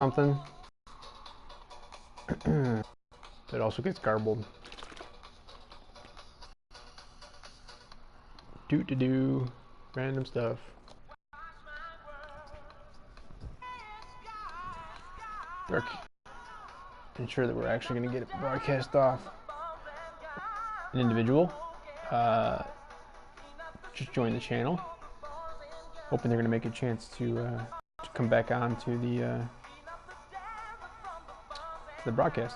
something. It also gets garbled. Do random stuff. Ensure that we're actually going to get it broadcast off. An individual just joined the channel, hoping they're going to make a chance to come back on to the broadcast.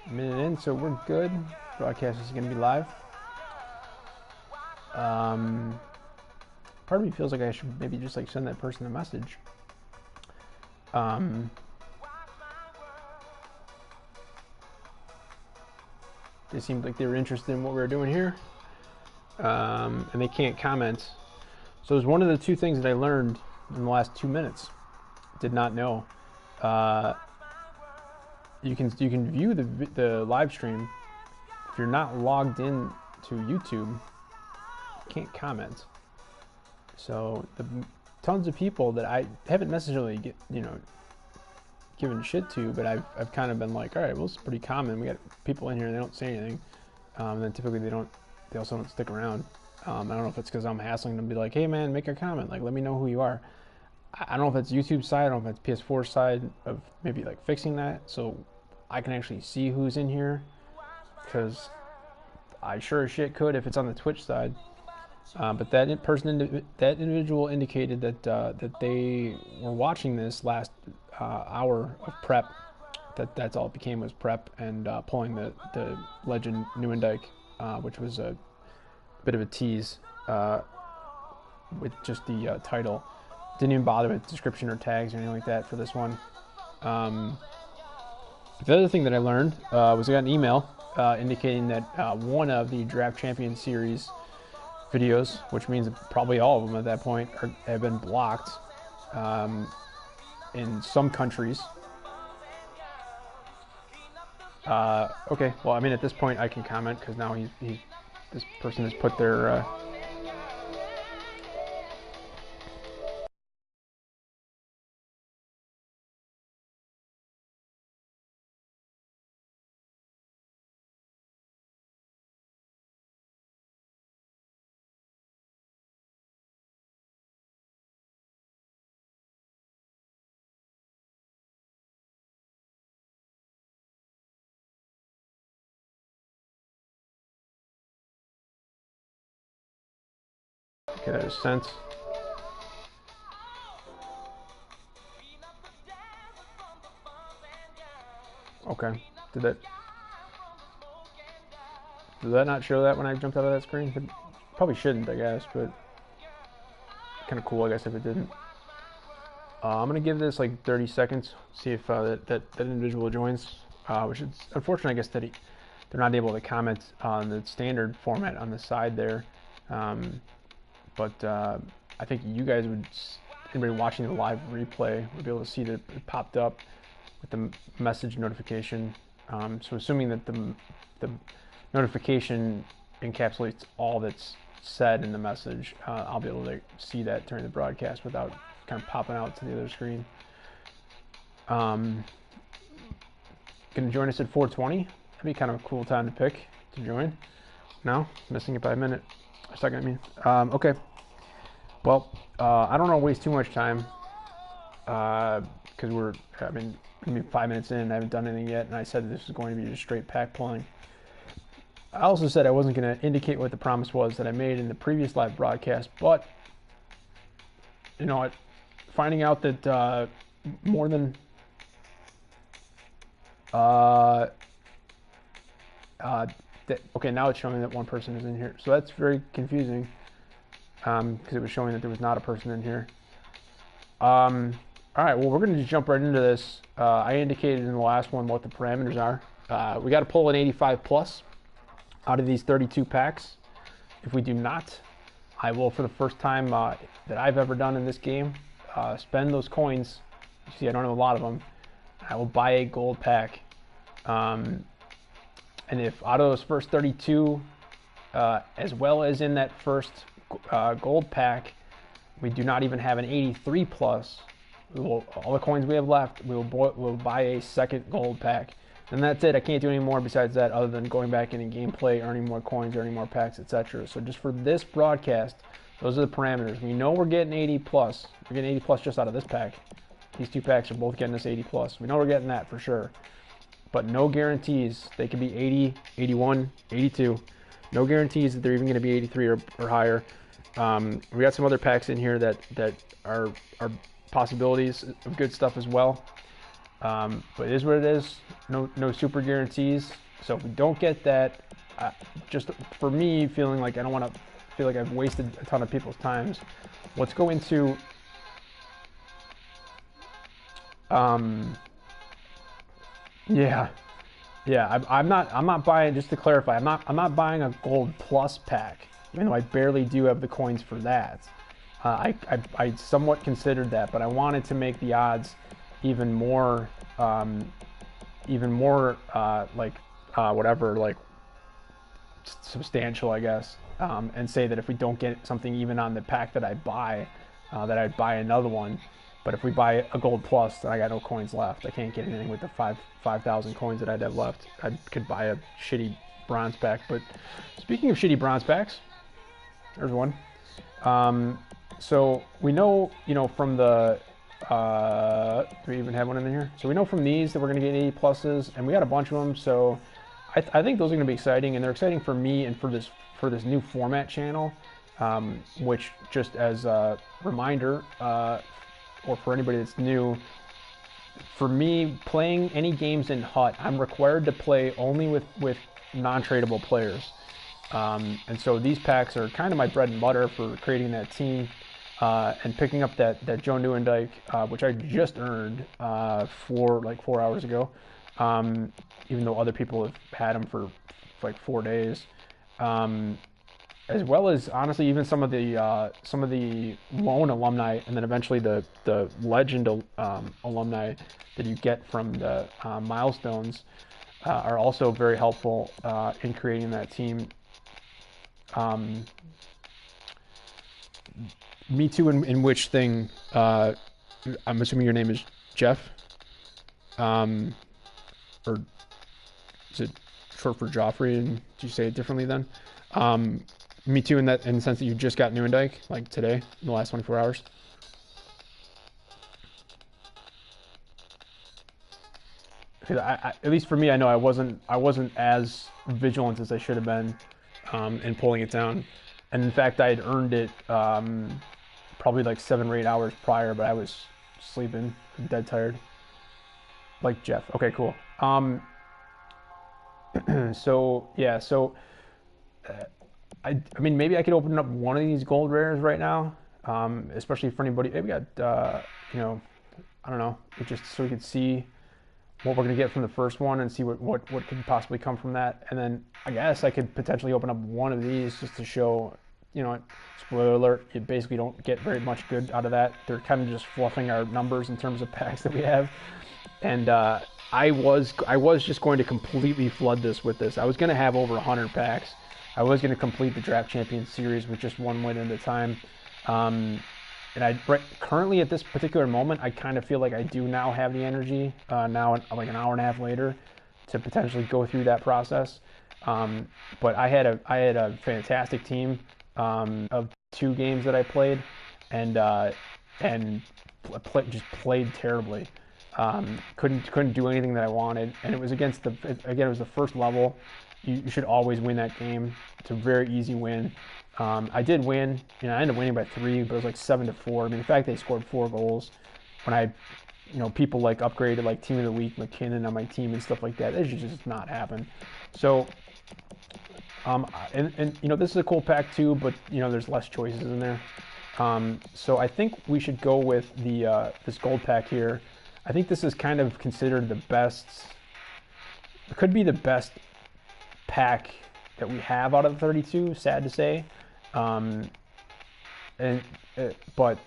A minute in, so we're good. Broadcast is going to be live. Part of me feels like I should maybe just like send that person a message. They seemed like they were interested in what we were doing here, and they can't comment. So it was one of the two things that I learned in the last 2 minutes. Did not know. You can view the live stream if you're not logged in to YouTube. You can't comment. So the tons of people that I haven't necessarily given shit to, but I've kind of been like, all right, well, it's pretty common. We got people in here and they don't say anything. And then typically they also don't stick around. I don't know if it's because I'm hassling them to be like, hey man, make a comment, like let me know who you are. I don't know if that's YouTube side, I don't know if that's PS4 side of maybe like fixing that so I can actually see who's in here, because I sure as shit could if it's on the Twitch side. But that individual indicated that they were watching this last hour of prep. That's all it became, was prep and pulling the Legend Nieuwendyk, which was a bit of a tease with just the title. Didn't even bother with description or tags or anything like that for this one. The other thing that I learned was I got an email indicating that one of the Draft Champion Series videos, which means probably all of them at that point, have been blocked in some countries. Okay, well, I mean, at this point I can comment because now this person has put their okay, that is sent. Okay, did that not show that when I jumped out of that screen? It probably shouldn't, I guess, but kind of cool, I guess, if it didn't. I'm gonna give this like 30 seconds, see if that individual joins. Which is unfortunate, I guess, that they're not able to comment on the standard format on the side there. But I think you guys anybody watching the live replay would be able to see that it popped up with the message notification. So assuming that the notification encapsulates all that's said in the message, I'll be able to see that during the broadcast without kind of popping out to the other screen. Gonna join us at 4:20. That'd be kind of a cool time to pick to join. No, missing it by a minute, a second. I mean, okay. Well, I don't want to waste too much time because maybe 5 minutes in, I haven't done anything yet, and I said this was going to be just straight pack pulling. I also said I wasn't going to indicate what the promise was that I made in the previous live broadcast, but you know what? Finding out that more than okay, now it's showing that one person is in here, so that's very confusing because it was showing that there was not a person in here. All right, well, we're going to just jump right into this. I indicated in the last one what the parameters are. We got to pull an 85 plus out of these 32 packs. If we do not, I will, for the first time that I've ever done in this game, spend those coins. You see, I don't have a lot of them. I will buy a gold pack. And if out of those first 32, as well as in that first gold pack, We do not even have an 83 plus. All the coins we have left, we'll buy a second gold pack. And that's it. I can't do any more besides that other than going back in gameplay, earning more coins, earning more packs, etc. So just for this broadcast, those are the parameters. We know we're getting 80 plus. We're getting 80 plus just out of this pack. These two packs are both getting us 80 plus. We know we're getting that for sure. But no guarantees. They could be 80, 81, 82. No guarantees that they're even going to be 83 or higher. We got some other packs in here that are possibilities of good stuff as well. But it is what it is. No super guarantees. So if we don't get that, just for me, feeling like I don't want to feel like I've wasted a ton of people's times. Let's go into yeah. I'm not buying. Just to clarify, I'm not buying a gold plus pack, even though I barely do have the coins for that. I somewhat considered that, but I wanted to make the odds even more substantial, I guess, and say that if we don't get something even on the pack that I buy, that I'd buy another one. But if we buy a gold plus, then I got no coins left. I can't get anything with the 5,000 coins that I'd have left. I could buy a shitty bronze pack. But speaking of shitty bronze packs, there's one. So we know, from the do we even have one in here? So we know from these that we're going to get 80 pluses, and we got a bunch of them. So I think those are going to be exciting, and they're exciting for me and for this new format channel, which, just as a reminder, or for anybody that's new, for me, playing any games in HUT, I'm required to play only with non-tradable players. And so these packs are kind of my bread and butter for creating that team, and picking up that Joe Nieuwendyk, which I just earned 4 hours ago, even though other people have had him for like 4 days. As well as, honestly, even some of the loan alumni, and then eventually the legend alumni that you get from the milestones are also very helpful in creating that team. Me too. In which thing? I'm assuming your name is Jeff, or is it short for Joffrey? And do you say it differently then? Me too, in the sense that you just got Nieuwendyk, like today, in the last 24 hours. At least for me, I know I wasn't as vigilant as I should have been in pulling it down, and in fact, I had earned it probably like 7 or 8 hours prior, but I was sleeping, dead tired, like Jeff. Okay, cool. So yeah, so. I mean, maybe I could open up one of these gold rares right now, especially for anybody. Maybe I don't know, just so we could see what we're gonna get from the first one and see what could possibly come from that. And then I guess I could potentially open up one of these just to show, spoiler alert, you basically don't get very much good out of that. They're kind of just fluffing our numbers in terms of packs that we have. And I was just going to completely flood this with this. I was gonna have over 100 packs. I was going to complete the Draft Champions series with just one win at a time. And currently at this particular moment, I kind of feel like I do now have the energy, now like an hour and a half later, to potentially go through that process. But I had a fantastic team of 2 games that I played, and just played terribly. Couldn't do anything that I wanted, and it was against it was the first level. You should always win that game. It's a very easy win. I did win. I ended up winning by 3, but it was like 7-4. I mean, the fact they scored 4 goals when I, people like upgraded like Team of the Week, McKinnon on my team and stuff like that. That should just not happen. So, and this is a cool pack too, but there's less choices in there. So I think we should go with the this gold pack here. I think this is kind of considered the best. It could be the best pack that we have out of the 32, sad to say, but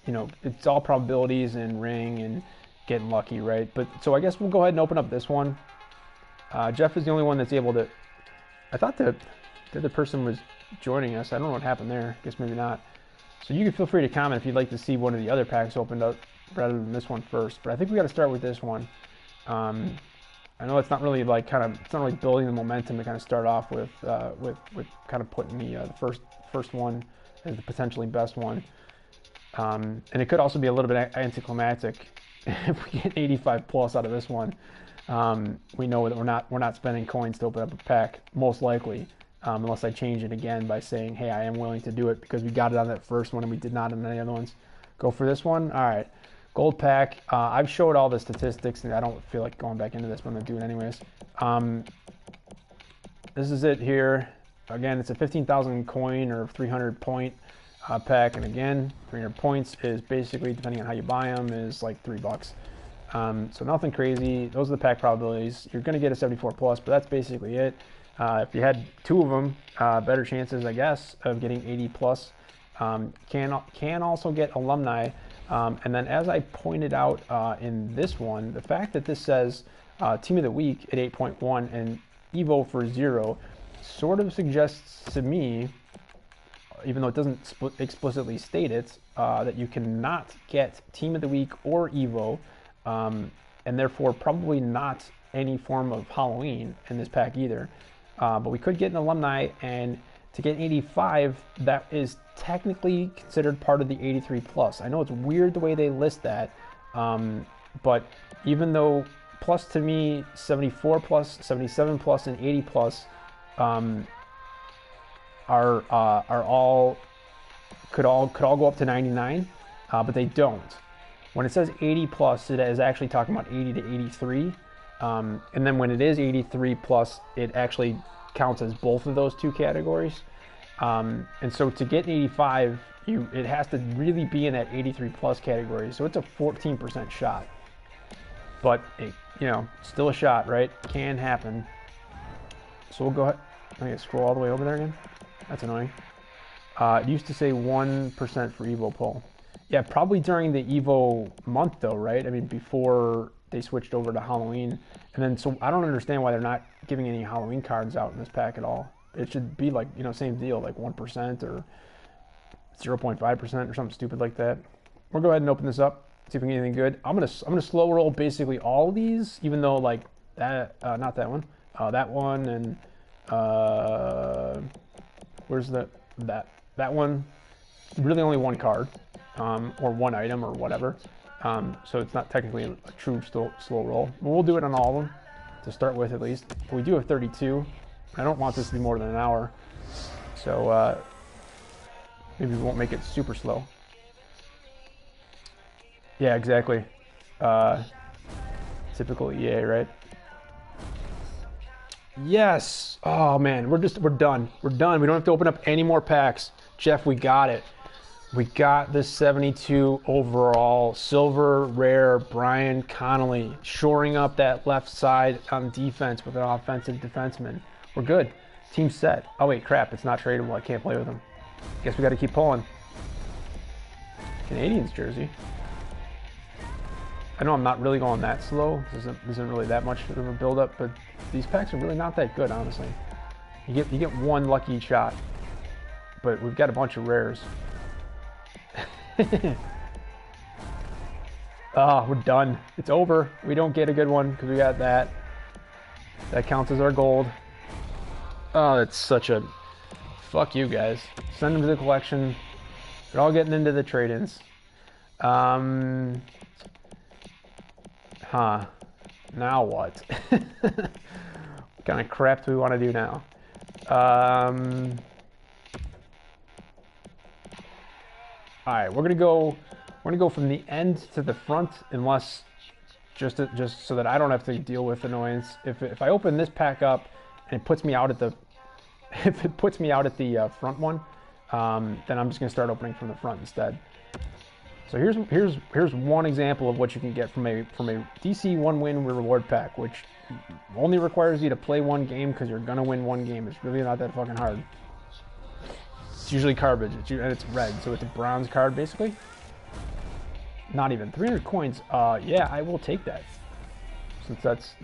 it's all probabilities and ring and getting lucky, right? But so I guess we'll go ahead and open up this one. Jeff is the only one that's able to. I thought that the other person was joining us. I don't know what happened there. I guess maybe not. So you can feel free to comment if you'd like to see one of the other packs opened up rather than this one first. But I think we got to start with this one. I know it's not really like it's not really building the momentum to kind of start off with kind of putting the first one as the potentially best one. And it could also be a little bit anticlimactic if we get 85 plus out of this one. We know that we're not spending coins to open up a pack, most likely, unless I change it again by saying, hey, I am willing to do it because we got it on that first one and we did not on any other ones. Go for this one. All right, gold pack. I've showed all the statistics and I don't feel like going back into this, but I'm gonna do it anyways. This is it here. Again, it's a 15,000 coin or 300 point pack, and again, 300 points is basically, depending on how you buy them, is like $3. So nothing crazy. Those are the pack probabilities. You're going to get a 74 plus, but that's basically it. If you had two of them, better chances, I guess, of getting 80 plus. Can also get alumni. And then, as I pointed out in this one, the fact that this says Team of the Week at 8.1 and Evo for 0 sort of suggests to me, even though it doesn't explicitly state it, that you cannot get Team of the Week or Evo, and therefore probably not any form of Halloween in this pack either. But we could get an alumni, and to get 85, that is technically considered part of the 83 plus. I know it's weird the way they list that, but even though plus to me, 74 plus, 77 plus, and 80 plus are all could all go up to 99, but they don't. When it says 80 plus, it is actually talking about 80 to 83, and then when it is 83 plus, it actually counts as both of those two categories. And so to get an 85, it has to really be in that 83 plus category. So it's a 14% shot, but it, still a shot, right? Can happen. So we'll go ahead. I'm gonna scroll all the way over there again. That's annoying. It used to say 1% for Evo pull. Yeah, probably during the Evo month though, right? I mean, before they switched over to Halloween. And then, so I don't understand why they're not giving any Halloween cards out in this pack at all. It should be like, same deal, like 1% or 0.5% or something stupid like that. We'll go ahead and open this up, see if we can get anything good. I'm gonna slow roll basically all these, even though like that, not that one, that one, and where's that one? Really only one card, or one item or whatever. So it's not technically a true slow roll. But we'll do it on all of them to start with at least. But we do have 32. I don't want this to be more than an hour, so maybe we won't make it super slow. Yeah, exactly. Typical EA, right? Yes. Oh man, we're done. We're done. We don't have to open up any more packs. Jeff, we got it. We got the 72 overall silver rare Brian Connolly, shoring up that left side on defense with an offensive defenseman. We're good. Team set. Oh wait, crap, it's not tradable. I can't play with him. Guess we got to keep pulling. Canadiens jersey. I know I'm not really going that slow. This isn't really that much of a build-up, but these packs are really not that good, honestly. You get one lucky shot, but we've got a bunch of rares. Oh, we're done. It's over. We don't get a good one because we got that. That counts as our gold. Oh, that's such a... Fuck you guys. Send them to the collection. They're all getting into the trade-ins. Huh. Now what? What kind of crap do we want to do now? Alright, we're gonna go from the end to the front, unless just so that I don't have to deal with annoyance. If I open this pack up and it puts me out at the front one, then I'm just gonna start opening from the front instead. So here's one example of what you can get from a DC 1-win reward pack, which only requires you to play one game because you're gonna win one game. It's really not that fucking hard. It's usually garbage, and it's red, so it's a bronze card basically. Not even 300 coins. Yeah, I will take that, since that's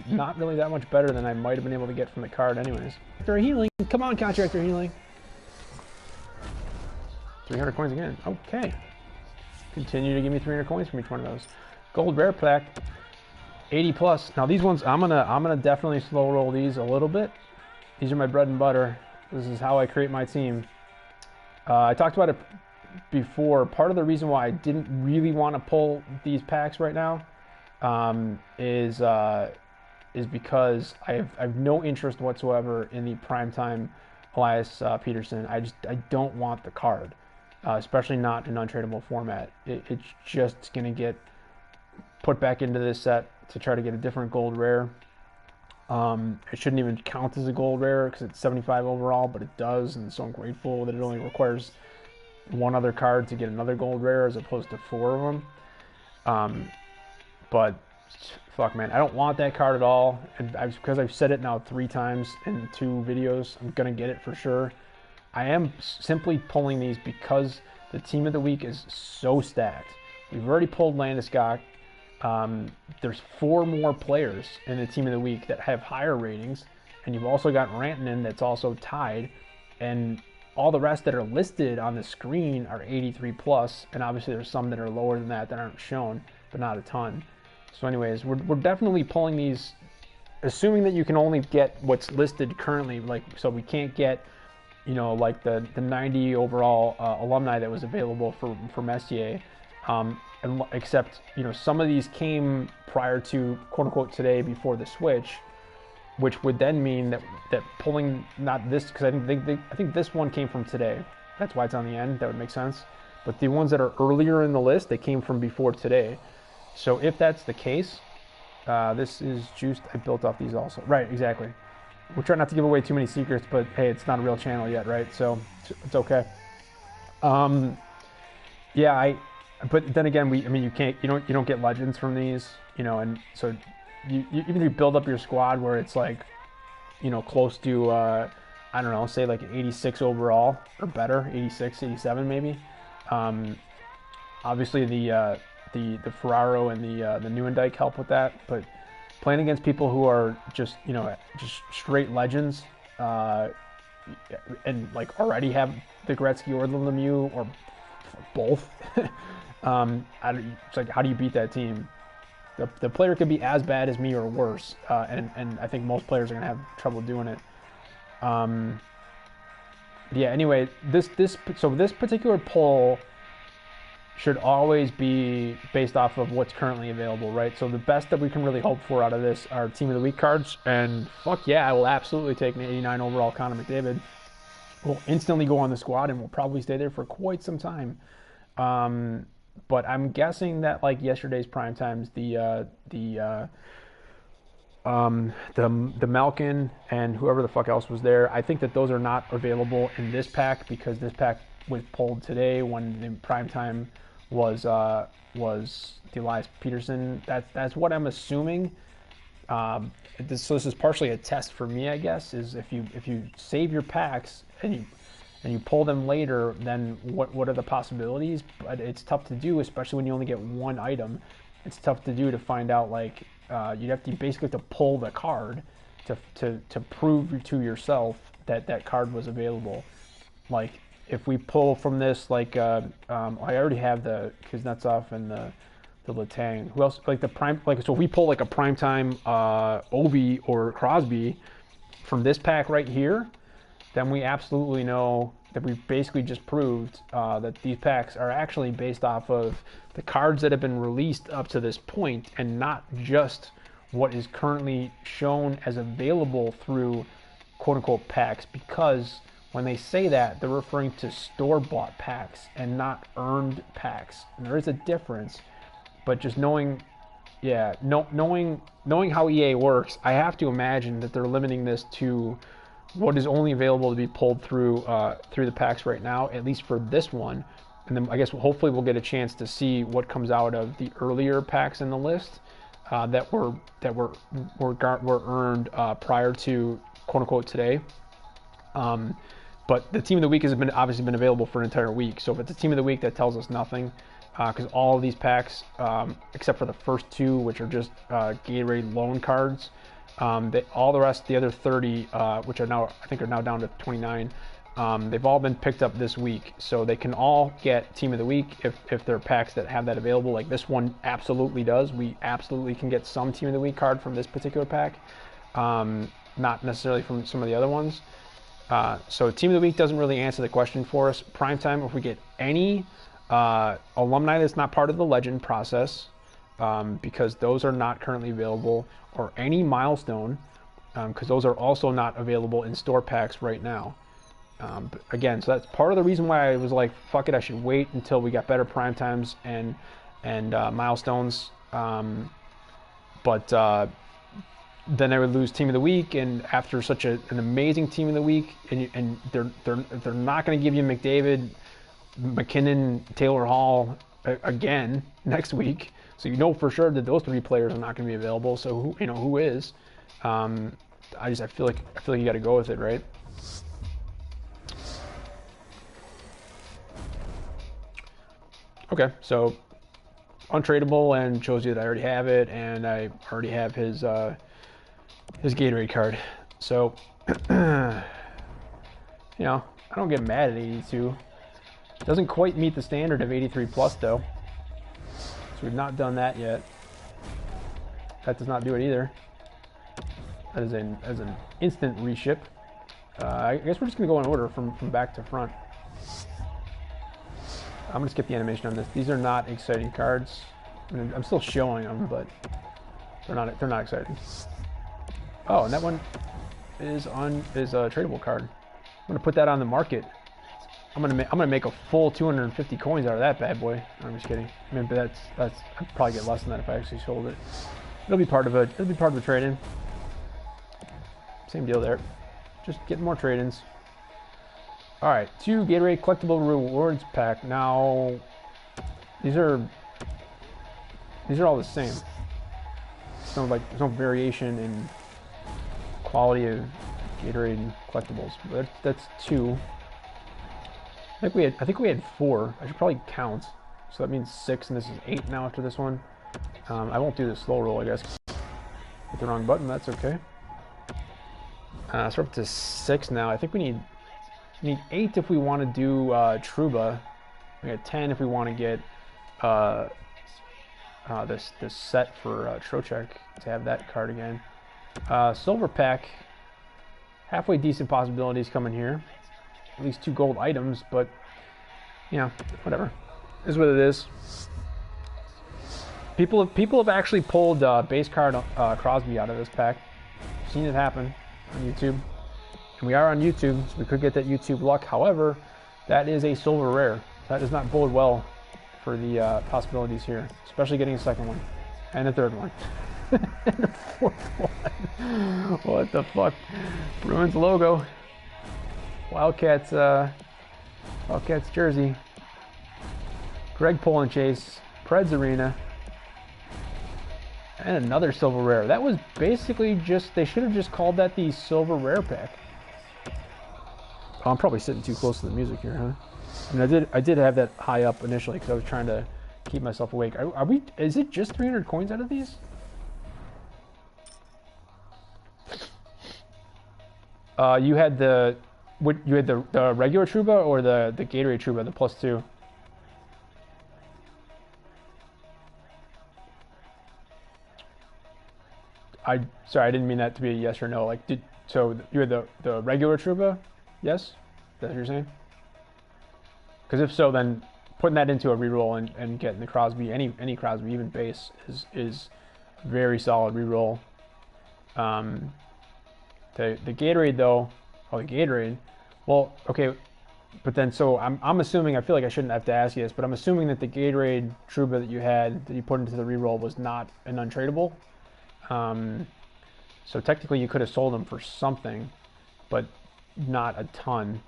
not really that much better than I might have been able to get from the card anyways. Contractor healing, come on, contractor healing. 300 coins again. Okay. Continue to give me 300 coins from each one of those. Gold rare pack, 80 plus. Now these ones, I'm gonna definitely slow roll these a little bit. These are my bread and butter. This is how I create my team. I talked about it before. Part of the reason why I didn't really want to pull these packs right now is because I have no interest whatsoever in the primetime Elias Peterson. I don't want the card, especially not in untradeable format. It's just gonna get put back into this set to try to get a different gold rare. It shouldn't even count as a gold rare because it's 75 overall, but it does, and so I'm grateful that it only requires one other card to get another gold rare as opposed to 4 of them. But fuck, man, I don't want that card at all, and because I've said it now 3 times in 2 videos, I'm gonna get it for sure. I am simply pulling these because the team of the week is so stacked. We've already pulled Landeskog. There's 4 more players in the team of the week that have higher ratings, and you've also got Rantanen that's also tied, and all the rest that are listed on the screen are 83 plus, and obviously there's some that are lower than that aren't shown, but not a ton. So anyways, we're definitely pulling these, assuming that you can only get what's listed currently, like, so we can't get, you know, like the 90 overall alumni that was available for Messier. And except, you know, some of these came prior to quote unquote today before the switch, which would then mean that pulling not this, because I think this one came from today. That's why it's on the end. That would make sense. But the ones that are earlier in the list, they came from before today. So if that's the case, this is juiced. I built off these also. Right, exactly. We're trying not to give away too many secrets, but hey, it's not a real channel yet, right? So it's okay. Yeah, but then again, I mean, you don't get legends from these, you know, and so even if you build up your squad where it's like, you know, close to I don't know, say like an 86 overall or better, 86, 87 maybe. Obviously the Ferraro and the Nieuwendyk help with that, but playing against people who are just, you know, just straight legends, and like already have the Gretzky or the Lemieux or both. It's like, how do you beat that team? The player could be as bad as me or worse, and I think most players are gonna have trouble doing it. Yeah. Anyway, this particular poll should always be based off of what's currently available, right? So the best that we can really hope for out of this are Team of the Week cards, and fuck yeah, I will absolutely take an 89 overall Connor McDavid. We'll instantly go on the squad, and we'll probably stay there for quite some time. But I'm guessing that like yesterday's prime times, the Malkin and whoever the fuck else was there, I think that those are not available in this pack because this pack was pulled today when the prime time was the Elias Peterson. That's what I'm assuming. So this is partially a test for me, I guess, is if you save your packs and you pull them later, then what are the possibilities? But it's tough to do, especially when you only get one item. It's tough to do to find out, like, you'd have to basically pull the card to prove to yourself that card was available. Like, if we pull from this, like, I already have the Kuznetsov and the Letang. Who else? Like the prime, like, so if we pull like a primetime Ovi or Crosby from this pack right here, then we absolutely know that we've basically just proved that these packs are actually based off of the cards that have been released up to this point and not just what is currently shown as available through quote-unquote packs, because when they say that, they're referring to store-bought packs and not earned packs. And there is a difference, but just knowing how EA works, I have to imagine that they're limiting this to what is only available to be pulled through the packs right now, at least for this one. And then I guess hopefully we'll get a chance to see what comes out of the earlier packs in the list that were earned prior to quote unquote today. But the team of the week has obviously been available for an entire week. So if it's a team of the week, that tells us nothing, because all of these packs, except for the first 2, which are just Gatorade loan cards. All the rest, the other 30, which are now, I think, are now down to 29, They've all been picked up this week, so they can all get Team of the Week if they're packs that have that available. Like this one absolutely does. We absolutely can get some Team of the Week card from this particular pack, not necessarily from some of the other ones. So Team of the Week doesn't really answer the question for us. Primetime, if we get any alumni that's not part of the Legend process, because those are not currently available, or any milestone, because those are also not available in store packs right now. But again, so that's part of the reason why I was like, fuck it, I should wait until we got better prime times and milestones. But then I would lose Team of the Week, and after such an amazing Team of the Week, and they're not going to give you McDavid, McKinnon, Taylor Hall again next week. So you know for sure that those three players are not going to be available. So who is? I feel like you got to go with it, right? Okay, so untradeable, and shows you that I already have it, and I already have his Gatorade card. So I don't get mad at 82. Doesn't quite meet the standard of 83 plus though. So we've not done that yet. That does not do it either. That is an instant reship. I guess we're just gonna go in order from back to front. I'm gonna skip the animation on this. These are not exciting cards. I mean, I'm still showing them, but they're not exciting. Oh, and that one is a tradable card. I'm gonna put that on the market. I'm gonna make a full 250 coins out of that bad boy. No, I'm just kidding. I mean, but I'd probably get less than that if I actually sold it. It'll be part of a trade-in. Same deal there. Just getting more trade-ins. All right, 2 Gatorade collectible rewards pack. Now, these are all the same. There's no variation in quality of Gatorade collectibles. But that's 2. I think we had 4. I should probably count. So that means 6, and this is 8 now after this one. I won't do the slow roll, I guess. Hit the wrong button. That's okay. So we're up to 6 now. I think we need 8 if we want to do Trouba. We got 10 if we want to get this set for Trocheck to have that card again. Silver pack, halfway decent possibilities coming here. At least 2 gold items, but whatever. Is what it is. People have actually pulled base card Crosby out of this pack. I've seen it happen on YouTube. And we are on YouTube, so we could get that YouTube luck. However, that is a silver rare. That does not bode well for the possibilities here, especially getting a second one and a third one and a fourth one. What the fuck? Bruins logo. Wildcats jersey. Greg Polinchase, Preds Arena, and another silver rare. That was basically they should have just called that the silver rare pack. Oh, I'm probably sitting too close to the music here, huh? I mean, I did have that high up initially because I was trying to keep myself awake. Is it just 300 coins out of these? You had the regular Trouba or the Gatorade Trouba, the +2? Sorry, I didn't mean that to be a yes or no. Like, so you had the regular Trouba? Yes? That's what you're saying? Because if so, then putting that into a reroll and getting the Crosby, any Crosby, even base, is very solid reroll. The Gatorade though, the Gatorade. Well, okay, but then so I'm assuming, I feel like I shouldn't have to ask you this, but I'm assuming that the Gatorade Trouba that you had that you put into the reroll was not an untradeable. So technically you could have sold them for something, but not a ton.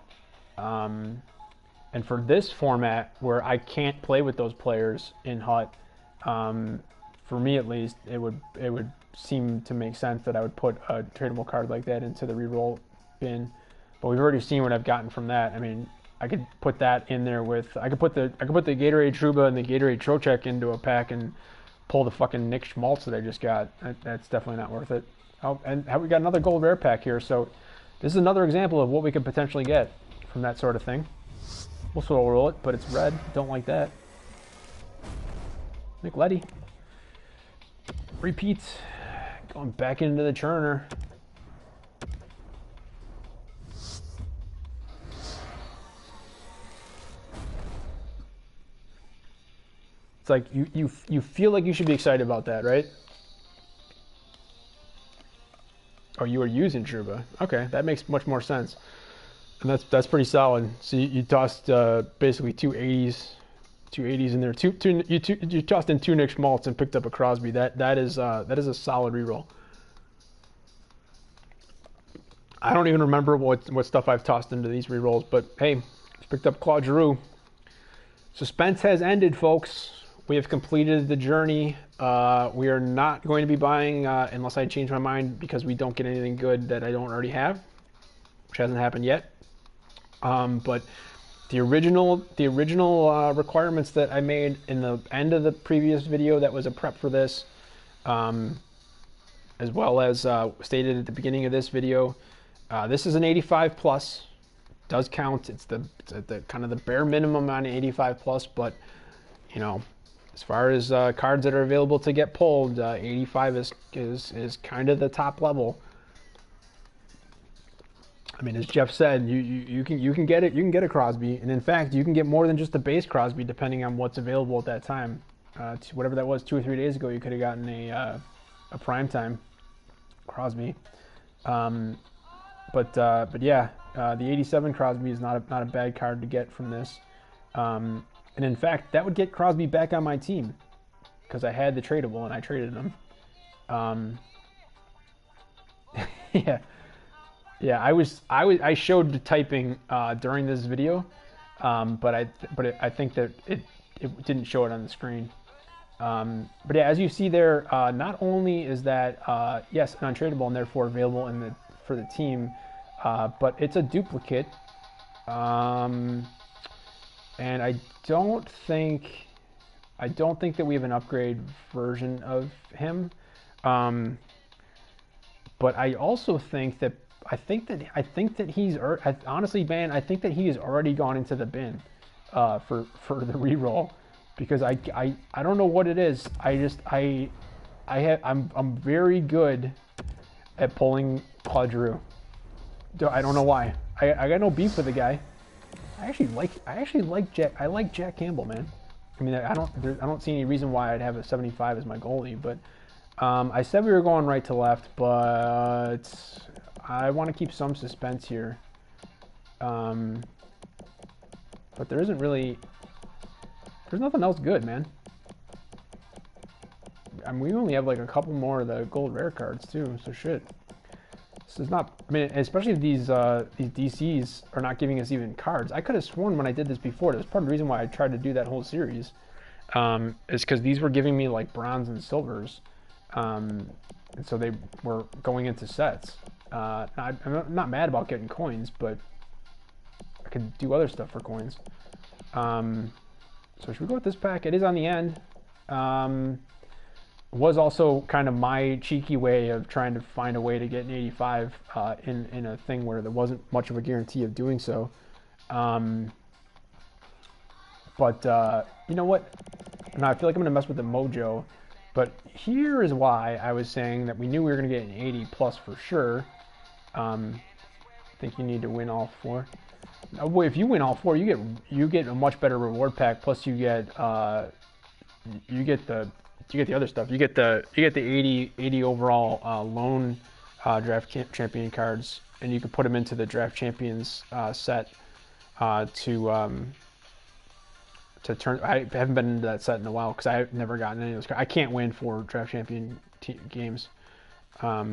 And for this format where I can't play with those players in HUT, for me at least, it would seem to make sense that I would put a tradable card like that into the reroll bin. But we've already seen what I've gotten from that. I mean, I could put that in there with I could put the Gatorade Trouba and the Gatorade Trocheck into a pack and pull the fucking Nick Schmaltz that I just got. That's definitely not worth it. Oh, and we got another gold rare pack here, so this is another example of what we could potentially get from that sort of thing. We'll slow roll it, but it's red. Don't like that. Nick Letty. Repeats. Going back into the churner. It's like you feel like you should be excited about that, right? Oh, you were using Trouba. Okay, that makes much more sense. And that's pretty solid. So you tossed basically two 80s in there. You tossed in two Nick Schmaltz and picked up a Crosby. That is a solid reroll. I don't even remember what stuff I've tossed into these rerolls, but hey, just picked up Claude Giroux. Suspense has ended, folks. We have completed the journey. We are not going to be buying unless I change my mind because we don't get anything good that I don't already have, which hasn't happened yet. But the original requirements that I made in the end of the previous video that was a prep for this, as well as stated at the beginning of this video, this is an 85 plus. Does count. It's the kind of the bare minimum on an 85 plus, but you know, as far as cards that are available to get pulled, 85 is kind of the top level. I mean, as Jeff said, you can get it. You can get a Crosby, and in fact, you can get more than just a base Crosby depending on what's available at that time. Whatever that was, 2 or 3 days ago, you could have gotten a primetime Crosby. But yeah, the 87 Crosby is not a bad card to get from this. And in fact, that would get Crosby back on my team because I had the tradable and I traded him. Yeah. I showed the typing during this video, but I think that it didn't show it on the screen. But yeah, as you see there, not only is that yes, an untradeable and therefore available for the team, but it's a duplicate. And I don't think that we have an upgrade version of him. But I also think that he's honestly, man, I think that he has already gone into the bin for the reroll because I don't know what it is. I'm very good at pulling Claude Giroux. I don't know why. I got no beef with the guy. I actually like Jack. I like Jack Campbell, man. I mean, I don't see any reason why I'd have a 75 as my goalie, but I said we were going right to left, but I want to keep some suspense here. But there isn't really. There's nothing else good, man. I mean, we only have like a couple more of the gold rare cards too, so shit. This is not. I mean, especially if these DCs are not giving us even cards. I could have sworn when I did this before, that was part of the reason why I tried to do that whole series, is because these were giving me like bronze and silvers, and so they were going into sets. I'm not mad about getting coins, but I could do other stuff for coins. So should we go with this pack? It is on the end. Was also kind of my cheeky way of trying to find a way to get an 85 in a thing where there wasn't much of a guarantee of doing so. But you know what? Now I feel like I'm going to mess with the mojo. But here is why I was saying that we knew we were going to get an 80 plus for sure. I think you need to win all 4. Now, if you win all 4, you get a much better reward pack. Plus you get the other stuff. You get the 80 overall lone draft champion cards, and you can put them into the draft champions set to turn. I haven't been into that set in a while because I've never gotten any of those cards. I can't win 4 draft champion games. I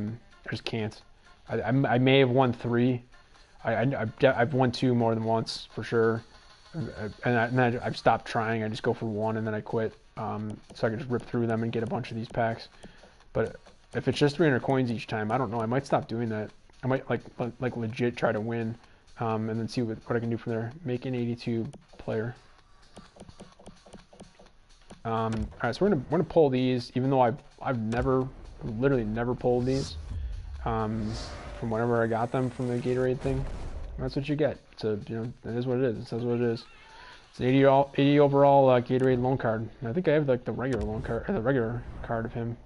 just can't. I may have won 3. I've won 2 more than once for sure, and I've stopped trying. I just go for 1 and then I quit. So I can just rip through them and get a bunch of these packs. But if it's just 300 coins each time, I don't know. I might stop doing that. I might like legit try to win, and then see what I can do from there. Make an 82 player. All right, so we're gonna pull these, even though I've literally never pulled these from whenever I got them from the Gatorade thing. That's what you get. So, that is what it is. It says what it is. It's an 80 overall Gatorade loan card. And I think I have like the regular loan card, or the regular card of him.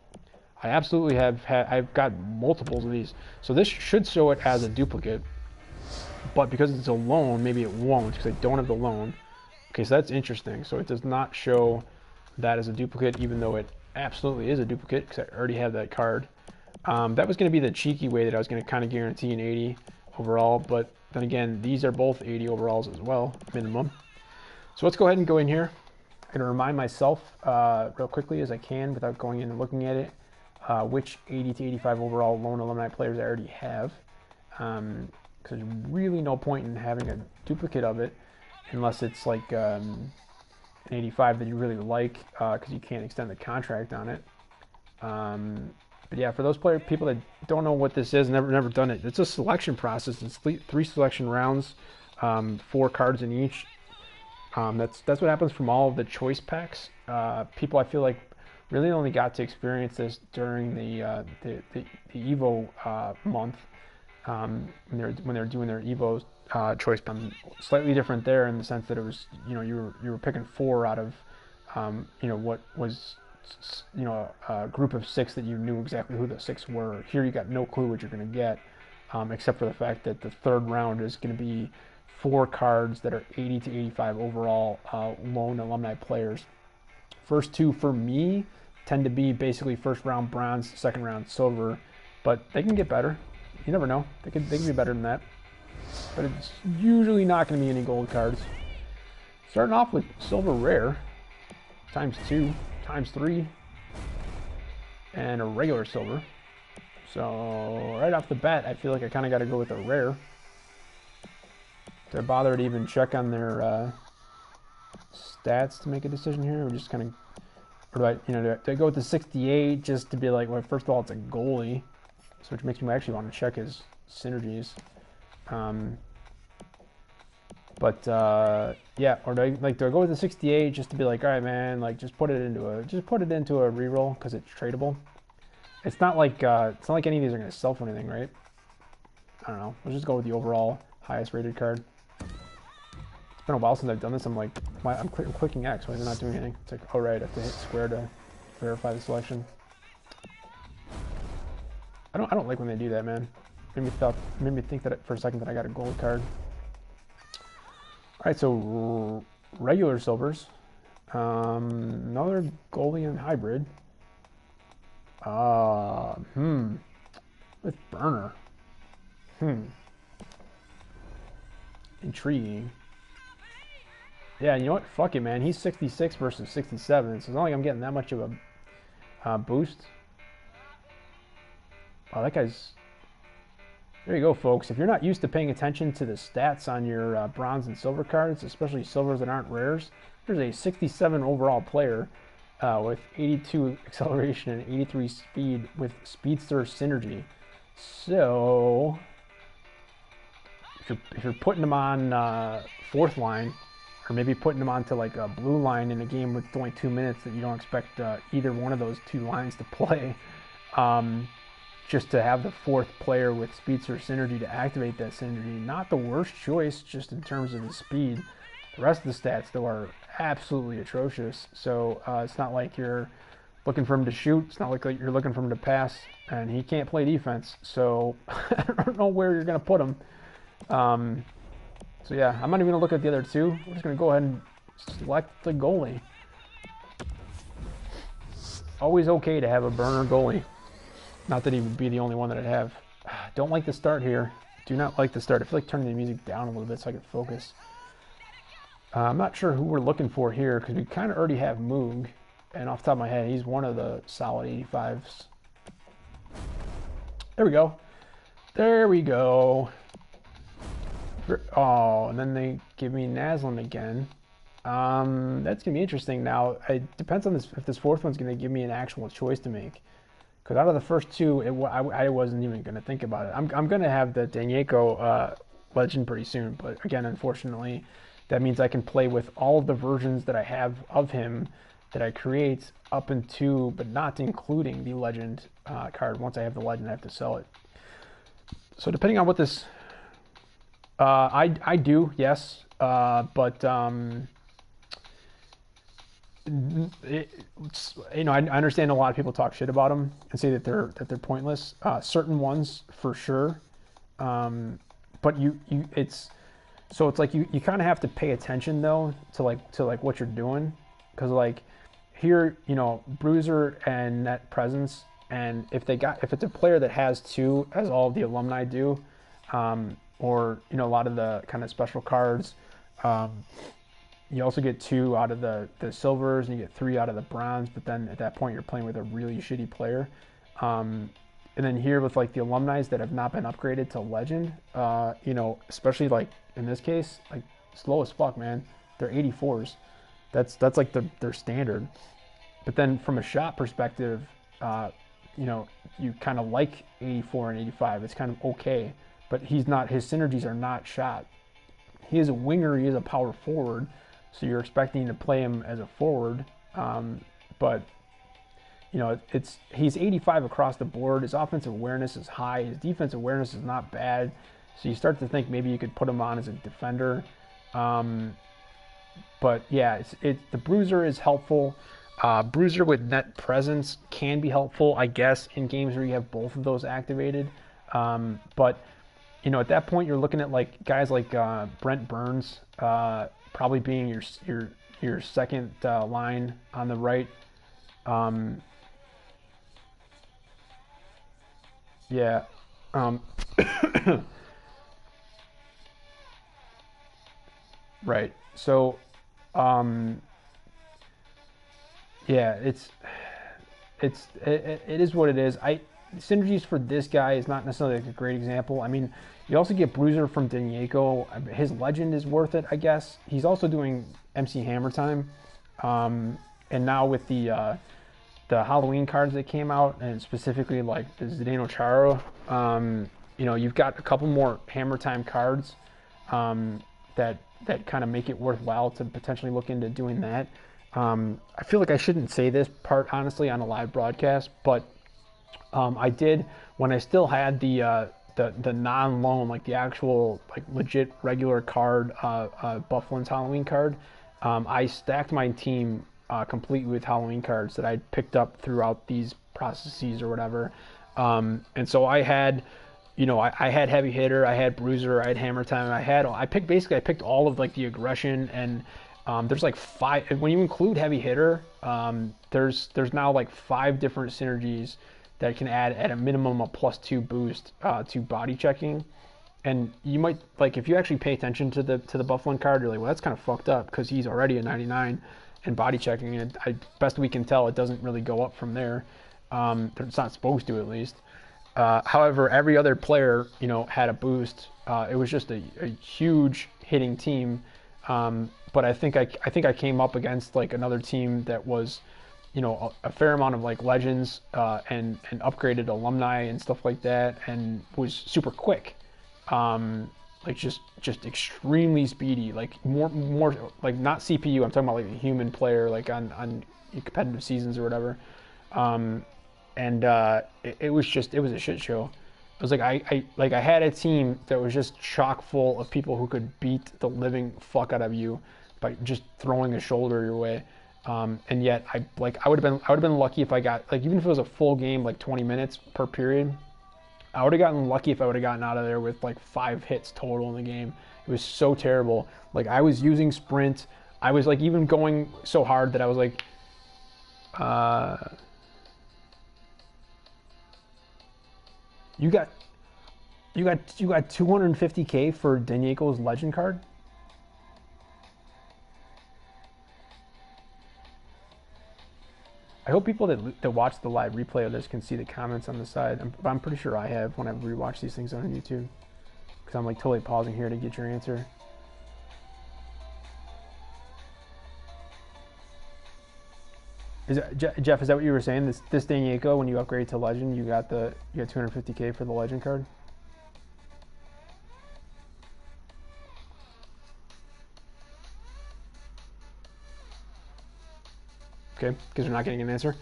I absolutely I've got multiples of these. So this should show it as a duplicate, but because it's a loan, maybe it won't because I don't have the loan. Okay, so that's interesting. So it does not show that as a duplicate, even though it absolutely is a duplicate because I already have that card. That was going to be the cheeky way that I was going to kind of guarantee an 80 overall, but then again, these are both 80 overalls as well, minimum. So let's go ahead and go in here. I'm going to remind myself real quickly as I can without going in and looking at it, which 80 to 85 overall loan alumni players I already have. Because there's really no point in having a duplicate of it unless it's like an 85 that you really like because you can't extend the contract on it. But yeah, for those people that don't know what this is, never done it, it's a selection process. It's 3 selection rounds, 4 cards in each. That's what happens from all of the choice packs. People, I feel like, really only got to experience this during the Evo month when they're doing their Evo choice pack. Slightly different there in the sense that it was, you were picking 4 out of what was a group of 6 that you knew exactly who the 6 were. Here you got no clue what you're going to get, except for the fact that the third round is going to be 4 cards that are 80 to 85 overall loan alumni players. First 2 for me tend to be basically first round bronze, second round silver, but they can get better. You never know. They can be better than that. But it's usually not going to be any gold cards. Starting off with silver rare, ×2, ×3, and a regular silver. So right off the bat, I feel like I kind of got to go with a rare. Did I bother to even check on their stats to make a decision here? Or just kind of, or do I go with the 68 just to be like, well, first of all, it's a goalie, so which makes me actually want to check his synergies. Yeah, or do I go with the 68 just to be like, all right, man, like just put it into a reroll because it's tradable. It's not like any of these are going to sell for anything, right? I don't know. Let's just go with the overall highest rated card. It's been a while since I've done this. I'm like, I'm clicking X. Why is it not doing anything? It's like, oh right, I have to hit square to verify the selection. I don't like when they do that, man. Made me think that for a second that I got a gold card. All right, so regular silvers. Another goalie and hybrid. With burner. Intriguing. Yeah, you know what? Fuck it, man. He's 66 versus 67, so it's not like I'm getting that much of a boost. Oh, that guy's... There you go, folks. If you're not used to paying attention to the stats on your bronze and silver cards, especially silvers that aren't rares, there's a 67 overall player with 82 acceleration and 83 speed with Speedster Synergy. So, if you're putting them on fourth line, or maybe putting them onto like a blue line in a game with only 2 minutes that you don't expect either one of those 2 lines to play, just to have the 4th player with Speedster Synergy to activate that synergy, not the worst choice just in terms of the speed. The rest of the stats, though, are absolutely atrocious. So it's not like you're looking for him to shoot. It's not like you're looking for him to pass. And he can't play defense. So I don't know where you're going to put him. So yeah, I'm not even going to look at the other 2. We're just going to go ahead and select the goalie. Always okay to have a burner goalie. Not that he would be the only one that I'd have. Don't like the start here. Do not like the start. I feel like turning the music down a little bit so I can focus. I'm not sure who we're looking for here because we kind of already have Moog. And off the top of my head, he's one of the solid 85s. There we go. There we go. Oh, and then they give me Naslund again. That's going to be interesting. Now, it depends on this if this 4th one's going to give me an actual choice to make. Because out of the first 2, I wasn't even going to think about it. I'm going to have the Danieko legend pretty soon. But again, unfortunately, that means I can play with all of the versions that I have of him that I create up into, but not including the legend card. Once I have the legend, I have to sell it. So depending on what this I do, yes. But I understand a lot of people talk shit about them and say that they're pointless. Certain ones for sure. But it's like you kind of have to pay attention though to what you're doing, because like here, Bruiser and Net Presence, and if it's a player that has two, as all of the alumni do, or a lot of the kind of special cards, you also get two out of the silvers, and you get three out of the bronze. But then at that point, you're playing with a really shitty player. And then here with like the alumni that have not been upgraded to legend, especially like in this case, like slow as fuck, man. They're 84s. That's like their standard. But then from a shot perspective, you kind of like 84 and 85. It's kind of okay, but his synergies are not shot. He is a winger. He is a power forward, so you're expecting to play him as a forward, but. He's 85 across the board. His offensive awareness is high. His defensive awareness is not bad. So you start to think maybe you could put him on as a defender. But yeah, the Bruiser is helpful. Bruiser with Net Presence can be helpful, I guess, in games where you have both of those activated. But at that point, you're looking at like guys like Brent Burns, probably being your second line on the right. Yeah. Right. So, yeah, it is what it is. Synergies for this guy is not necessarily like a great example. I mean, you also get Bruiser from Denieko. His legend is worth it, I guess. He's also doing MC Hammer time, and now with the Halloween cards that came out, and specifically like the Zdeno Chara, you've got a couple more Hammer Time cards that kind of make it worthwhile to potentially look into doing that. I feel like I shouldn't say this part honestly on a live broadcast, but I did when I still had the non-loan, like the actual like legit regular card, Bufflin's Halloween card. I stacked my team completely with Halloween cards that I picked up throughout these processes or whatever. And so I had, I had Heavy Hitter, I had Bruiser, I had Hammer Time, I picked all of like the aggression, and there's like 5, when you include Heavy Hitter, there's now like 5 different synergies that can add at a minimum a +2 boost to body checking. And you might, like, if you actually pay attention to the Bufflin card, you're like, well, that's kind of fucked up because he's already a 99 in body checking, and best we can tell, it doesn't really go up from there. It's not supposed to, at least. However, every other player, had a boost. It was just a huge hitting team. But I think I came up against like another team that was, a fair amount of like legends and upgraded alumni and stuff like that, and was super quick. Like just extremely speedy, like more like not CPU. I'm talking about like a human player, like on competitive seasons or whatever. It was a shit show. It was like I had a team that was just chock full of people who could beat the living fuck out of you by just throwing a shoulder your way. And yet I would have been lucky if I got, like, even if it was a full game, like 20 minutes per period, I would have gotten lucky if I would have gotten out of there with like 5 hits total in the game. It was so terrible. Like, I was using sprint. I was like even going so hard that I was like, you got 250K for Denieko's legend card? I hope people that watch the live replay of this can see the comments on the side. I'm pretty sure I have when I rewatch these things on YouTube, because I'm like totally pausing here to get your answer. Jeff, is that what you were saying? This Denieko, when you upgrade to legend, you got 250K for the legend card? Okay, because you're not getting an answer.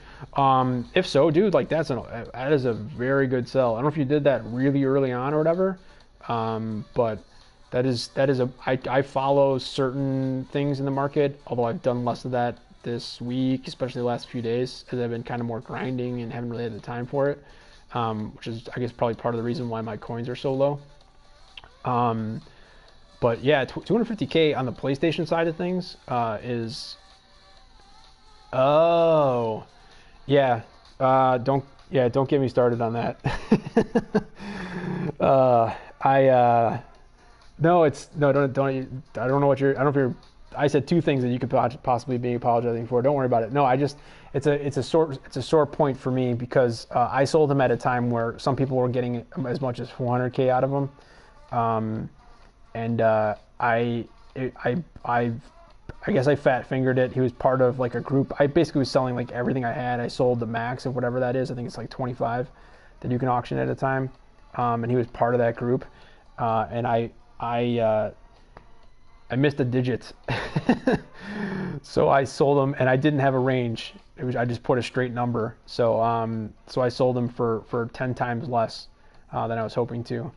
If so, dude, like that is a very good sell. I don't know if you did that really early on or whatever, but That is I follow certain things in the market, although I've done less of that this week, especially the last few days, as I've been kind of more grinding and haven't really had the time for it, which is, I guess, probably part of the reason why my coins are so low. But yeah, 250K on the PlayStation side of things is... Oh, yeah. Don't get me started on that. No, don't. I don't know what you're. I don't know if you're. I said two things that you could possibly be apologizing for. Don't worry about it. No, it's a sore point for me because I sold them at a time where some people were getting as much as 400K out of them, and I guess I fat fingered it. He was part of like a group. I basically was selling like everything I had. I sold the max of whatever that is. I think it's like 25 that you can auction at a time, and he was part of that group, and I missed a digit. So I sold them, and I didn't have a range. I just put a straight number. So I sold them for 10 times less than I was hoping to.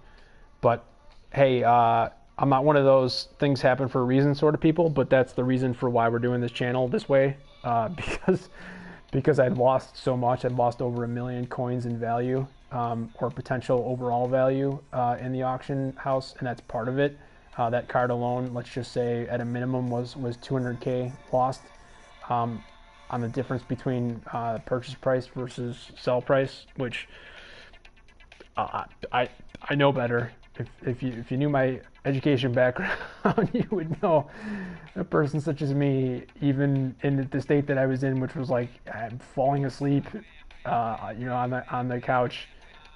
But hey, I'm not one of those things happen for a reason sort of people, but that's the reason for why we're doing this channel this way, because I'd lost so much. I'd lost over 1 million coins in value, or potential overall value in the auction house, and that's part of it. That card alone, let's just say at a minimum was 200K lost on the difference between purchase price versus sell price, which I know better. If you knew my education background, you would know a person such as me, even in the state that I was in, which was like I'm falling asleep, on the couch,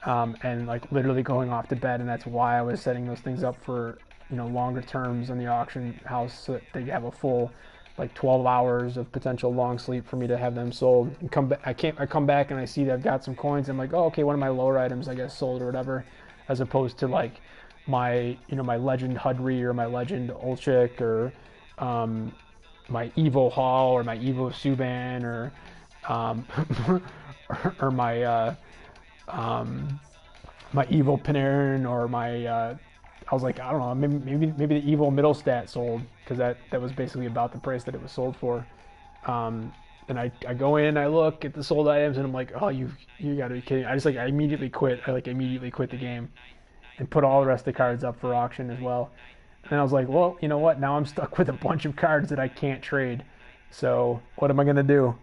and like literally going off to bed, and that's why I was setting those things up for longer terms in the auction house, so that they have a full like 12 hours of potential long sleep for me to have them sold and come back. I come back and I see that I've got some coins. I'm like, oh, okay, one of my lower items I guess sold or whatever, as opposed to like my my legend Hudry or my legend Olchik or my Evo Hall or my Evo Subban or or my my Evo Panarin or my I was like, I don't know, maybe the Evo Middlestat sold, because that was basically about the price that it was sold for. And I go in, I look at the sold items, and I'm like, oh, you gotta be kidding. I immediately quit. I immediately quit the game and put all the rest of the cards up for auction as well. And I was like, well, you know what? Now I'm stuck with a bunch of cards that I can't trade. So what am I gonna do?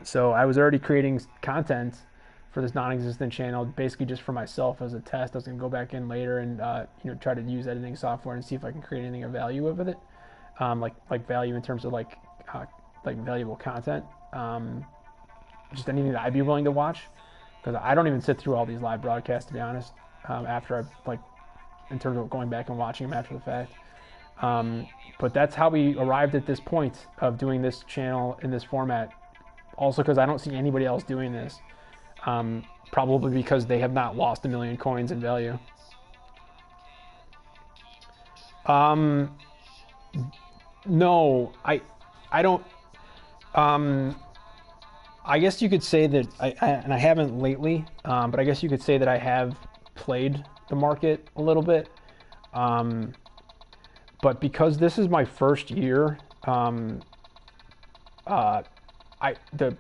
So I was already creating content for this non-existent channel, basically just for myself as a test. I was gonna go back in later and try to use editing software and see if I can create anything of value with it, like value in terms of like valuable content, just anything that I'd be willing to watch, because I don't even sit through all these live broadcasts, to be honest. After I've in terms of going back and watching them after the fact. But that's how we arrived at this point of doing this channel in this format. Also, because I don't see anybody else doing this. Probably because they have not lost 1 million coins in value. No, I don't. I guess you could say that and I haven't lately, but I guess you could say that I have played the market a little bit. But because this is my first year, the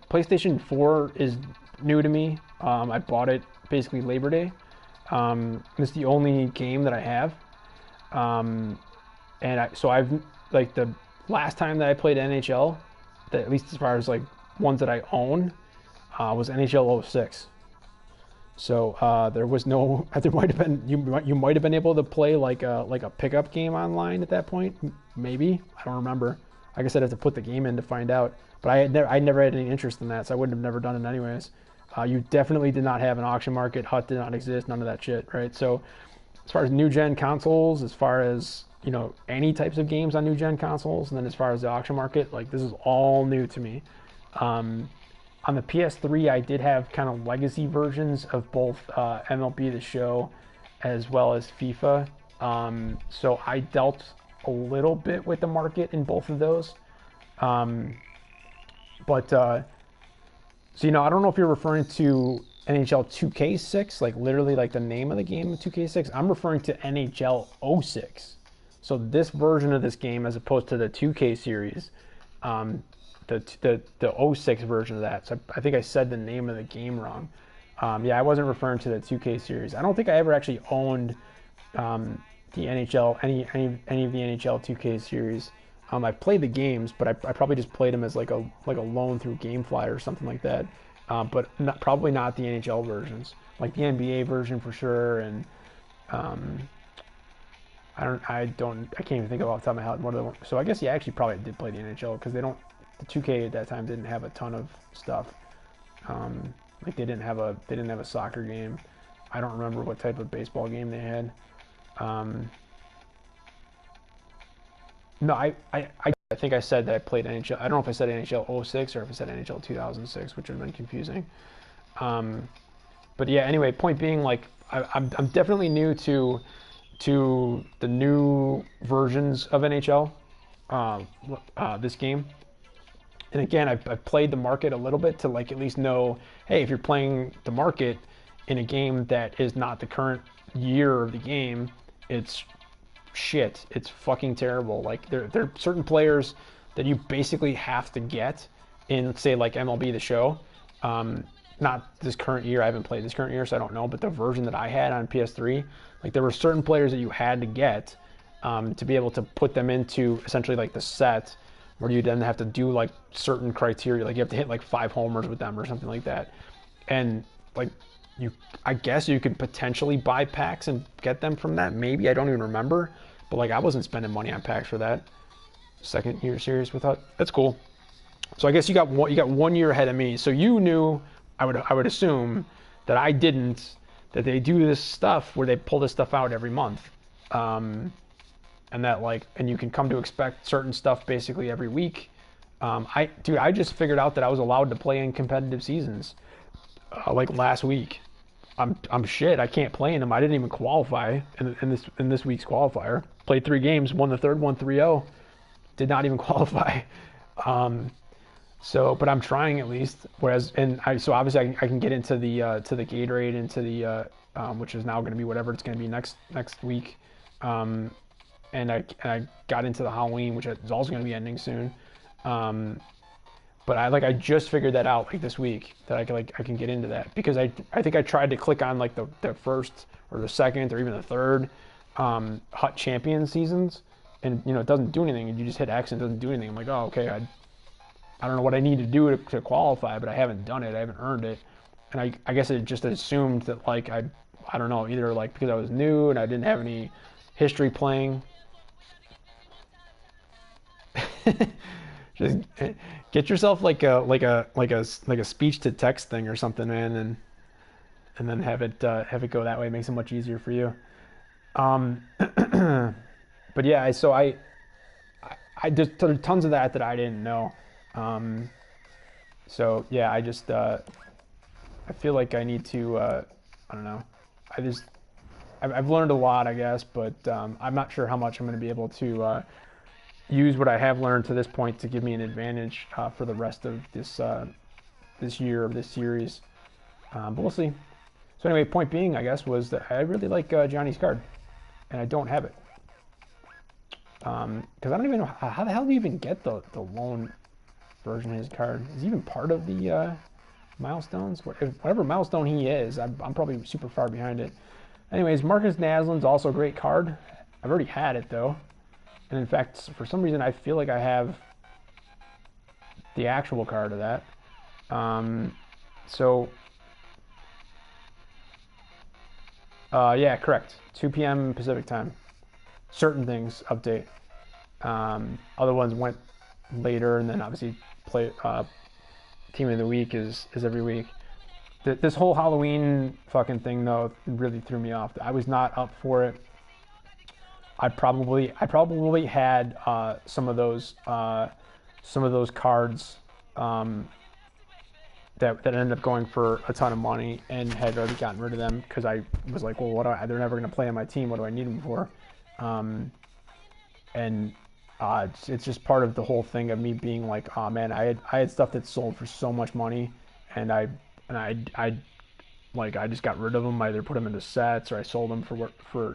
PlayStation 4 is new to me. I bought it basically Labor Day. It's the only game that I have. So I've like the last time that I played NHL, that at least as far as like ones that I own, was NHL 06. So there was no. There might have been you might have been able to play like a pickup game online at that point. Maybe, I don't remember. I guess I'd have to put the game in to find out. But I never had any interest in that, so I wouldn't have never done it anyways. You definitely did not have an auction market. HUT did not exist. None of that shit, right? So as far as new gen consoles, as far as any types of games on new gen consoles, and then as far as the auction market, like this is all new to me. On the PS3, I did have kind of legacy versions of both MLB The Show as well as FIFA. So I dealt a little bit with the market in both of those. So I don't know if you're referring to NHL 2K6, like literally like the name of the game of 2K6. I'm referring to NHL 06. So this version of this game, as opposed to the 2K series, the 06 version of that. So I think I said the name of the game wrong. Yeah, I wasn't referring to the 2K series. I don't think I ever actually owned the NHL, any of the NHL 2K series. I've played the games, but I probably just played them as like a loan through GameFly or something like that. But probably not the NHL versions, like the NBA version for sure. And I can't even think of off the top of my head what are the. So I guess you actually probably did play the NHL because the 2K at that time didn't have a ton of stuff. Like they didn't have a soccer game. I don't remember what type of baseball game they had. No, I think I said that I played NHL. I don't know if I said NHL 06 or if I said NHL 2006, which would have been confusing. But yeah, anyway, point being, like, I'm definitely new to the new versions of NHL, this game. And again, I've played the market a little bit to like at least know, hey, if you're playing the market in a game that is not the current year of the game, it's shit. It's fucking terrible. Like there are certain players that you basically have to get in, say, like MLB The Show. Not this current year. I haven't played this current year, so I don't know. But the version that I had on PS3, like there were certain players that you had to get to be able to put them into essentially like the set, where you then have to do like certain criteria. Like you have to hit like 5 homers with them or something like that. And like I guess you could potentially buy packs and get them from that. Maybe, I don't even remember. But like I wasn't spending money on packs for that. Second year series with that. That's cool. So I guess you got 1 year ahead of me. So you knew, I would assume that I didn't, that they do this stuff where they pull this stuff out every month. And that and you can come to expect certain stuff basically every week. I just figured out that I was allowed to play in competitive seasons like last week. I'm shit. I can't play in them. I didn't even qualify in this week's qualifier. Played 3 games, won the third one 3-0. Did not even qualify. But I'm trying at least. So obviously I can get into the to the Gatorade, into the which is now going to be whatever it's going to be next week. And I got into the Halloween, which is also going to be ending soon. But I just figured that out like this week, that I can get into that, because I think I tried to click on like the first or the second or even the third Hut Champion seasons, and it doesn't do anything. And you just hit X and it doesn't do anything. I'm like, oh, okay, I don't know what I need to do to qualify, but I haven't done it. I haven't earned it. And I guess it just assumed that like I don't know, either like because I was new and I didn't have any history playing. Just get yourself like a speech to text thing or something, man, and then have it go that way. It makes it much easier for you. But yeah, so I just tons of that I didn't know. So yeah, I feel like I need to I don't know. I've learned a lot, I guess, but I'm not sure how much I'm going to be able to use what I have learned to this point to give me an advantage for the rest of this year of this series. But we'll see. So anyway, point being, I guess, was that I really like Johnny's card, and I don't have it. Because I don't even know how the hell do you even get the loan version of his card. Is he even part of the milestones? Whatever milestone he is, I'm probably super far behind it. Anyways, Marcus Naslin's also a great card. I've already had it though. And in fact, for some reason, I feel like I have the actual card of that. Yeah, correct. 2 p.m. Pacific time. Certain things update. Other ones went later, and then obviously Team of the Week is every week. This whole Halloween fucking thing though really threw me off. I was not up for it. I probably had some of those cards that ended up going for a ton of money, and had already gotten rid of them because I was like, well, they're never going to play on my team. What do I need them for? It's just part of the whole thing of me being like, oh man, I had stuff that sold for so much money, and I like I just got rid of them, either put them into sets or I sold them for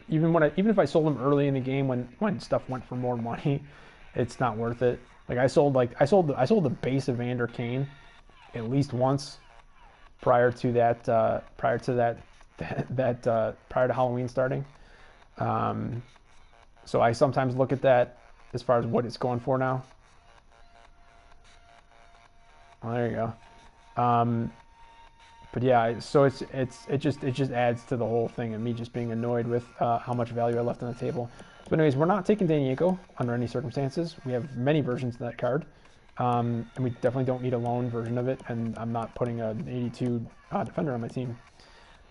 even if I sold them early in the game when stuff went for more money, it's not worth it. Like I sold the base of Vander Kane at least once prior to Halloween starting. So I sometimes look at that as far as what it's going for now. Well, there you go. But yeah, so it just adds to the whole thing of me just being annoyed with how much value I left on the table. But anyways, we're not taking Danieko under any circumstances. We have many versions of that card, and we definitely don't need a lone version of it. And I'm not putting an 82 defender on my team.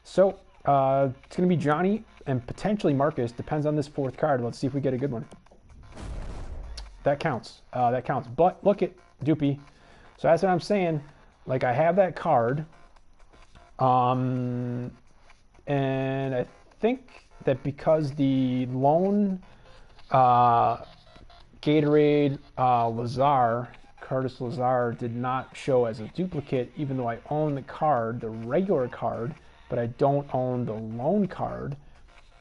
So it's going to be Johnny and potentially Marcus. Depends on this fourth card. Let's see if we get a good one. That counts. That counts. But look at Doopy. So that's what I'm saying. Like I have that card. And I think that because the lone Gatorade Lazar, Curtis Lazar, did not show as a duplicate, even though I own the card, the regular card, but I don't own the loan card,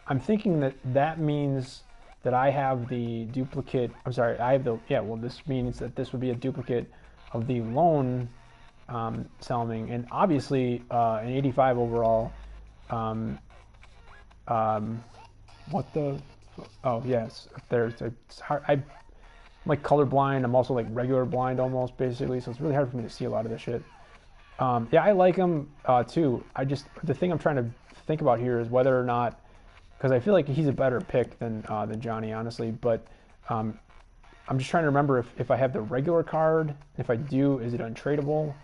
I'm thinking that that means that I have the duplicate. I'm sorry, I have the, yeah, well, this means that this would be a duplicate of the loan Selming, and obviously an 85 overall. What the? Oh yes, there's. It's hard. I'm like colorblind. I'm also like regular blind almost, basically. So it's really hard for me to see a lot of this shit. Yeah, I like him too. The thing I'm trying to think about here is whether or not, because I feel like he's a better pick than Johnny, honestly. But I'm just trying to remember if I have the regular card. If I do, is it untradeable?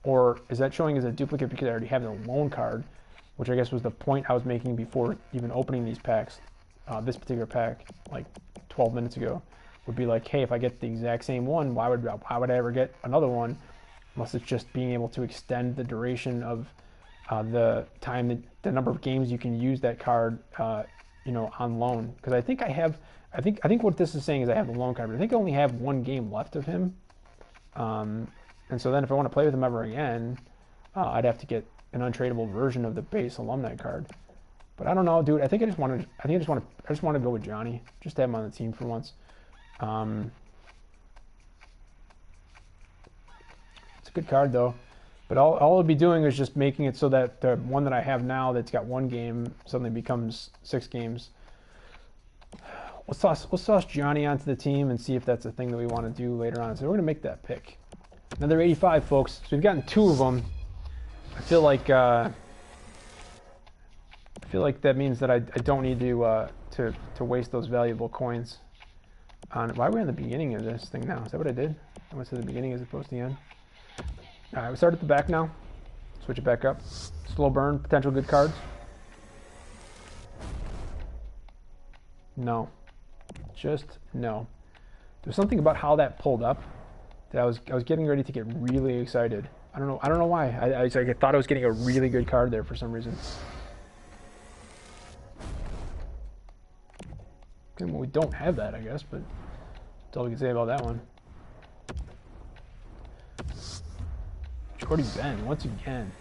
Or is that showing as a duplicate because I already have the loan card, which I guess was the point I was making before even opening these packs. This particular pack, like 12 minutes ago, would be like, hey, if I get the exact same one, why would I ever get another one? Unless it's just being able to extend the duration of the time, the number of games you can use that card, on loan. Because I think I think what this is saying is I have the loan card, but I think I only have one game left of him. And so then if I want to play with him ever again, I'd have to get an untradeable version of the base alumni card. But I don't know, dude. I just want to go with Johnny. Just to have him on the team for once. It's a good card though. But all I'll be doing is just making it so that the one that I have now that's got one game suddenly becomes 6 games. Let's toss Johnny onto the team and see if that's a thing that we want to do later on. So we're going to make that pick. Another 85, folks. So we've gotten 2 of them. I feel like that means that I don't need to waste those valuable coins. Why are we on the beginning of this thing now? Is that what I did? I went to the beginning as opposed to the end. All right, we start at the back now. Switch it back up. Slow burn, potential good cards. No. Just no. There's something about how that pulled up that I was getting ready to get really excited. I don't know why. I thought I was getting a really good card there for some reason. Okay, well, we don't have that, I guess, but that's all we can say about that one. Jordy Ben, once again.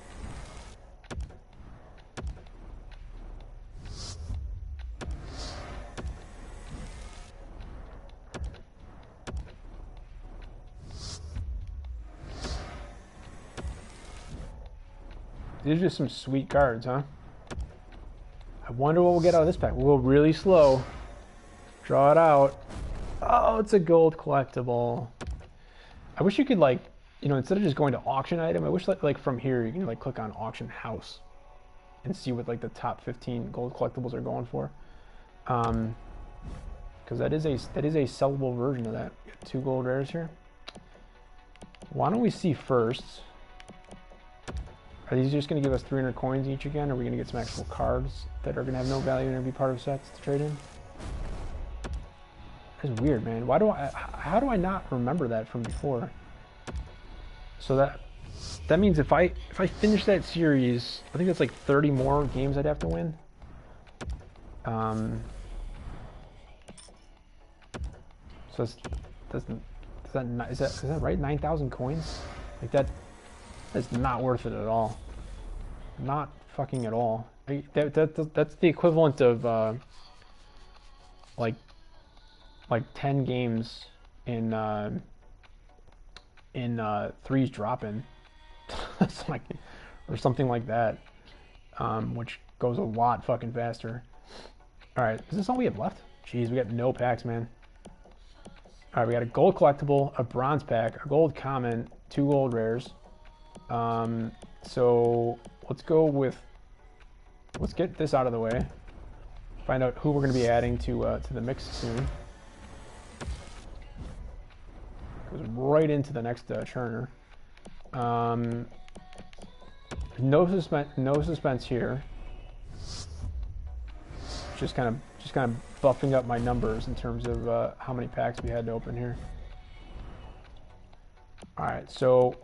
These are just some sweet cards, huh? I wonder what we'll get out of this pack. We'll go really slow. Draw it out. Oh, it's a gold collectible. I wish you could, like, instead of just going to auction item, I wish like from here you can like click on auction house and see what like the top 15 gold collectibles are going for. Because that is a sellable version of that. We got 2 gold rares here. Why don't we see first? Are these just going to give us 300 coins each again? Or are we going to get some actual cards that are going to have no value and be part of sets to trade in? That's weird, man. How do I not remember that from before? So that means if I finish that series, I think that's like 30 more games I'd have to win. So is that right? 9,000 coins? Like that's not worth it at all. Not fucking at all. That's the equivalent of like 10 games in threes dropping. It's like, or something like that, which goes a lot fucking faster. All right, is this all we have left? Jeez, we got no packs, man. All right, we got a gold collectible, a bronze pack, a gold common, 2 gold rares. So let's get this out of the way. Find out who we're going to be adding to the mix soon. Goes right into the next churner. No suspense here. Just kind of buffing up my numbers in terms of how many packs we had to open here. All right, so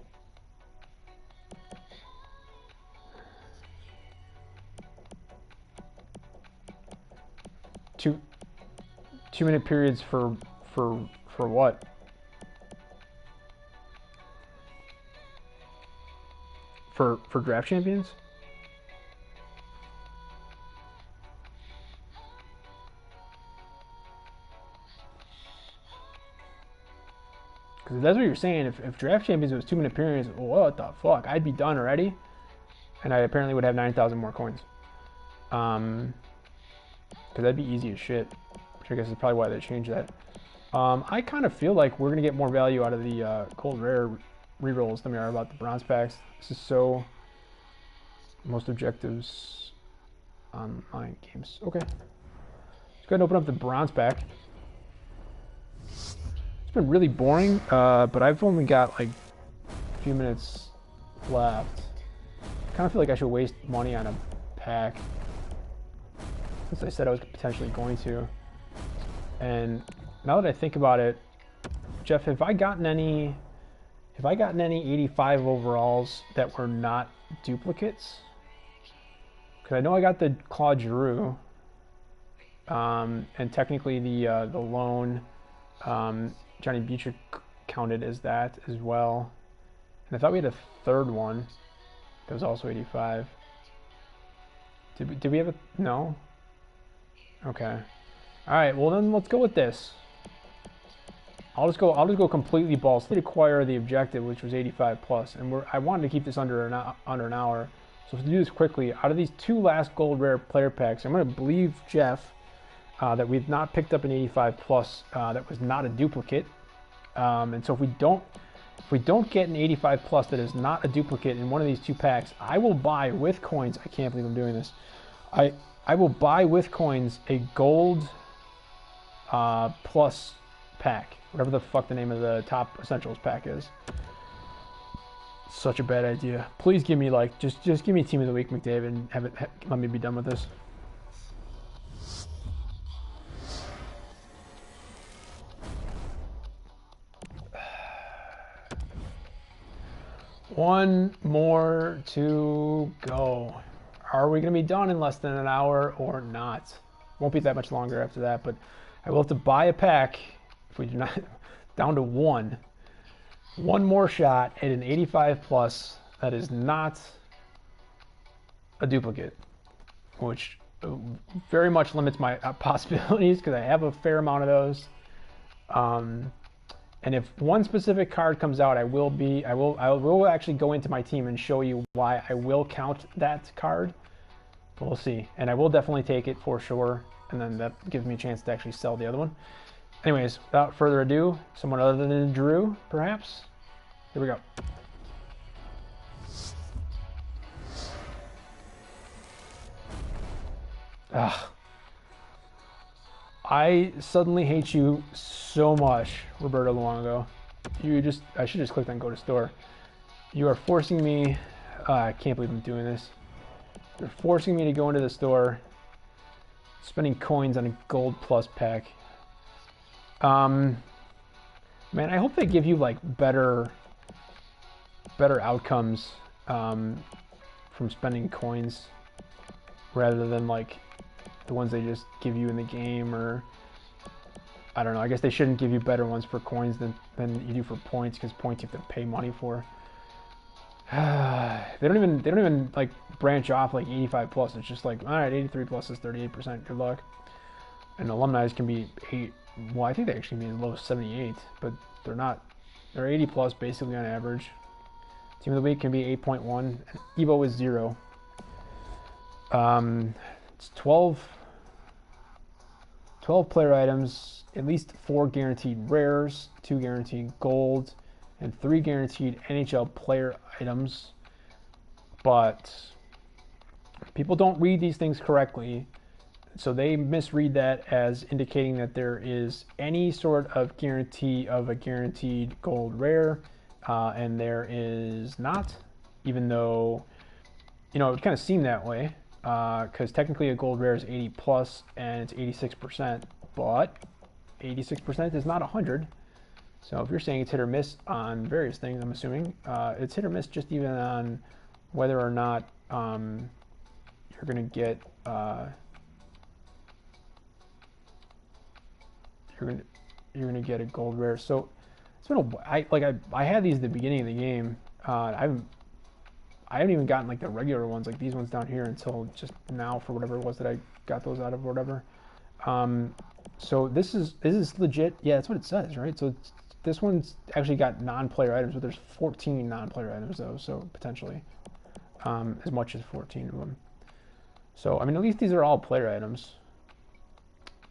two-minute periods for what? For draft champions? Because if that's what you're saying, if draft champions was 2-minute periods, what the fuck? I'd be done already, and I apparently would have 9,000 more coins. Because that'd be easy as shit. Which I guess is probably why they changed that. I kind of feel like we're gonna get more value out of the gold rare rerolls than we are about the bronze packs. This is so most objectives online games. Okay, let's go ahead and open up the bronze pack. It's been really boring, but I've only got like a few minutes left. I kind of feel like I should waste money on a pack, since I said I was potentially going to. And now that I think about it, Jeff, have I gotten any 85 overalls that were not duplicates? Because I know I got the Claude Giroux, and technically the lone Johnny Butrick counted as that as well. And I thought we had a third one that was also 85. Did we have a no? Okay. All right. Well, then let's go with this. I'll just go completely balls. Let's acquire the objective, which was 85 plus, and I wanted to keep this under an hour. So to do this quickly, out of these 2 last gold rare player packs, I'm going to believe Jeff that we've not picked up an 85 plus that was not a duplicate. And so if we don't get an 85 plus that is not a duplicate in one of these 2 packs, I will buy with coins. I can't believe I'm doing this. I will buy with coins a gold plus pack, whatever the fuck the name of the top essentials pack is. Such a bad idea. Please give me like just give me team of the week, McDavid, and let me be done with this. One more to go. Are we going to be done in less than an hour or not? Won't be that much longer after that, but I will have to buy a pack if we do not down to one more shot at an 85 plus that is not a duplicate, which very much limits my possibilities because I have a fair amount of those. And if one specific card comes out, I will actually go into my team and show you why I will count that card. But we'll see. And I will definitely take it for sure. And then that gives me a chance to actually sell the other one. Anyways, without further ado, someone other than Drew, perhaps? Here we go. I suddenly hate you so much, Roberto Luongo. I should just click on go to store. You are forcing me, I can't believe I'm doing this. You're forcing me to go into the store, spending coins on a gold plus pack. Man, I hope they give you like better outcomes from spending coins rather than like the ones they just give you in the game, or I don't know. I guess they shouldn't give you better ones for coins than you do for points, because points you have to pay money for. They don't even like branch off like 85 plus. It's just like, all right, 83 plus is 38%. Good luck. And alumni's can be 8. Well, I think they actually mean low 78, but they're not. They're 80 plus basically on average. Team of the week can be 8.1. Evo is 0. It's 12 player items, at least 4 guaranteed rares, 2 guaranteed gold, and 3 guaranteed NHL player items. But people don't read these things correctly, so they misread that as indicating that there is any sort of guarantee of a guaranteed gold rare, and there is not, even though, it would kind of seem that way, because technically a gold rare is 80 plus and it's 86%, but 86% is not 100. So if you're saying it's hit or miss on various things, I'm assuming it's hit or miss just even on whether or not you're going to get you're gonna get a gold rare. So it's been I had these at the beginning of the game. I haven't even gotten like the regular ones, like these ones down here, until just now for whatever it was that I got those out of or whatever. So this is legit. Yeah, that's what it says, right? So this one's actually got non-player items, but there's 14 non-player items though, so potentially as much as 14 of them. So I mean, at least these are all player items.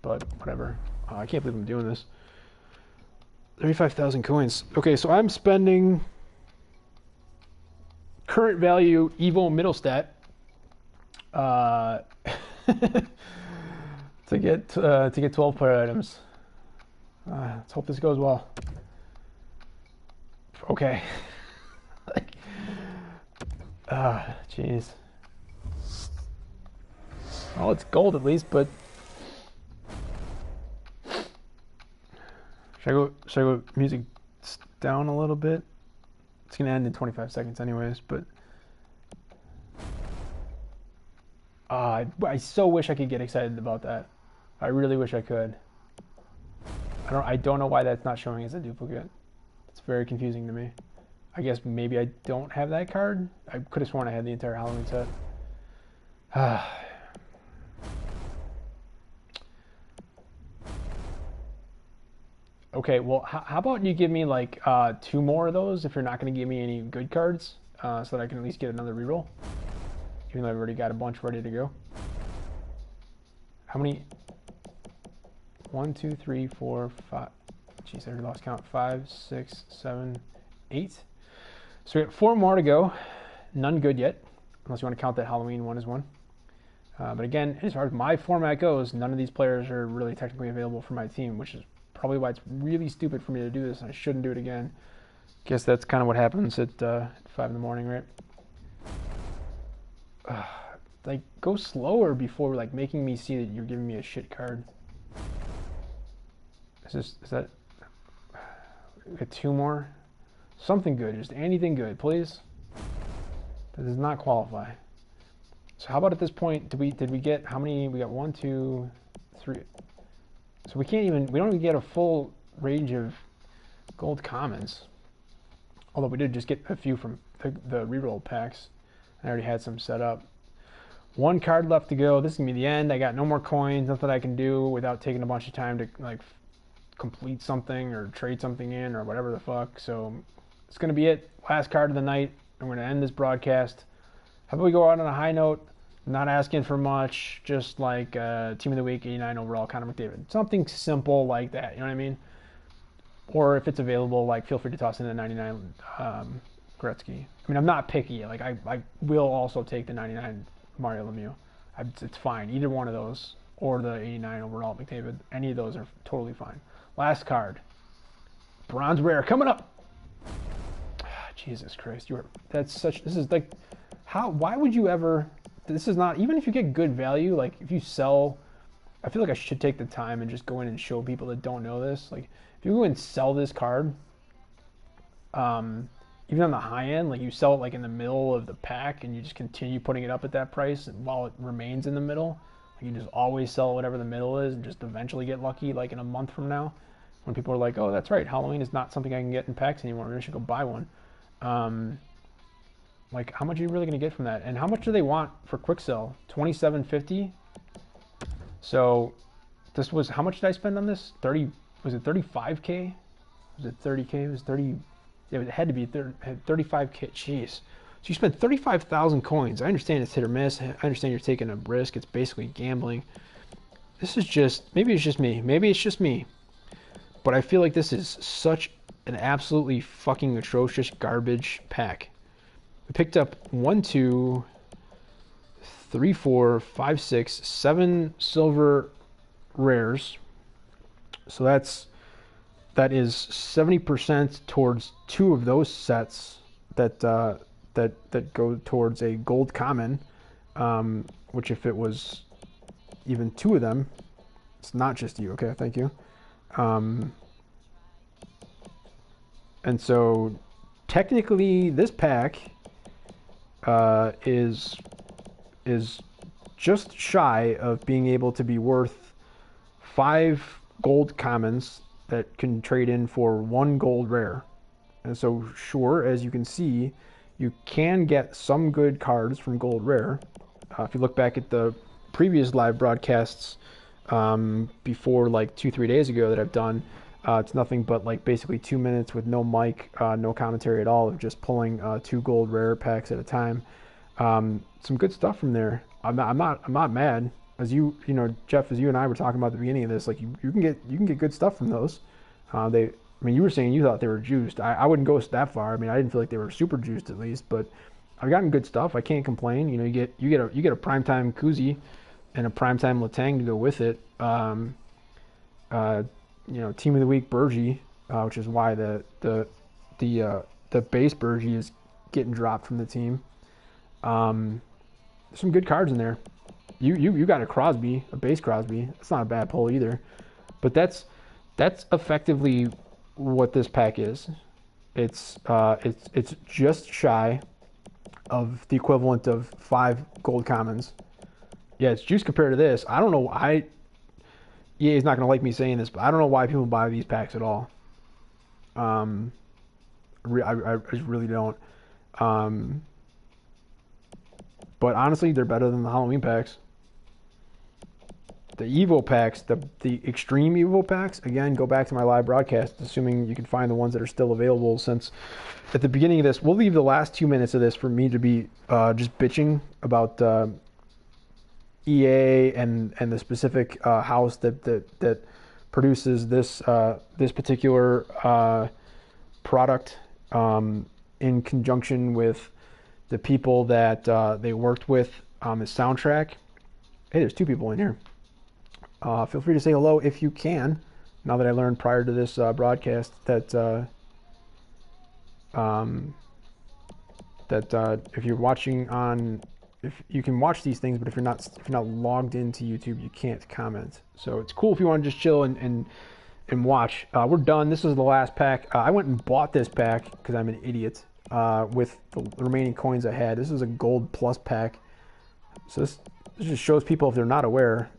But whatever. I can't believe I'm doing this. 35,000 coins. Okay, so I'm spending current value Evo middle stat to get 12 player items. Let's hope this goes well. Okay. Jeez. Well, it's gold at least, but should I go music down a little bit? It's gonna end in 25 seconds anyways, but I so wish I could get excited about that. I really wish I could. I don't know why that's not showing as a duplicate. It's very confusing to me. I guess maybe I don't have that card. I could have sworn I had the entire Halloween set. Okay, well, how about you give me like 2 more of those if you're not going to give me any good cards, so that I can at least get another reroll, even though I've already got a bunch ready to go. How many? 1, 2, 3, 4, 5. Jeez, I already lost count. 5, 6, 7, 8. So we have 4 more to go. None good yet, unless you want to count that Halloween one as one. But again, as far as my format goes, none of these players are really technically available for my team, which is probably why it's really stupid for me to do this, and I shouldn't do it again. Guess that's kind of what happens at 5 in the morning, right? Like, go slower before like making me see that you're giving me a shit card. Is that? Get 2 more? Something good, just anything good, please. That does not qualify. So how about at this point, did we get how many? We got 1, 2, 3. So we don't even get a full range of gold commons. Although we did just get a few from the reroll packs. I already had some set up. 1 card left to go. This is gonna be the end. I got no more coins, nothing I can do without taking a bunch of time to like complete something or trade something in or whatever the fuck. So it's gonna be it. Last card of the night. I'm gonna end this broadcast. How about we go out on a high note? Not asking for much, just like Team of the Week, 89 overall, Connor McDavid. Something simple like that, you know what I mean? Or if it's available, like feel free to toss in the 99 Gretzky. I mean, I'm not picky. Like I will also take the 99 Mario Lemieux. It's fine. Either one of those or the 89 overall McDavid. Any of those are totally fine. Last card. Bronze rare coming up. Jesus Christ. This is like, why would you ever, this is not, even if you get good value, like if you sell, I feel like I should take the time and just go in and show people that don't know this. Like if you go and sell this card, even on the high end, like you sell it like in the middle of the pack and you just continue putting it up at that price and while it remains in the middle, like you just always sell whatever the middle is and just eventually get lucky like in a month from now when people are like, oh, that's right, Halloween is not something I can get in packs anymore. Maybe I should go buy one. Like, how much are you really going to get from that? And how much do they want for quick sell? $27.50. So this was, how much did I spend on this? 30, was it 35K? Was it 30K? It was 30. Yeah, it had to be 35K. Jeez. So you spent 35,000 coins. I understand it's hit or miss. I understand you're taking a risk. It's basically gambling. This is just, maybe it's just me. Maybe it's just me. But I feel like this is such an absolutely fucking atrocious garbage pack. We picked up 1, 2, 3, 4, 5, 6, 7 silver rares. So that is 70% towards 2 of those sets that go towards a gold common, which if it was even 2 of them, it's not just you. Okay, thank you. And so technically this pack is just shy of being able to be worth 5 gold commons that can trade in for 1 gold rare. And so sure, as you can see, you can get some good cards from gold rare. If you look back at the previous live broadcasts before, like 2-3 days ago that I've done, it's nothing but like basically 2 minutes with no mic, no commentary at all, of just pulling 2 gold rare packs at a time. Some good stuff from there. I'm not mad. As you know, Jeff, as you and I were talking about at the beginning of this, like you can get good stuff from those. I mean, you were saying you thought they were juiced. I wouldn't go that far. I mean, I didn't feel like they were super juiced at least, but I've gotten good stuff. I can't complain. You know, you get a primetime Kuzi and a primetime Letang to go with it. You know, team of the week Bergie, which is why the base Bergie is getting dropped from the team. There's some good cards in there. You got a Crosby, a base Crosby. That's not a bad pull either. But that's effectively what this pack is. It's just shy of the equivalent of 5 gold commons. Yeah, it's juice compared to this. I don't know. EA's not gonna like me saying this, but I don't know why people buy these packs at all. I just really don't. But honestly, they're better than the Halloween packs. The Evo packs, the Extreme Evo packs, again, go back to my live broadcast, assuming you can find the ones that are still available, since at the beginning of this, we'll leave the last 2 minutes of this for me to be just bitching about EA and the specific house that produces this particular product in conjunction with the people that they worked with on the soundtrack. Hey, there's 2 people in here. Feel free to say hello if you can. Now that I learned prior to this broadcast that if you're watching on, if you can watch these things, but if you're not logged into YouTube, you can't comment. So it's cool if you want to just chill and watch. We're done. This is the last pack. I went and bought this pack because I'm an idiot. With the remaining coins I had. This is a gold plus pack. So this just shows people, if they're not aware,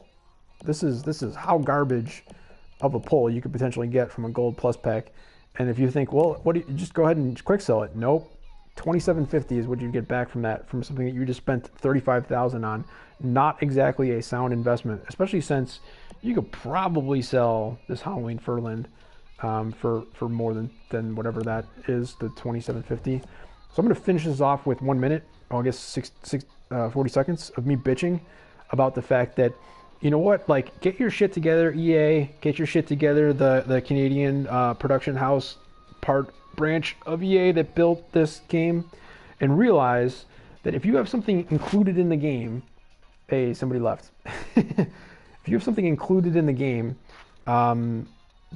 this is how garbage of a pull you could potentially get from a gold plus pack. And if you think, well, what do you just go ahead and quick sell it? Nope. $27.50 is what you get back from that, from something that you just spent 35,000 on. Not exactly a sound investment, especially since you could probably sell this Halloween Furland for more than whatever that is, the $27.50. So I'm going to finish this off with 1 minute, I guess 40 seconds of me bitching about the fact that, you know what, like, get your shit together, EA, get your shit together, the Canadian production house branch of EA that built this game, and realize that if you have something included in the game, hey, somebody left. If you have something included in the game,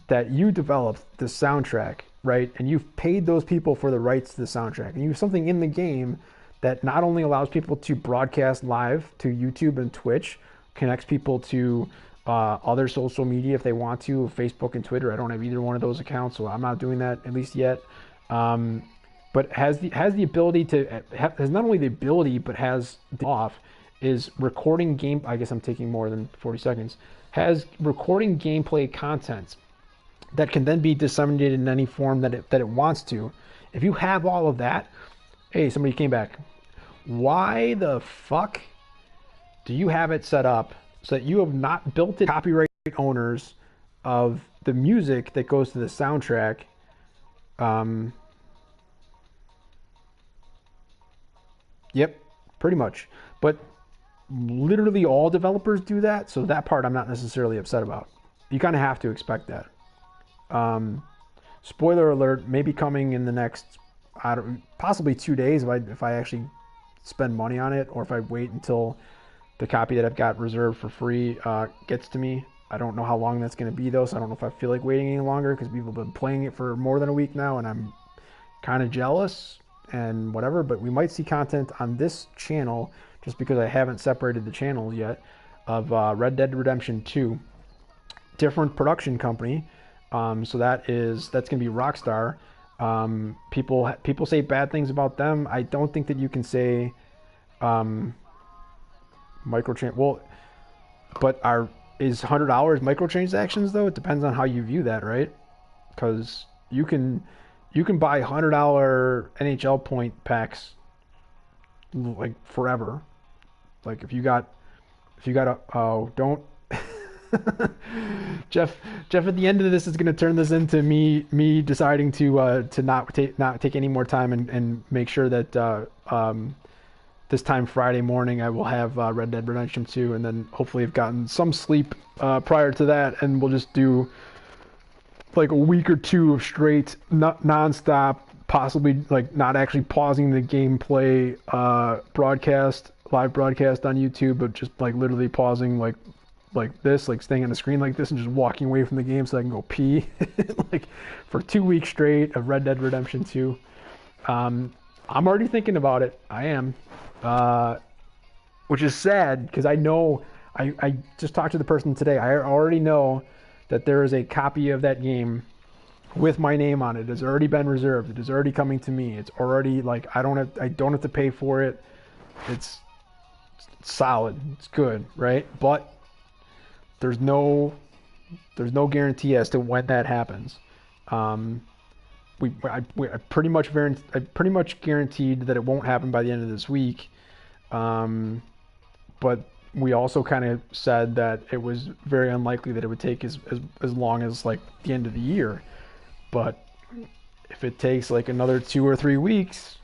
that you developed the soundtrack, right, and you've paid those people for the rights to the soundtrack, and you have something in the game that not only allows people to broadcast live to YouTube and Twitch, connects people to other social media if they want to, Facebook and Twitter. I don't have either one of those accounts, so I'm not doing that, at least yet. But has the ability to, has not only the ability, but has the off, is recording game, I guess I'm taking more than 40 seconds, has recording gameplay content that can then be disseminated in any form that it wants to. If you have all of that, Hey, somebody came back. Why the fuck do you have it set up so that you have not built in copyright owners of the music that goes to the soundtrack? Yep, pretty much. But literally all developers do that, so that part I'm not necessarily upset about. You kind of have to expect that. Spoiler alert, maybe coming in the next, possibly 2 days if I actually spend money on it, or if I wait until the copy that I've got reserved for free gets to me. I don't know how long that's going to be though, so I don't know if I feel like waiting any longer because people have been playing it for more than a week now, and I'm kind of jealous and whatever. But we might see content on this channel just because I haven't separated the channel yet of Red Dead Redemption 2, different production company. So that's going to be Rockstar. People say bad things about them. I don't think that you can say microtrans. Well, but is $100 microtransactions though? It depends on how you view that, right? Because you can buy $100 NHL point packs like forever. Like if you got don't Jeff at the end of this is going to turn this into me deciding to not take any more time and make sure that this time Friday morning I will have Red Dead Redemption 2, and then hopefully I've gotten some sleep prior to that, and we'll just do like a week or two of straight non-stop, possibly like not actually pausing the gameplay live broadcast on YouTube, but just like literally pausing like this, like staying on the screen like this and just walking away from the game so I can go pee like for 2 weeks straight of Red Dead Redemption 2. I'm already thinking about it. I am, which is sad because I know I just talked to the person today. I already know that there is a copy of that game with my name on it. It has already been reserved. It is already coming to me. It's already like I don't have to pay for it. It's solid. It's good, right? But there's no guarantee as to when that happens. I pretty much guaranteed that it won't happen by the end of this week. But we also kind of said that it was very unlikely that it would take as long as like the end of the year. But if it takes like another 2 or 3 weeks,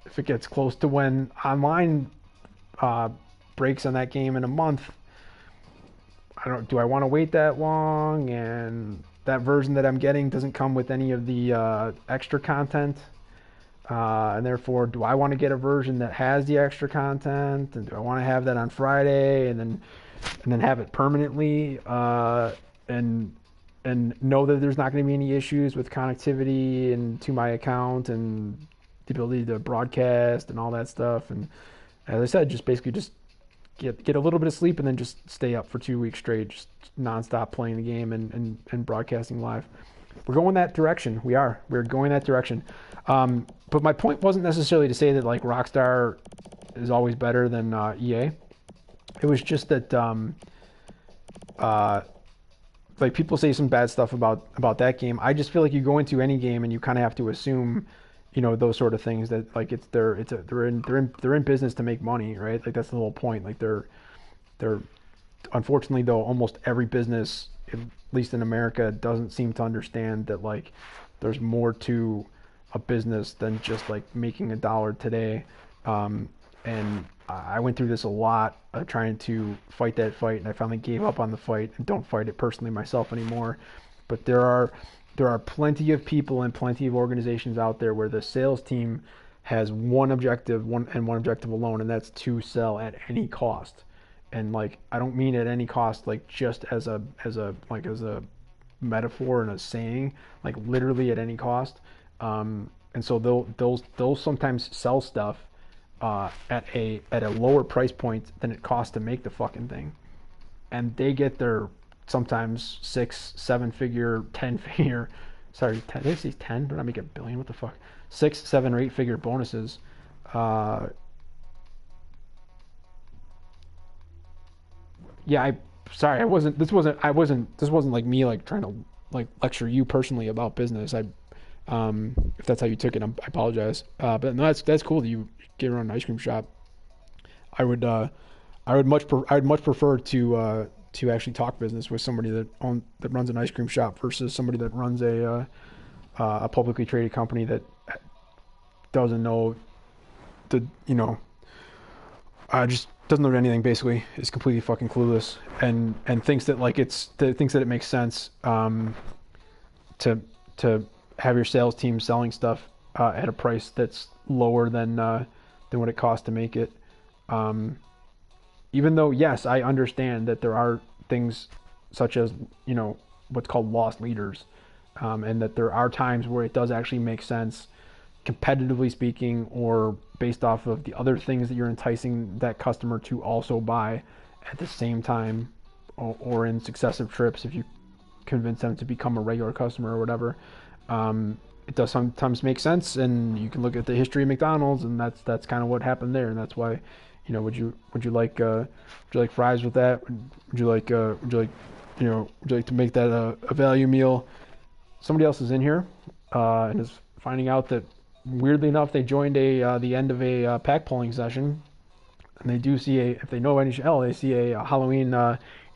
if it gets close to when online breaks on that game in a month, do I want to wait that long? And that version that I'm getting doesn't come with any of the extra content. And therefore, do I want to get a version that has the extra content? And do I want to have that on Friday and then have it permanently and know that there's not going to be any issues with connectivity and to my account and the ability to broadcast and all that stuff? And as I said, just basically just get a little bit of sleep and then just stay up for 2 weeks straight, just nonstop playing the game and broadcasting live. We're going that direction. We're going that direction. But my point wasn't necessarily to say that like Rockstar is always better than EA. It was just that like people say some bad stuff about that game. I just feel like you go into any game and you kind of have to assume, those sort of things, that like they're in business to make money, right? Like that's the whole point. Like they're unfortunately though, almost every business, at least in America, doesn't seem to understand that like there's more to a business than just like making a dollar today. And I went through this a lot, trying to fight that fight, and I finally gave up on the fight and don't fight it personally myself anymore. But there are plenty of people and plenty of organizations out there where the sales team has one objective alone, and that's to sell at any cost. And like I don't mean at any cost like just as a metaphor and a saying, like literally at any cost. And so they'll sometimes sell stuff at a lower price point than it costs to make the fucking thing, and they get their sometimes 6, 7 figure, 10 figure, sorry, 10, did I say 10? They're not making $1 billion. What the fuck? 6, 7, or 8 figure bonuses. Yeah, this wasn't like me like trying to like lecture you personally about business. If that's how you took it, I apologize. But no, that's cool that you get around an ice cream shop. I would I would much prefer to actually talk business with somebody that runs an ice cream shop versus somebody that runs a publicly traded company that doesn't know the just doesn't know anything. Basically, is completely fucking clueless and thinks that thinks that it makes sense to have your sales team selling stuff at a price that's lower than what it costs to make it. Even though, yes, I understand that there are things such as, what's called lost leaders, and that there are times where it does actually make sense, competitively speaking, or based off of the other things that you're enticing that customer to also buy at the same time, or in successive trips if you convince them to become a regular customer or whatever. It does sometimes make sense, and you can look at the history of McDonald's, and that's kind of what happened there, and that's why. Would you like fries with that? Would you like to make that a value meal? Somebody else is in here and is finding out that weirdly enough they joined the end of a pack pulling session, and they do see if they know NHL, they see a Halloween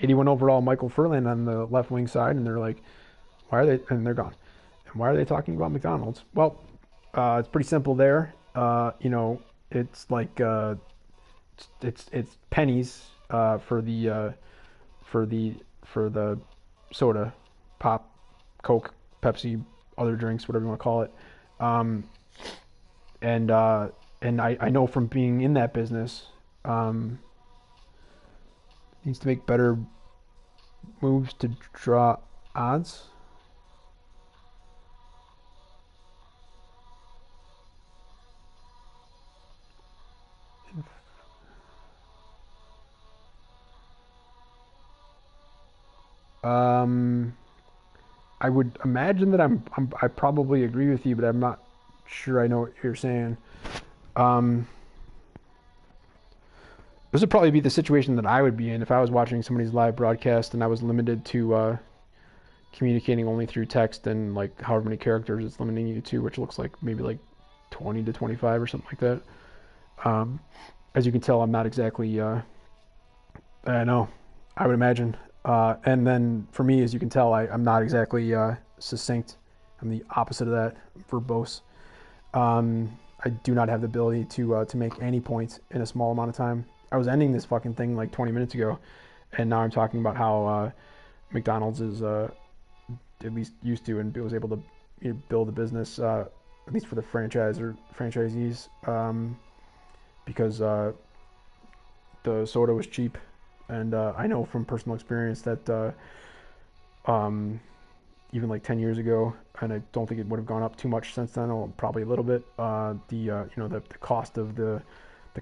81 overall Michael Furlan on the left wing side, and they're like, why are they? And they're gone. And why are they talking about McDonald's? Well, it's pretty simple there. It's like. It's pennies for the soda, pop, Coke, Pepsi, other drinks, whatever you want to call it. And I know from being in that business, needs to make better moves to draw odds. I would imagine that I probably agree with you, but I'm not sure I know what you're saying. This would probably be the situation that I would be in if I was watching somebody's live broadcast and I was limited to communicating only through text and like however many characters it's limiting you to, which looks like maybe like 20 to 25 or something like that. As you can tell, I'm not exactly, I know, I would imagine. And then for me, as you can tell, I'm not exactly succinct. I'm the opposite of that, verbose. I do not have the ability to make any points in a small amount of time. I was ending this fucking thing like 20 minutes ago, and now I'm talking about how McDonald's is at least used to and was able to build a business, at least for the franchise or franchisees, because the soda was cheap. And I know from personal experience that even like 10 years ago, and I don't think it would have gone up too much since then, or probably a little bit. The cost of the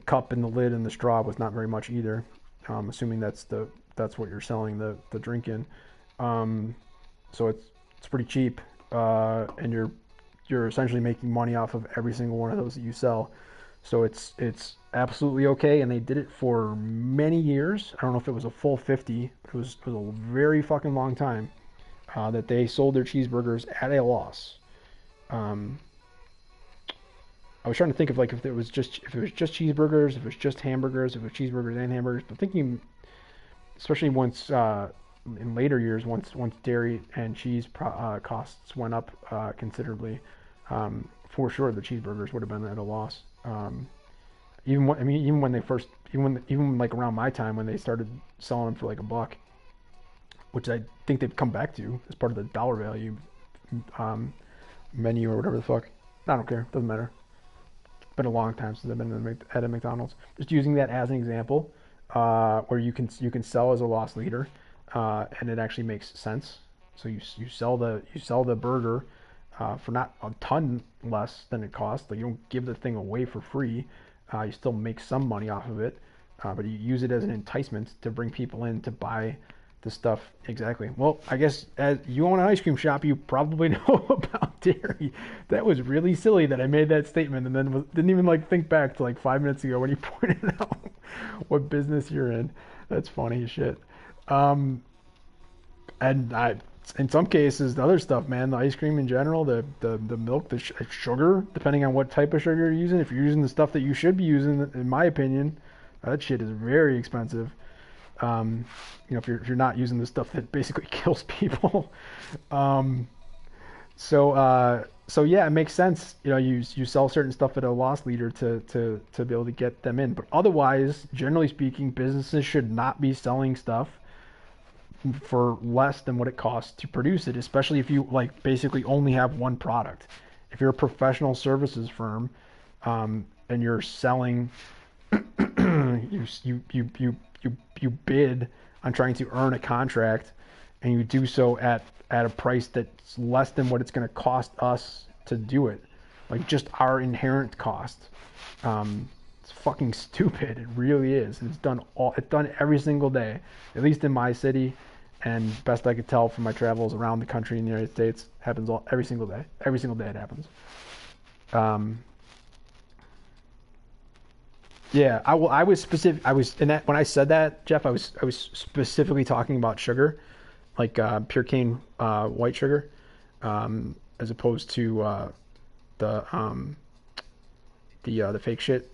cup and the lid and the straw was not very much either. Assuming that's what you're selling the drink in. So it's pretty cheap, and you're essentially making money off of every single one of those that you sell. So it's absolutely okay, and they did it for many years. I don't know if it was a full 50. It was a very fucking long time that they sold their cheeseburgers at a loss. I was trying to think of like if it was just cheeseburgers, if it was just hamburgers, if it was cheeseburgers and hamburgers. But thinking, especially once in later years, once dairy and cheese costs went up considerably, for sure the cheeseburgers would have been at a loss. Even when they first, even like around my time when they started selling them for like $1, which I think they've come back to as part of the dollar value menu or whatever the fuck. I don't care, doesn't matter. It's been a long time since I've been at a McDonald's. Just using that as an example, where you can sell as a loss leader, and it actually makes sense. So you sell the burger for not a ton less than it costs. Like you don't give the thing away for free. You still make some money off of it, but you use it as an enticement to bring people in to buy the stuff. Exactly. Well, I guess as you own an ice cream shop, you probably know about dairy. That was really silly that I made that statement and then didn't even like think back to like 5 minutes ago when you pointed out what business you're in. That's funny as shit. And in some cases, the other stuff, man, the ice cream in general, the milk, the sugar, depending on what type of sugar you're using. If you're using the stuff that you should be using, in my opinion, that shit is very expensive. If you're not using the stuff that basically kills people. um, so yeah, it makes sense. You sell certain stuff at a loss leader to be able to get them in. But otherwise, generally speaking, businesses should not be selling stuff for less than what it costs to produce it, especially if you like basically only have one product. If you're a professional services firm, and you're selling, you bid on trying to earn a contract, and you do so at a price that's less than what it's going to cost us to do it, like just our inherent cost. It's fucking stupid. It really is. And it's done every single day, at least in my city. And best I could tell from my travels around the country in the United States, happens every single day. Every single day it happens. Yeah, I was specific. I was in that when I said that, Jeff. I was specifically talking about sugar, like pure cane white sugar, as opposed to the the fake shit.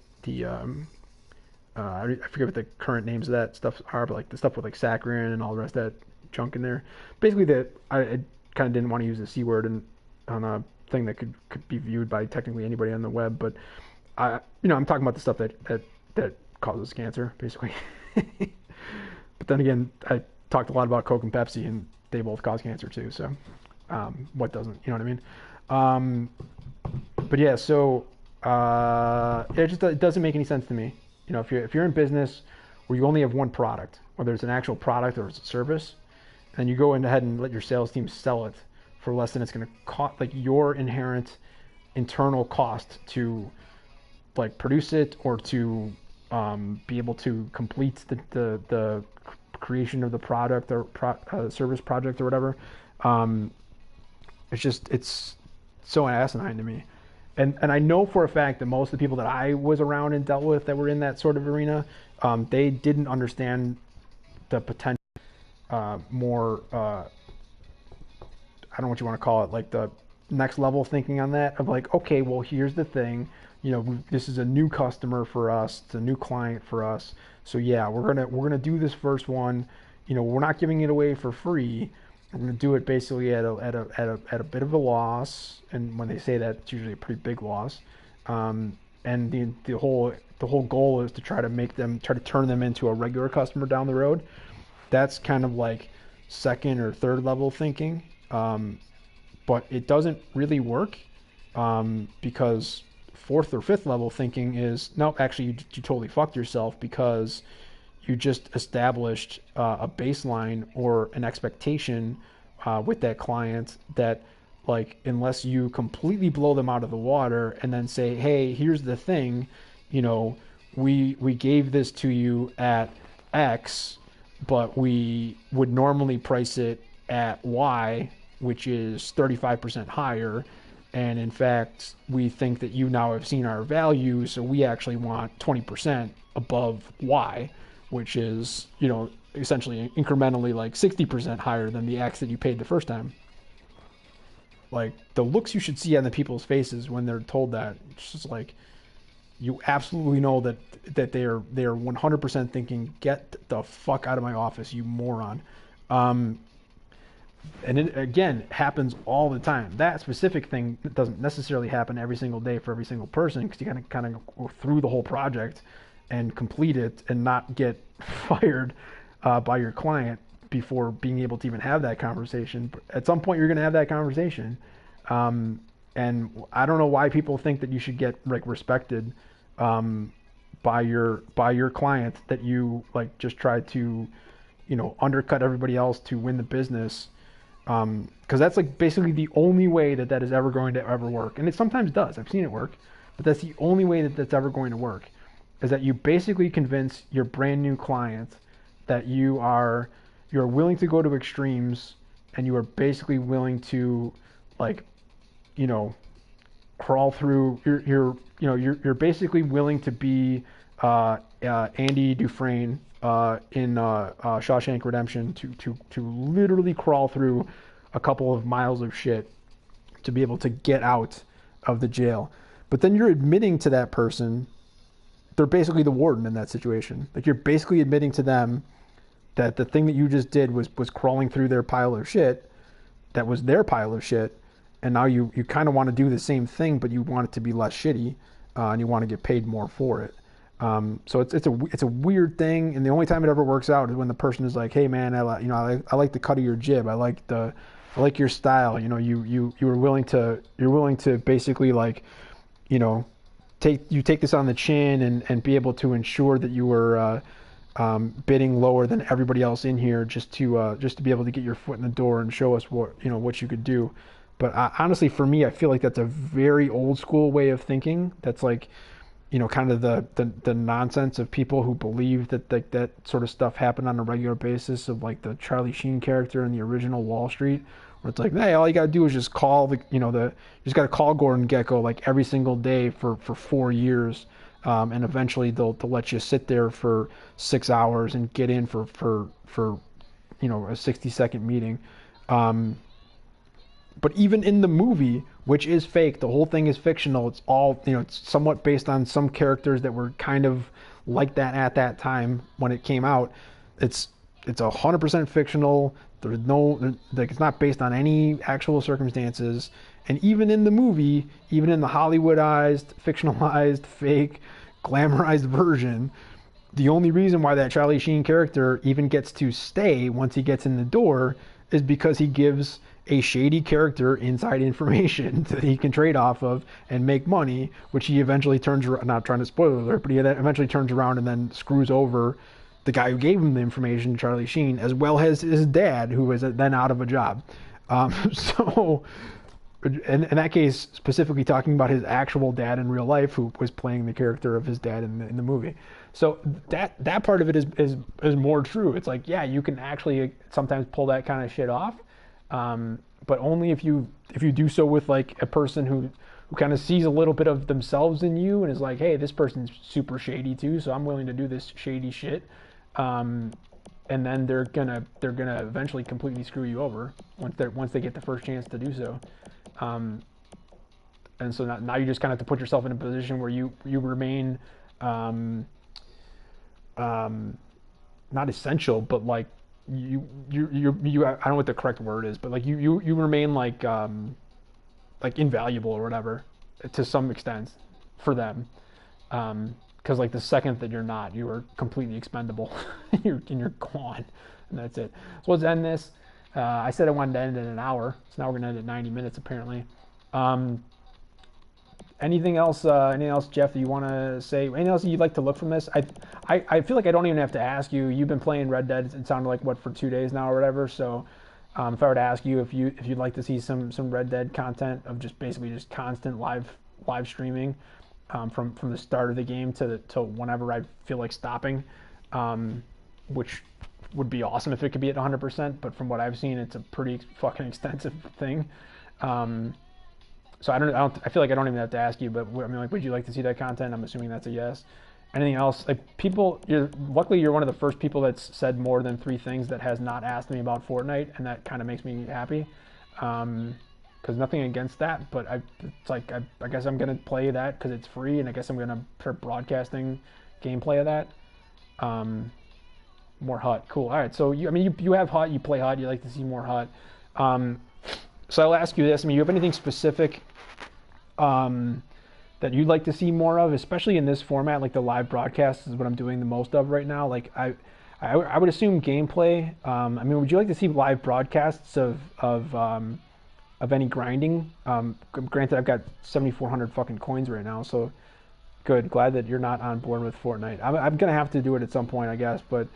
I forget what the current names of that stuff are, but like the stuff with like saccharin and all the rest of that junk in there. Basically, I kind of didn't want to use the C word on a thing that could be viewed by technically anybody on the web, but I'm talking about the stuff that causes cancer, basically. But then again, I talked a lot about Coke and Pepsi, and they both cause cancer too. So, what doesn't? You know what I mean? But yeah, so it doesn't make any sense to me. If you're in business where you only have one product, whether it's an actual product or it's a service, and you go ahead and let your sales team sell it for less than it's going to cost, like your inherent internal cost to like produce it or to be able to complete the creation of the product or service project or whatever. It's so asinine to me. And I know for a fact that most of the people that I was around and dealt with that were in that sort of arena, they didn't understand the potential more, I don't know what you want to call it, like the next level thinking on that of like, okay, well, here's the thing, this is a new customer for us, it's a new client for us, so yeah, we're gonna do this first one, we're not giving it away for free, we're gonna do it basically at a bit of a loss, and when they say that, it's usually a pretty big loss, and the whole goal is to try to turn them into a regular customer down the road. That's kind of like second or third level thinking, but it doesn't really work, because fourth or fifth level thinking is, no, actually you totally fucked yourself, because you just established a baseline or an expectation with that client that, like, unless you completely blow them out of the water and then say, hey, here's the thing, we gave this to you at X, but we would normally price it at Y, which is 35% higher. And in fact, we think that you now have seen our value, so we actually want 20% above Y, which is, essentially incrementally like 60% higher than the X that you paid the first time. Like, the looks you should see on the people's faces when they're told that, it's just like, you absolutely know that they are 100% thinking, get the fuck out of my office, you moron. And it, again, happens all the time. That specific thing doesn't necessarily happen every single day for every single person, because you gotta kind of go through the whole project and complete it and not get fired by your client before being able to even have that conversation. But at some point, you're gonna have that conversation. And I don't know why people think that you should get like respected by your client, that you like just try to undercut everybody else to win the business, because that's like basically the only way that is ever going to ever work. And it sometimes does, I've seen it work, but that's the only way that's ever going to work, is that you basically convince your brand new client that you're willing to go to extremes, and you are basically willing to like crawl through. You're basically willing to be Andy Dufresne in Shawshank Redemption, to literally crawl through a couple of miles of shit to be able to get out of the jail. But then you're admitting to that person, they're basically the warden in that situation. Like, you're basically admitting to them that the thing that you just did was crawling through their pile of shit, that was their pile of shit, and now you kind of want to do the same thing, but you want it to be less shitty, and you want to get paid more for it. So it's a weird thing, and the only time it ever works out is when the person is like, "Hey man, I like the cut of your jib. I like your style. You know, you were willing to basically, like, you know, take this on the chin and be able to ensure that you were bidding lower than everybody else in here just to be able to get your foot in the door and show us what you could do." But honestly, for me, I feel like that's a very old school way of thinking. That's like, you know, kind of the nonsense of people who believe that sort of stuff happened on a regular basis, of like the Charlie Sheen character in the original Wall Street, where it's like, hey, all you gotta do is just call you just gotta call Gordon Gekko like every single day for 4 years, and eventually they'll let you sit there for 6 hours and get in for a 60-second meeting. But even in the movie, which is fake, the whole thing is fictional. It's all, it's somewhat based on some characters that were kind of like that at that time when it came out. It's 100% fictional. There's it's not based on any actual circumstances. And even in the movie, even in the Hollywoodized, fictionalized, fake, glamorized version, the only reason why that Charlie Sheen character even gets to stay once he gets in the door is because he gives a shady character inside information that he can trade off of and make money, which he eventually turns around, not trying to spoil alert, but he eventually turns around and then screws over the guy who gave him the information, Charlie Sheen, as well as his dad, who was then out of a job. So in that case, specifically talking about his actual dad in real life, who was playing the character of his dad in the movie. So that part of it is more true. It's like, yeah, you can actually sometimes pull that kind of shit off, but only if you do so with like a person who kind of sees a little bit of themselves in you and is like, hey, this person's super shady too, so I'm willing to do this shady shit. And then they're gonna eventually completely screw you over once they get the first chance to do so. And so now you just kind of have to put yourself in a position where you remain not essential, but like you I don't know what the correct word is, but like you remain like invaluable or whatever to some extent for them, because like the second that you're not, you are completely expendable. you're gone, and that's it. So let's end this. I said I wanted to end in an hour, so now we're gonna end at 90 minutes apparently. Anything else, Jeff, that you want to say? Anything else you'd like to look from this? I feel like I don't even have to ask you. You've been playing Red Dead, it sounded like, for 2 days now or whatever. So if I were to ask you if you'd like to see some Red Dead content of just basically just constant live streaming, from the start of the game to whenever I feel like stopping, which would be awesome if it could be at 100%. But from what I've seen, it's a pretty fucking extensive thing. So I feel like I don't even have to ask you, but I mean, like, would you like to see that content? I'm assuming that's a yes. Anything else? Like, luckily you're one of the first people that's said more than 3 things that has not asked me about Fortnite, and that kind of makes me happy. Because nothing against that, but I guess I'm gonna play that because it's free, and I guess I'm gonna start broadcasting gameplay of that. More HUT, cool. All right, so you have HUT, you play HUT, you like to see more HUT. So I'll ask you this. I mean, you have anything specific that you'd like to see more of, especially in this format, like the live broadcast is what I'm doing the most of right now. Like I would assume gameplay. I mean, would you like to see live broadcasts of any grinding? Granted, I've got 7,400 fucking coins right now, so good. Glad that you're not on board with Fortnite. I'm gonna have to do it at some point, I guess, but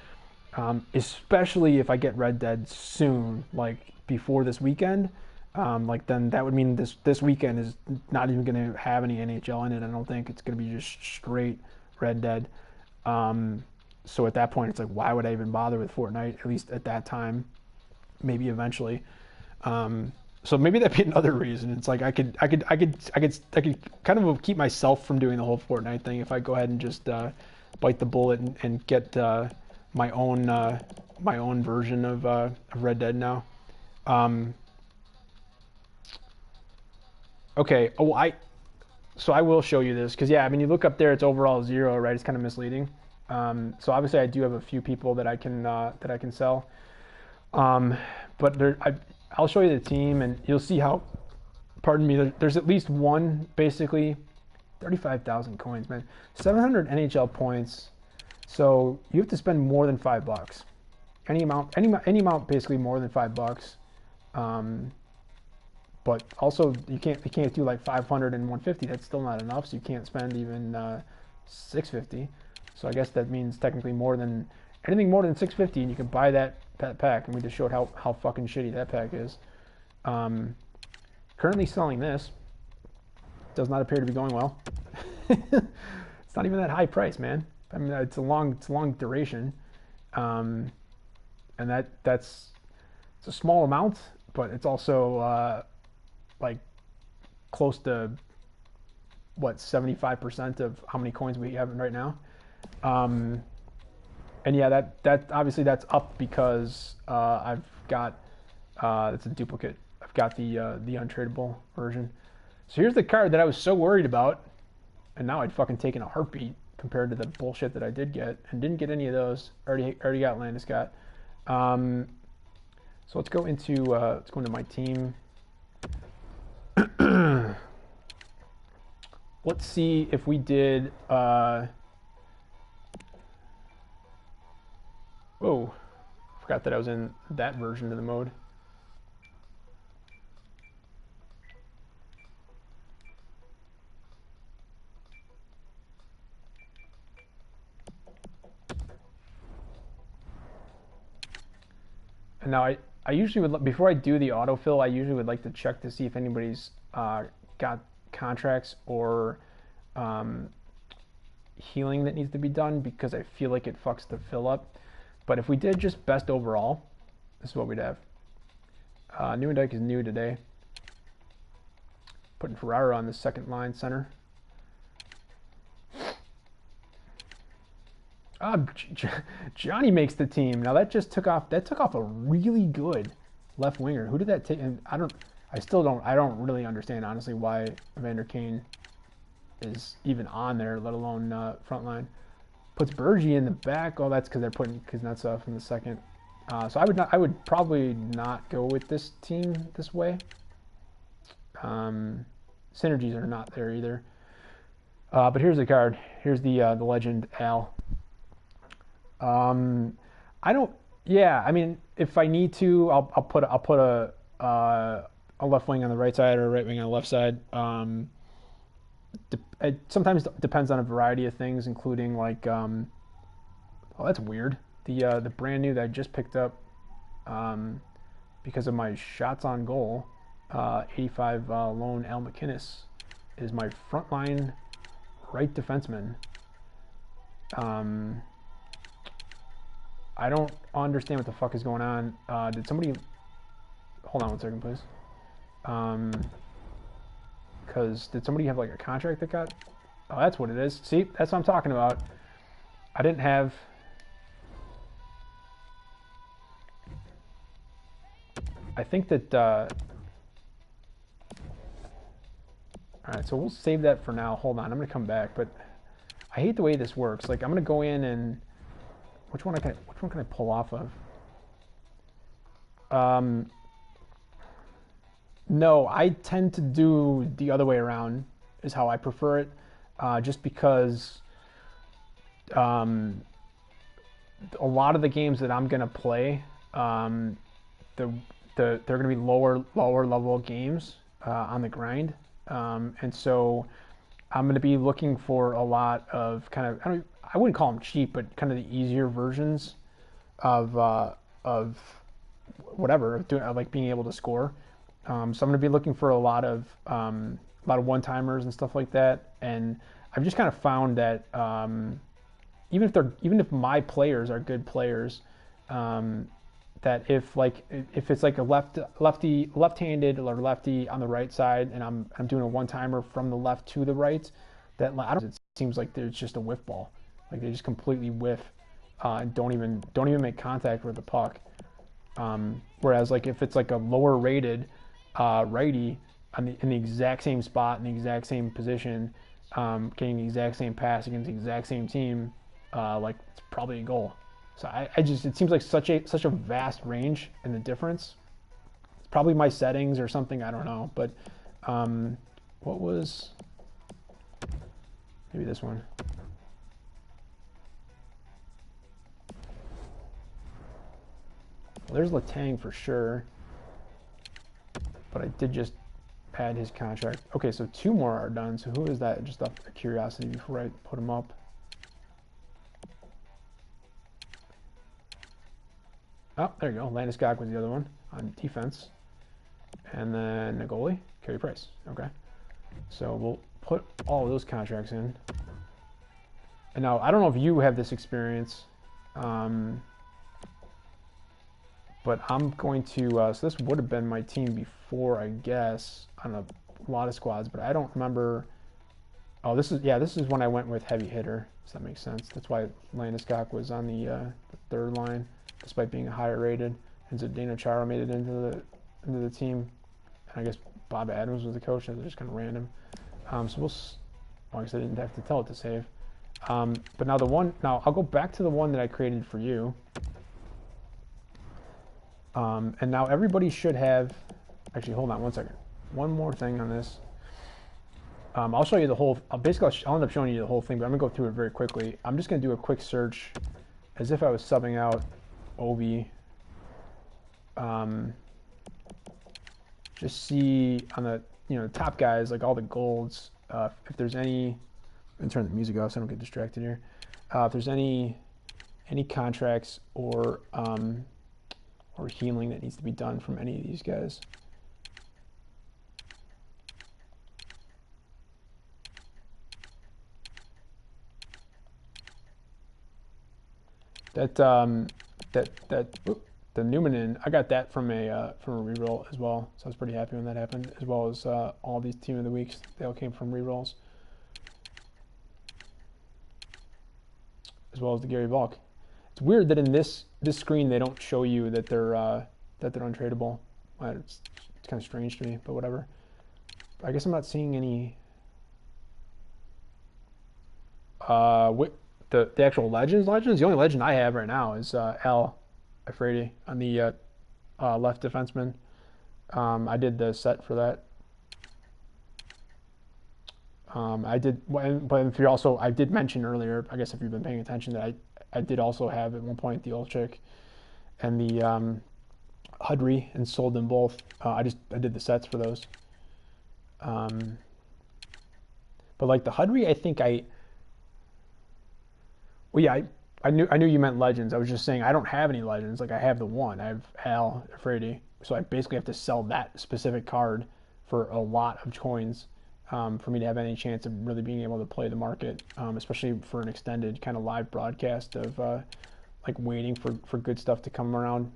especially if I get Red Dead soon, like before this weekend. Like then that would mean this weekend is not even going to have any NHL in it. I don't think it's going to be just straight Red Dead. So at that point, it's like, why would I even bother with Fortnite? At least at that time, maybe eventually. So maybe that'd be another reason. It's like I could kind of keep myself from doing the whole Fortnite thing if I go ahead and just bite the bullet and get my own version of Red Dead now. Okay. Oh, so I will show you this because yeah, I mean you look up there, it's overall 0, right? It's kind of misleading. So obviously I do have a few people that I can sell. Um, but I'll show you the team and you'll see how. Pardon me. There's at least one basically. 35,000 coins, man. 700 NHL points. So you have to spend more than $5. Any amount basically more than $5. But also you can't do like 500 and 150. That's still not enough. So you can't spend even 650. So I guess that means technically more than anything more than 650, and you can buy that pack. And we just showed how fucking shitty that pack is. Currently selling this. Does not appear to be going well. It's not even that high price, man. I mean, it's a long duration, and it's a small amount, but it's also like close to what 75% of how many coins we have right now. And yeah, that obviously that's up because I've got it's a duplicate. I've got the untradeable version. So here's the card that I was so worried about, and now I'd fucking taken a heartbeat compared to the bullshit that I did get, and didn't get any of those. Already got Landeskog. So let's go into my team. Let's see if we did. Whoa, forgot that I was in that version of the mode. And now I usually would, before I do the autofill, I usually would like to check to see if anybody's got contracts or healing that needs to be done, because I feel like it fucks the fill up. But if we did just best overall, this is what we'd have. Nieuwendyk is new today. Putting Ferraro on the second line center. Johnny makes the team. Now that just took off. That took off a really good left winger. Who did that take? And I don't really understand honestly why Evander Kane is even on there, let alone front line. Puts Bergie in the back. Oh, that's because they're putting Kuznetsov in the second. So I would probably not go with this team this way. Synergies are not there either. But here's the card. Here's the legend Al. I don't. Yeah, I mean, if I need to, I'll put a left wing on the right side or a right wing on the left side. It sometimes depends on a variety of things, including like. Oh, that's weird. The brand new that I just picked up, because of my shots on goal, 85 lone Al MacInnis is my frontline right defenseman. I don't understand what the fuck is going on. Did somebody... Hold on one second, please. Because did somebody have like a contract that got... Oh, that's what it is. See, that's what I'm talking about. I didn't have... I think that... Alright, so we'll save that for now. Hold on, I'm going to come back, but I hate the way this works. Like, I'm going to go in and... Which one can I pull off of? No, I tend to do the other way around, is how I prefer it, just because a lot of the games that I'm gonna play, they're gonna be lower level games on the grind, and so I'm gonna be looking for a lot of kind of I wouldn't call them cheap, but kind of the easier versions of whatever, like being able to score. So I'm going to be looking for a lot of one-timers and stuff like that. And I've just kind of found that even if my players are good players, that if it's like a left-handed or lefty on the right side, and I'm doing a one-timer from the left to the right, that it seems like there's just a whiff ball. Like they just completely whiff and don't even make contact with the puck. Whereas like if it's like a lower rated righty, in the exact same spot, in the exact same position, getting the exact same pass against the exact same team, like it's probably a goal. So I just, it seems like such a vast range in the difference. It's probably my settings or something, I don't know. But what was, maybe this one. Well, there's Letang for sure, but I did just add his contract. Okay, so 2 more are done. So who is that? Just out of curiosity before I put him up. Oh, there you go. Landeskog was the other one on defense. And then a goalie, Carey Price. Okay. So we'll put all of those contracts in. And now, I don't know if you have this experience, but I'm going to, so this would have been my team before, I guess, on a lot of squads, but I don't remember. Oh, this is when I went with heavy hitter. Does that make sense? That's why Landeskog was on the 3rd line, despite being higher rated. And Zdeno Chara made it into the team. And I guess Bob Adams was the coach. That was just kind of random. So well, I guess I didn't have to tell it to save. But now I'll go back to the one that I created for you. And now everybody should have, actually hold on one second. One more thing on this. I'll show you the whole, basically I'll end up showing you the whole thing, but I'm gonna go through it very quickly. I'm just gonna do a quick search as if I was subbing out Ovi. Just see on the, top guys, like all the golds, if there's any, and turn the music off so I don't get distracted here. If there's any contracts or healing that needs to be done from any of these guys. The Numanen, I got that from a reroll as well, so I was pretty happy when that happened. As well as all these team of the weeks, they all came from rerolls. As well as the Gary Valk. It's weird that in this screen they don't show you that they're untradeable. It's kind of strange to me, but whatever. I guess I'm not seeing any. The actual legends. The only legend I have right now is Al Afraidy on the left defenseman. I did the set for that. I did, but if you're also, I did mention earlier, I guess if you've been paying attention, that I did also have at one point the Olczyk and the Hudry, and sold them both. I did the sets for those. But like the Hudry, I think well, yeah, I knew you meant legends. I was just saying I don't have any legends. Like I have the one. I have Al Afraidy, so I basically have to sell that specific card for a lot of coins for me to have any chance of really being able to play the market, especially for an extended kind of live broadcast of like waiting for good stuff to come around,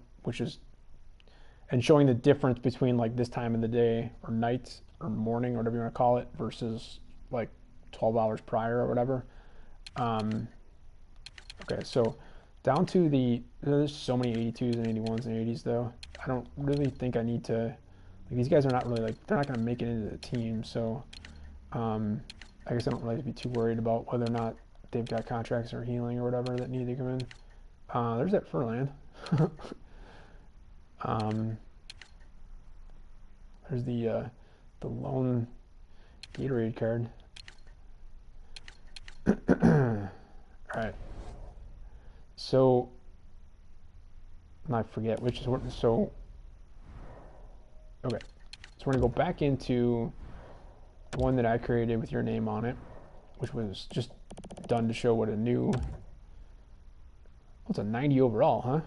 and showing the difference between like this time of the day or night or morning or whatever you want to call it versus like 12 hours prior or whatever. Okay, so down to there's so many 82s and 81s and 80s though. I don't really think I need to, like, these guys are not really, like, they're not going to make it into the team, so I guess I don't really have to be too worried about whether or not they've got contracts or healing or whatever that need to come in. There's that Furland. There's the lone Gatorade card. All right. So, I forget which is what. So, okay. So we're gonna go back into the one that I created with your name on it, which was just done to show what a new. What's a 90 overall, huh?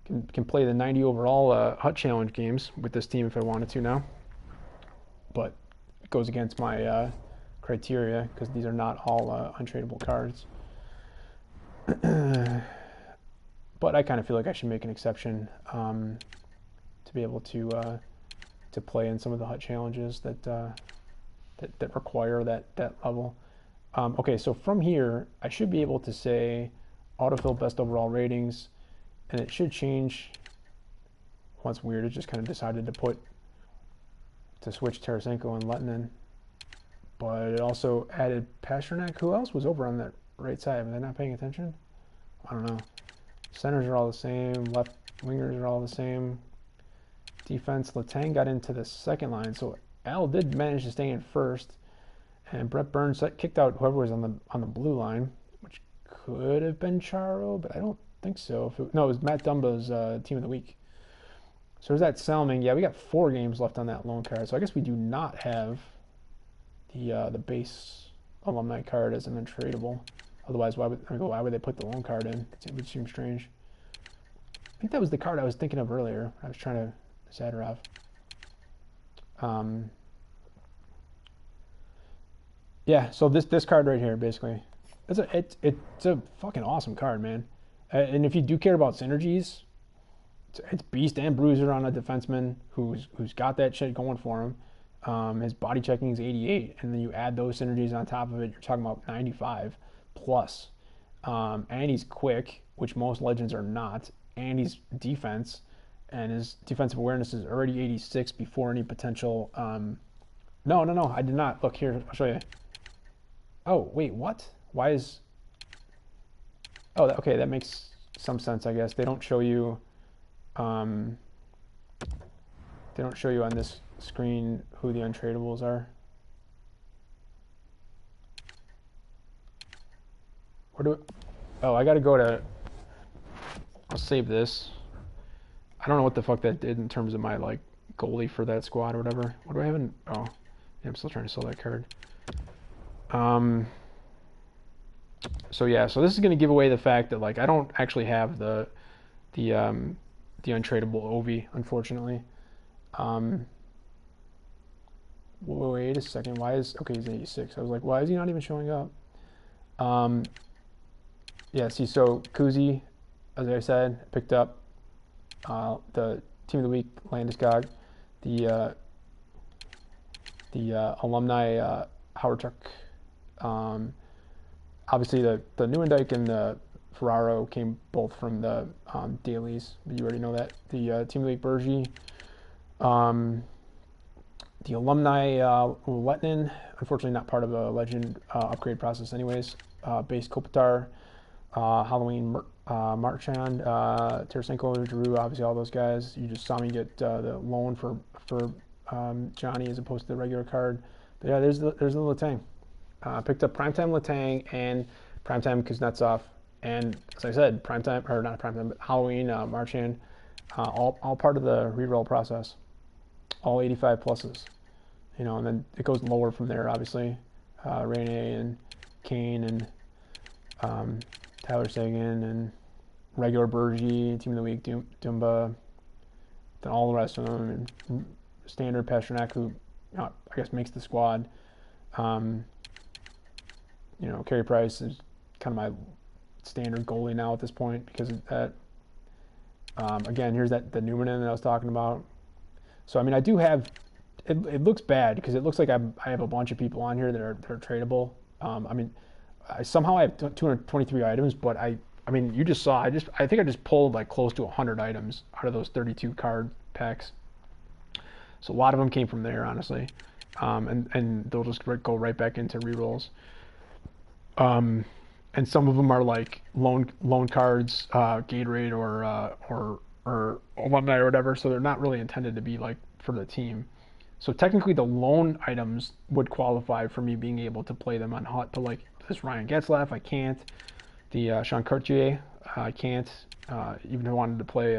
Can play the 90 overall Hut Challenge games with this team if I wanted to now, but it goes against my criteria because these are not all untradeable cards. But I kind of feel like I should make an exception to be able to play in some of the Hut challenges that require that level. Okay, so from here I should be able to say autofill best overall ratings, and it should change. Well, it's weird. It just kind of decided to put to switch Tarasenko and Lettinen. But it also added Pasternak. Who else was over on that right side? Were they not paying attention? I don't know. Centers are all the same. Left wingers are all the same. Defense, Letang got into the second line. So Al did manage to stay in first. And Brett Burns kicked out whoever was on the blue line, which could have been Charo, but I don't think so. No, it was Matt Dumba's team of the week. So there's that Selming. Yeah, we got 4 games left on that loan card. So I guess we do not have the base alumni card as an untradeable. Otherwise, why would they put the loan card in? It would seem strange. I think that was the card I was thinking of earlier. I was trying to Zadorov. Yeah, so this card right here, basically, it's a fucking awesome card, man. And if you do care about synergies, it's Beast and Bruiser on a defenseman who's got that shit going for him. His body checking is 88, and then you add those synergies on top of it, you're talking about 95 plus. And he's quick, which most legends are not, and he's defense, and his defensive awareness is already 86 before any potential. No, I did not. Look here, I'll show you. Oh, wait, what? Why is... Oh, okay, that makes some sense, I guess. They don't show you... They don't show you on this screen who the untradables are. Where do it... Oh, I gotta go to... I'll save this. I don't know what the fuck that did in terms of my, like, goalie for that squad or whatever. What do I have in... Oh, yeah, I'm still trying to sell that card. So yeah, so this is going to give away the fact that, like, I don't actually have the untradeable Ovi, unfortunately. Wait a second, okay, he's 86. I was like, why is he not even showing up? Yeah, see, so Kuzi, as I said, picked up the team of the week, Landeskog, the alumni Howard Chuck. Obviously, the Nieuwendyk and the Ferraro came both from the dailies. You already know that. The team of the week, Bergie. The alumni Lettinen, unfortunately not part of the legend upgrade process anyways. Base Kopitar, Halloween Marchand, Tarasenko, Drew, obviously all those guys. You just saw me get the loan for Johnny as opposed to the regular card. But yeah, there's the Letang. Picked up Primetime Letang and Primetime Kuznetsov, and as I said, Primetime, or not Primetime, but Halloween Marchand, all part of the reroll process. All 85 pluses, you know, and then it goes lower from there, obviously. Rene and Kane and Tyler Seguin and regular Bergie, team of the week, Dumba, then all the rest of them, and standard Pasternak, who I guess makes the squad. You know, Carey Price is kind of my standard goalie now at this point because of that. Again, here's the Numanen that I was talking about. So, I mean, I do have, it looks bad because it looks like I have a bunch of people on here that are tradable. I mean, somehow I have 223 items, but I mean, you just saw, I think I just pulled like close to 100 items out of those 32 card packs. So a lot of them came from there, honestly. And they'll just go right back into rerolls. And some of them are like loan cards, Gatorade or alumni or whatever, so they're not really intended to be like for the team. So technically the loan items would qualify for me being able to play them on hot, but like this Ryan Getzlaf, I can't. The Sean Cartier, I can't. Even if I wanted to play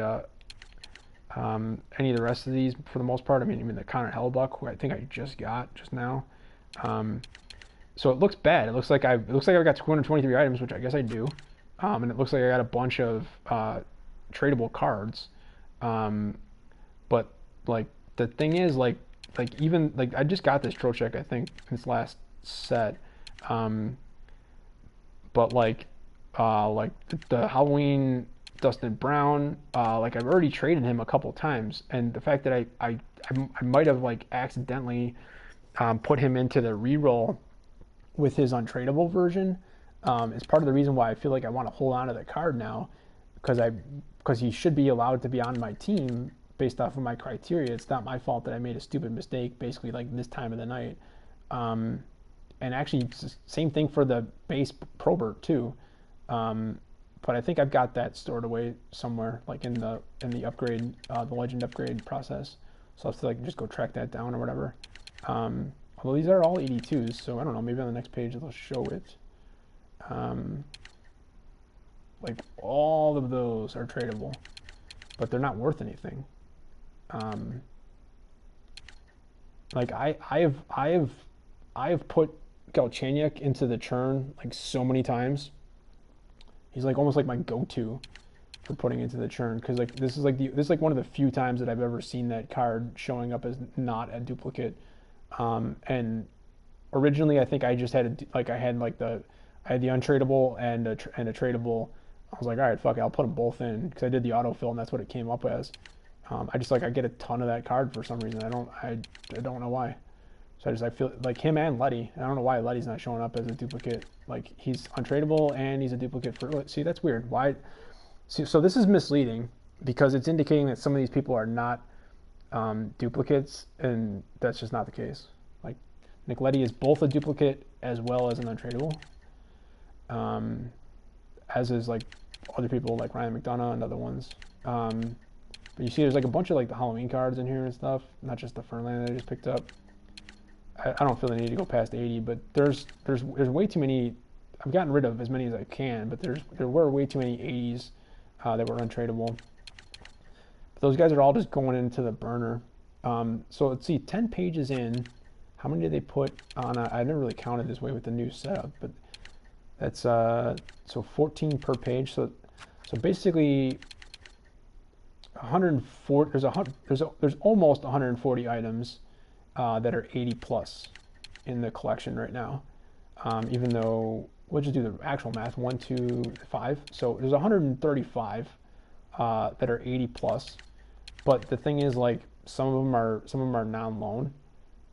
any of the rest of these for the most part. I mean, even the Connor Hellebuyck, who I think I just got just now. So it looks bad. It looks like I've got 223 items, which I guess I do. And it looks like I got a bunch of tradable cards. But like the thing is, like even like I just got this Trocheck, I think, in this last set. But like the Halloween Dustin Brown, like I've already traded him a couple times, and the fact that I might have like accidentally put him into the reroll with his untradeable version is part of the reason why I feel like I want to hold on to the card now, because he should be allowed to be on my team, based off of my criteria. It's not my fault that I made a stupid mistake, basically like this time of the night. And actually, same thing for the base Probert too. But I think I've got that stored away somewhere, like in the upgrade, the legend upgrade process. So I'll have to like just go track that down or whatever. Although these are all 82s, so I don't know. Maybe on the next page they'll show it. Like all of those are tradable, but they're not worth anything. Like I have put Galchenyuk into the churn like so many times. He's like almost like my go-to for putting into the churn, because like this is like one of the few times that I've ever seen that card showing up as not a duplicate. And originally I think I just had I had the untradeable and a tradable. I was like, all right, fuck it, I'll put them both in, because I did the autofill and that's what it came up as. I just I get a ton of that card for some reason. I don't know why. So I feel like him and Letty. I don't know why Letty's not showing up as a duplicate. Like he's untradeable and he's a duplicate for. See, that's weird. Why? See, so this is misleading because it's indicating that some of these people are not duplicates, and that's just not the case. Like Nick Letty is both a duplicate as well as an untradeable. As is like other people like Ryan McDonough and other ones. But you see, there's like a bunch of like the Halloween cards in here and stuff, not just the Fernland that I just picked up. I don't feel the need to go past 80, but there's way too many. I've gotten rid of as many as I can, but there were way too many 80s that were untradeable. But those guys are all just going into the burner. So let's see, 10 pages in, how many did they put on? I never really counted this way with the new setup, but that's so 14 per page. So basically 104. There's almost 140 items that are 80 plus in the collection right now. Even though, we'll just do the actual math, 1, 2, 5. So there's 135 that are 80 plus. But the thing is, like, some of them are non-loan.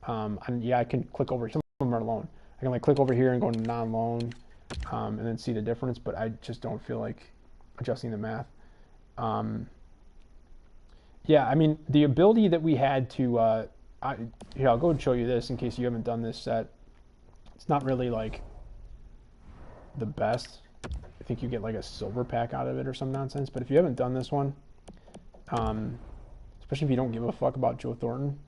And yeah, I can click over. Some of them are loan. I can like click over here and go to non-loan, and then see the difference. But I just don't feel like adjusting the math. Yeah, I mean, the ability that we had to here, I'll go and show you this in case you haven't done this set. It's not really like the best. I think you get like a silver pack out of it or some nonsense. But if you haven't done this one, especially if you don't give a fuck about Joe Thornton,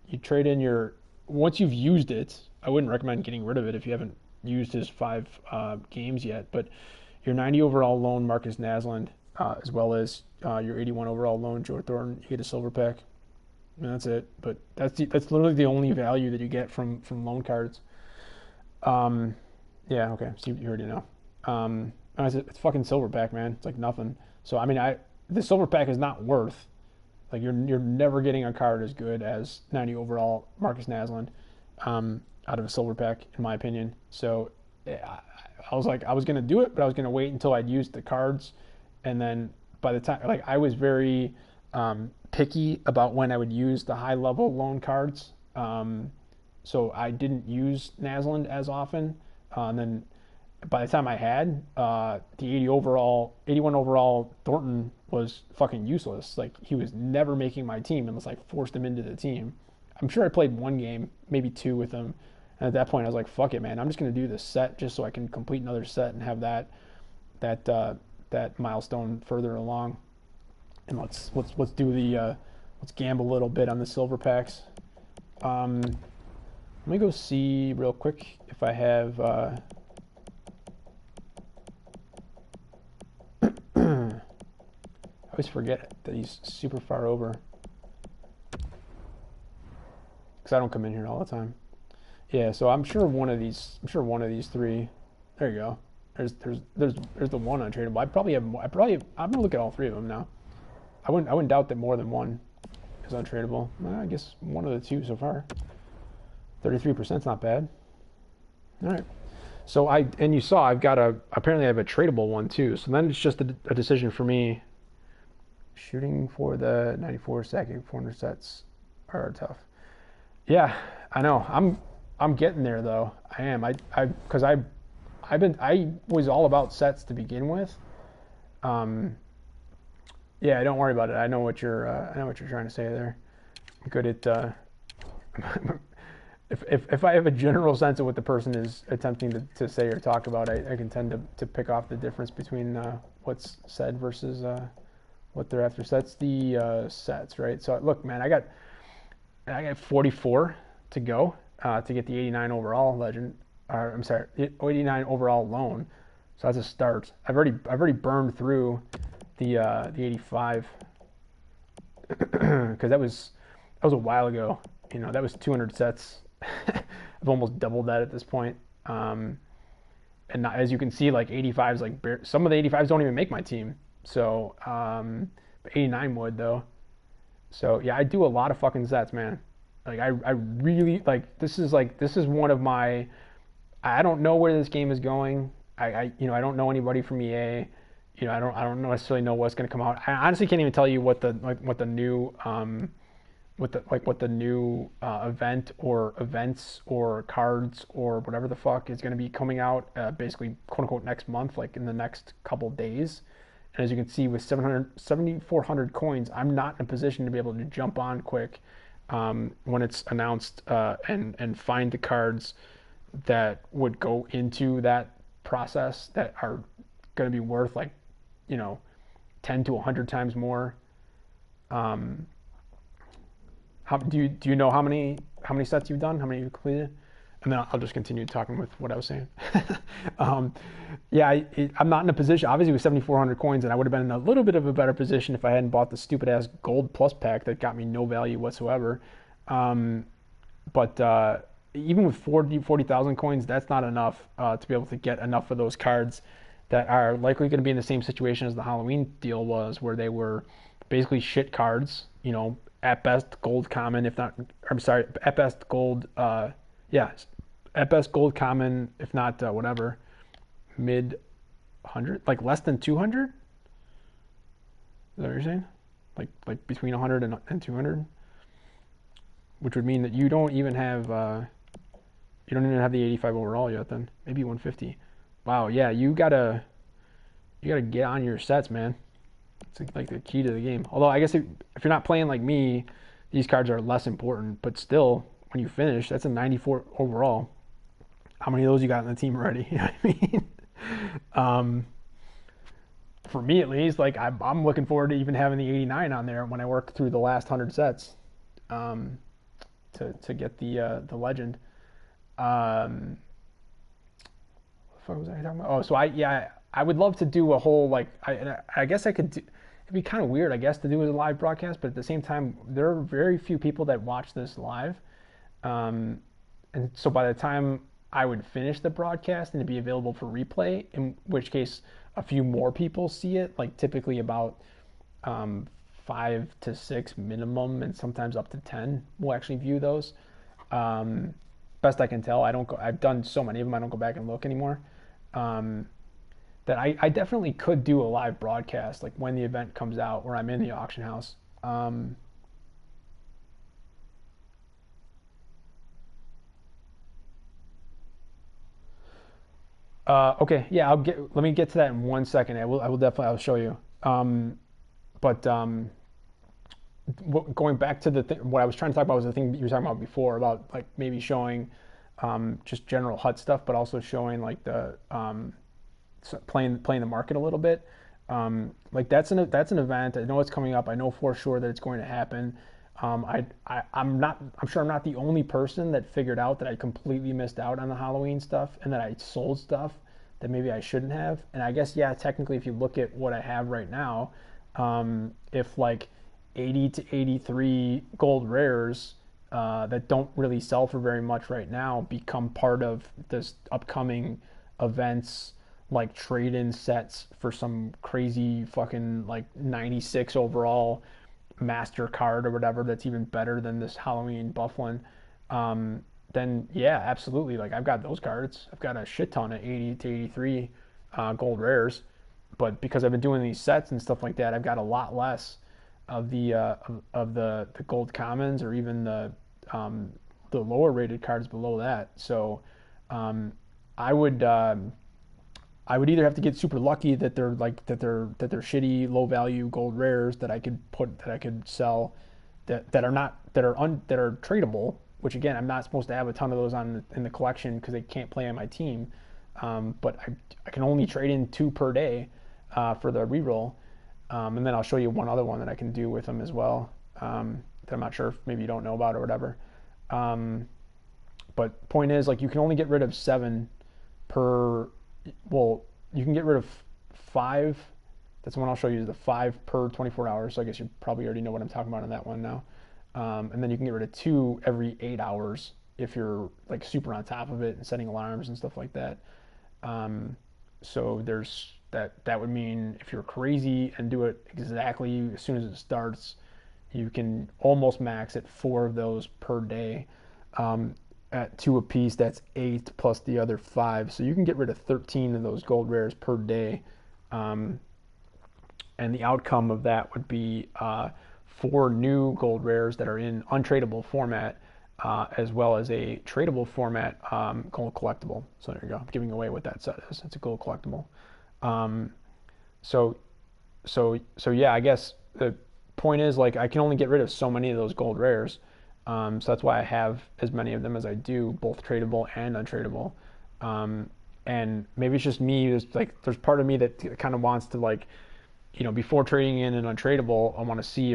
you trade in your, once you've used it, I wouldn't recommend getting rid of it if you haven't used his 5 games yet, but your 90 overall loan Marcus Naslund, as well as your 81 overall loan Joe Thornton, you get a silver pack. And that's it. But that's literally the only value that you get from loan cards. Yeah, okay. So you already know. It's fucking silver pack, man. It's like nothing. So I mean, the silver pack is not worth. Like you're never getting a card as good as 90 overall Marcus Naslund out of a silver pack, in my opinion. So yeah, I was like, I was gonna do it, but I was gonna wait until I'd used the cards, and then by the time, like, I was very picky about when I would use the high level loan cards. So I didn't use Naslund as often. And then by the time I had the 81 overall Thornton was fucking useless. Like he was never making my team unless I forced him into the team. I'm sure I played 1 game, maybe 2 with him. And at that point I was like, fuck it, man. I'm just going to do this set just so I can complete another set and have that milestone further along. And let's do the let's gamble a little bit on the silver packs. Let me go see real quick if I have I always forget that he's super far over because I don't come in here all the time. Yeah, so I'm sure one of these 3. There you go. There's the one untradeable. I'm gonna look at all 3 of them now. I wouldn't doubt that more than one is untradeable. Well, I guess one of the 2 so far. 33% is not bad. All right. So you saw apparently I have a tradable one too. So then it's just a decision for me. Shooting for the 94 stacking 400 sets are tough. Yeah, I know. I'm getting there though. I am. Because I was all about sets to begin with. Yeah, don't worry about it. I know what you're trying to say there. I'm good at if I have a general sense of what the person is attempting to say or talk about, I can tend to pick off the difference between what's said versus what they're after. So that's the sets, right? So look, man, I got 44 to go to get the 89 overall legend. I'm sorry, 89 overall loan. So that's a start. I've already burned through the 85 because that was a while ago. You know, that was 200 sets. I've almost doubled that at this point. And not, as you can see, like 85s, like some of the 85s don't even make my team. So 89 would though. So yeah, I do a lot of fucking sets, man. Like I really this is one of my. I don't know where this game is going. I don't know anybody from EA. You know, I don't necessarily know what's going to come out. I honestly can't even tell you what the new event or events or cards or whatever the fuck is going to be coming out basically quote unquote next month, like in the next couple days. And as you can see, with 7,400 coins, I'm not in a position to be able to jump on quick when it's announced and find the cards that would go into that process that are going to be worth 10 to 100 times more. How do you know how many sets you've done? How many you've completed? And then I'll just continue talking with what I was saying. Yeah, I'm not in a position, obviously with 7,400 coins, and I would have been in a little bit of a better position if I hadn't bought the stupid ass gold plus pack that got me no value whatsoever. But even with 40,000 coins, that's not enough to be able to get enough of those cards that are likely going to be in the same situation as the Halloween deal was, where they were basically shit cards, you know, at best gold common, if not, I'm sorry, at best gold, at best gold common, if not whatever, mid 100, like less than 200? Is that what you're saying? Like between 100 and 200? Which would mean that you don't even have the 85 overall yet then. Maybe 150. Wow, yeah, you gotta get on your sets, man. It's like the key to the game. Although I guess if you're not playing like me, these cards are less important. But still, when you finish, that's a 94 overall. How many of those you got in the team already? You know what I mean? For me at least, like I'm looking forward to even having the 89 on there when I work through the last 100 sets to get the legend. What the fuck was I talking about? Oh, so I would love to do a whole I guess I could do. It'd be kind of weird, I guess, to do as a live broadcast, but at the same time, there are very few people that watch this live. And so by the time I would finish the broadcast and it'd be available for replay, in which case a few more people see it, like typically about 5 to 6 minimum, and sometimes up to 10 will actually view those. Best I can tell, I've done so many of them, I don't go back and look anymore. That I definitely could do a live broadcast, like when the event comes out, where I'm in the auction house. Okay, yeah, let me get to that in 1 second. I'll show you. But going back to what I was trying to talk about was the thing you were talking about before, about like maybe showing just general HUT stuff, but also showing like the playing the market a little bit. Like that's an event. I know it's coming up. I know for sure that it's going to happen. I'm sure I'm not the only person that figured out that I completely missed out on the Halloween stuff and that I sold stuff that maybe I shouldn't have. And I guess, yeah, technically if you look at what I have right now, if like 80 to 83 gold rares that don't really sell for very much right now become part of this upcoming events, like trade-in sets for some crazy fucking like 96 overall master card or whatever that's even better than this Halloween Bufflin, then yeah, absolutely. Like I've got those cards. I've got a shit ton of 80 to 83 gold rares, but because I've been doing these sets and stuff like that, I've got a lot less of the gold commons or even the lower rated cards below that. So I would I would either have to get super lucky that they're shitty low value gold rares that I could sell that are tradable. Which again, I'm not supposed to have a ton of those in the collection because they can't play on my team. But I can only trade in 2 per day for the reroll. And then I'll show you one other one that I can do with them as well. That I'm not sure if maybe you don't know about or whatever. But point is, like, you can only get rid of 7 per. Well, you can get rid of 5. That's the one I'll show you, is the 5 per 24 hours. So I guess you probably already know what I'm talking about on that one now. And then you can get rid of 2 every 8 hours if you're like super on top of it and setting alarms and stuff like that. So there's that would mean if you're crazy and do it exactly as soon as it starts, you can almost max at 4 of those per day. At 2 apiece, that's 8 plus the other 5. So you can get rid of 13 of those gold rares per day. And the outcome of that would be 4 new gold rares that are in untradeable format, as well as a tradable format gold collectible. So there you go. I'm giving away what that set is. It's a gold collectible. So yeah, I guess the point is, like, I can only get rid of so many of those gold rares. So that's why I have as many of them as I do, both tradable and untradeable. And maybe it's just me. There's part of me that kind of wants to, like, before trading in an untradeable, I want to see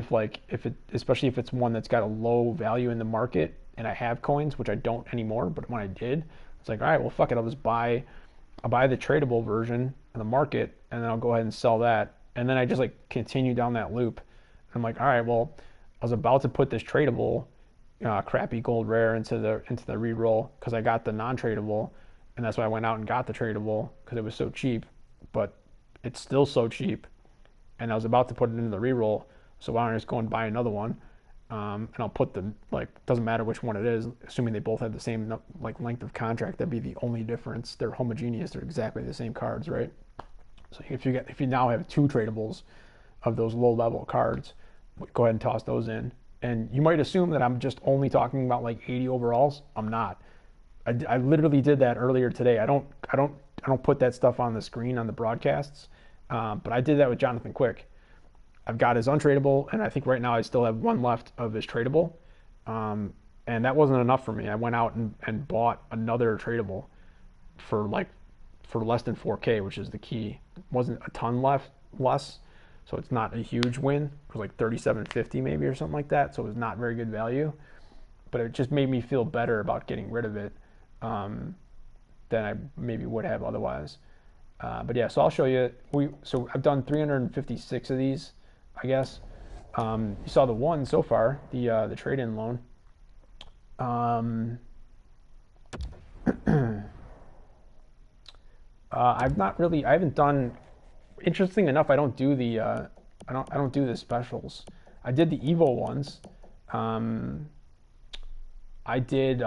especially if it's one that's got a low value in the market and I have coins, which I don't anymore, but when I did, it's like, all right, well, fuck it. I'll buy the tradable version in the market, and then I'll go ahead and sell that. And then I just like continue down that loop. I'm like, all right, well, I was about to put this tradable crappy gold rare into the reroll because I got the non-tradable, and that's why I went out and got the tradable because it was so cheap. But it's still so cheap, and I was about to put it into the reroll, so why don't I just go and buy another one? And I'll put them, like, doesn't matter which one it is, assuming they both have the same like length of contract. That'd be the only difference. They're homogeneous. They're exactly the same cards, right? So if you now have 2 tradables of those low level cards, go ahead and toss those in. And you might assume that I'm just only talking about like 80 overalls. I'm not. I literally did that earlier today. I don't put that stuff on the screen on the broadcasts, but I did that with Jonathan Quick. I've got his untradeable, and I think right now I still have 1 left of his tradable. And that wasn't enough for me. I went out and bought another tradable for less than 4K, which is the key. It wasn't a ton less, so it's not a huge win. It was like 37.50 maybe or something like that, so it was not very good value. But it just made me feel better about getting rid of it than I maybe would have otherwise. But yeah, so I'll show you. So I've done 356 of these, I guess. You saw the one so far, the trade-in loan. I haven't done. Interesting enough, I don't do the specials. I did the Evo ones. I did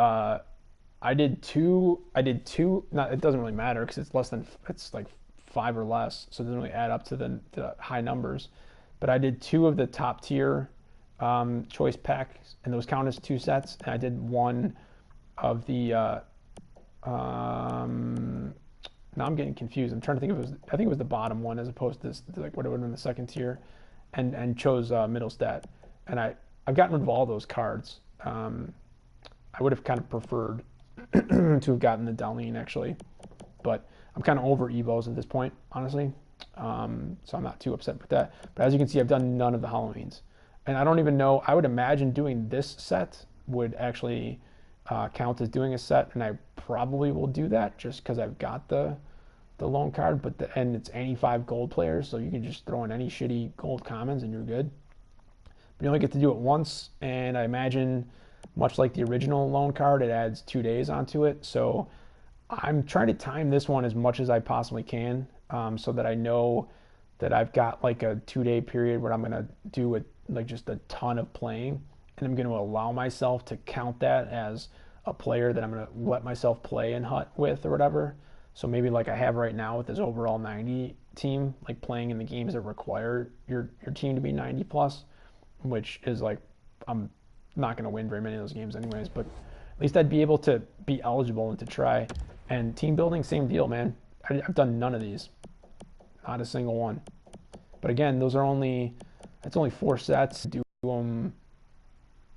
two. Not, it doesn't really matter because it's like 5 or less, so it doesn't really add up to the high numbers. But I did 2 of the top tier choice packs, and those count as 2 sets. And I did 1 of the. Now I'm getting confused. I'm trying to think I think it was the bottom one as opposed to this, like what it would have been the second tier, and chose middle stat. And I've gotten rid of all those cards. I would have kind of preferred to have gotten the Darlene actually, but I'm kind of over Evos at this point, honestly. So I'm not too upset with that. But as you can see, I've done none of the Halloweens, and I don't even know. I would imagine doing this set would actually count as doing a set, and I probably will do that just because I've got the loan card. And it's any 5 gold players, so you can just throw in any shitty gold commons and you're good. But you only get to do it once, and I imagine, much like the original loan card, it adds 2 days onto it. So I'm trying to time this one as much as I possibly can, so that I know that I've got like a 2-day period where I'm going to do just a ton of playing, and I'm going to allow myself to count that as a player that I'm going to let myself play in Hut with or whatever. So maybe like I have right now with this overall 90 team, like playing in the games that require your team to be 90 plus, which is like, I'm not going to win very many of those games anyways, but at least I'd be able to be eligible and to try. And team building, same deal, man. I've done none of these, not a single one. But again, that's only 4 sets. Do them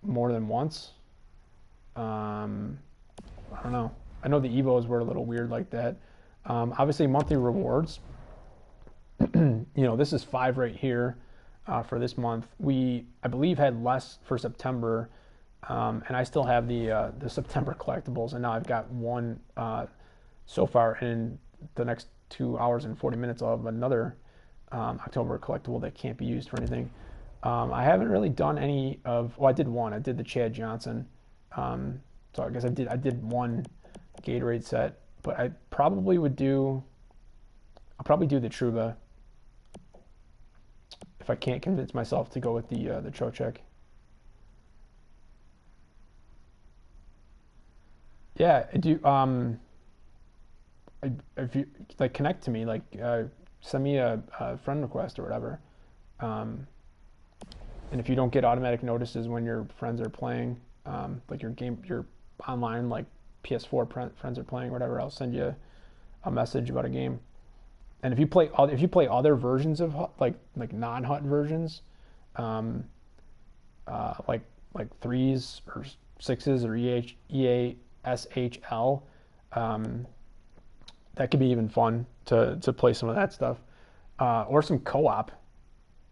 more than once. I don't know. I know the Evos were a little weird like that. Obviously, monthly rewards. This is 5 right here for this month. I believe, had less for September, and I still have the September collectibles, and now I've got one so far. In the next 2 hours and 40 minutes, I'll have another October collectible that can't be used for anything. I haven't really done any of. Well, I did one. I did the Chad Johnson. So I guess I did one Gatorade set, but I probably would do. I'll probably do the Truba if I can't convince myself to go with the Trocheck. Yeah, do if you like connect to me, like send me a friend request or whatever. And if you don't get automatic notices when your friends are playing, like your online, like PS4 friends are playing or whatever, I'll send you a message about a game. And if you play other versions of like non-hut versions, like 3s or 6s or EASHL, that could be even fun to play some of that stuff, or some co-op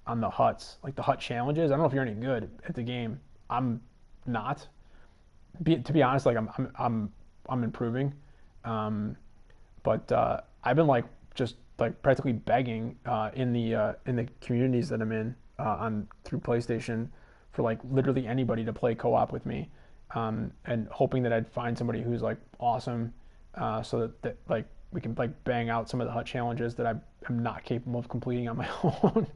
on the huts, like the hut challenges. I don't know if you're any good at the game. I'm not. To be honest, like I'm improving, but I've been like just like practically begging in the communities that I'm in on through PlayStation for like literally anybody to play co-op with me, and hoping that I'd find somebody who's like awesome, so that like we can like bang out some of the hut challenges that I'm not capable of completing on my own.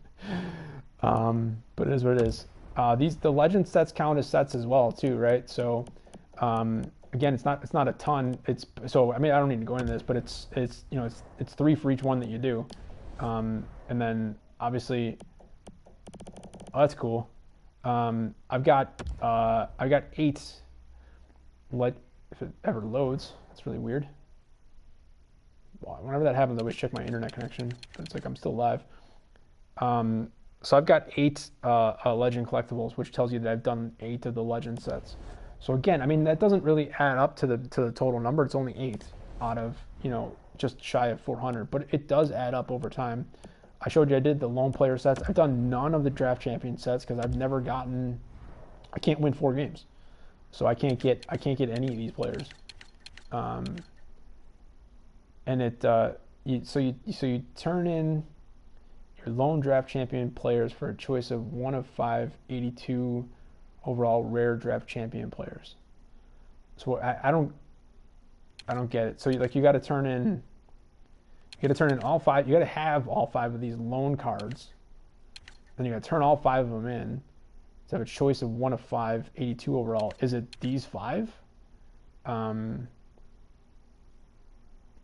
But it is what it is. The legend sets count as sets as well too, right? So again, it's not a ton. I mean, I don't need to go into this, but it's 3 for each one that you do, and then obviously, oh, that's cool. I've got 8. If it ever loads, it's really weird. Whenever that happens, I always check my internet connection, but it's like I'm still live. So I've got 8 legend collectibles, which tells you that I've done 8 of the legend sets. So again, I mean, that doesn't really add up to the total number. It's only 8 out of just shy of 400, but it does add up over time. I showed you I did the lone player sets. I've done none of the draft champion sets because I've never gotten. I can't win 4 games, so I can't get any of these players. And you turn in your lone draft champion players for a choice of 1 of 5 82 overall rare draft champion players. So I don't get it. So you got to turn in all 5. You got to have all 5 of these lone cards. Then you got to turn all 5 of them in to have a choice of 1 of 5 82 overall. Is it these 5?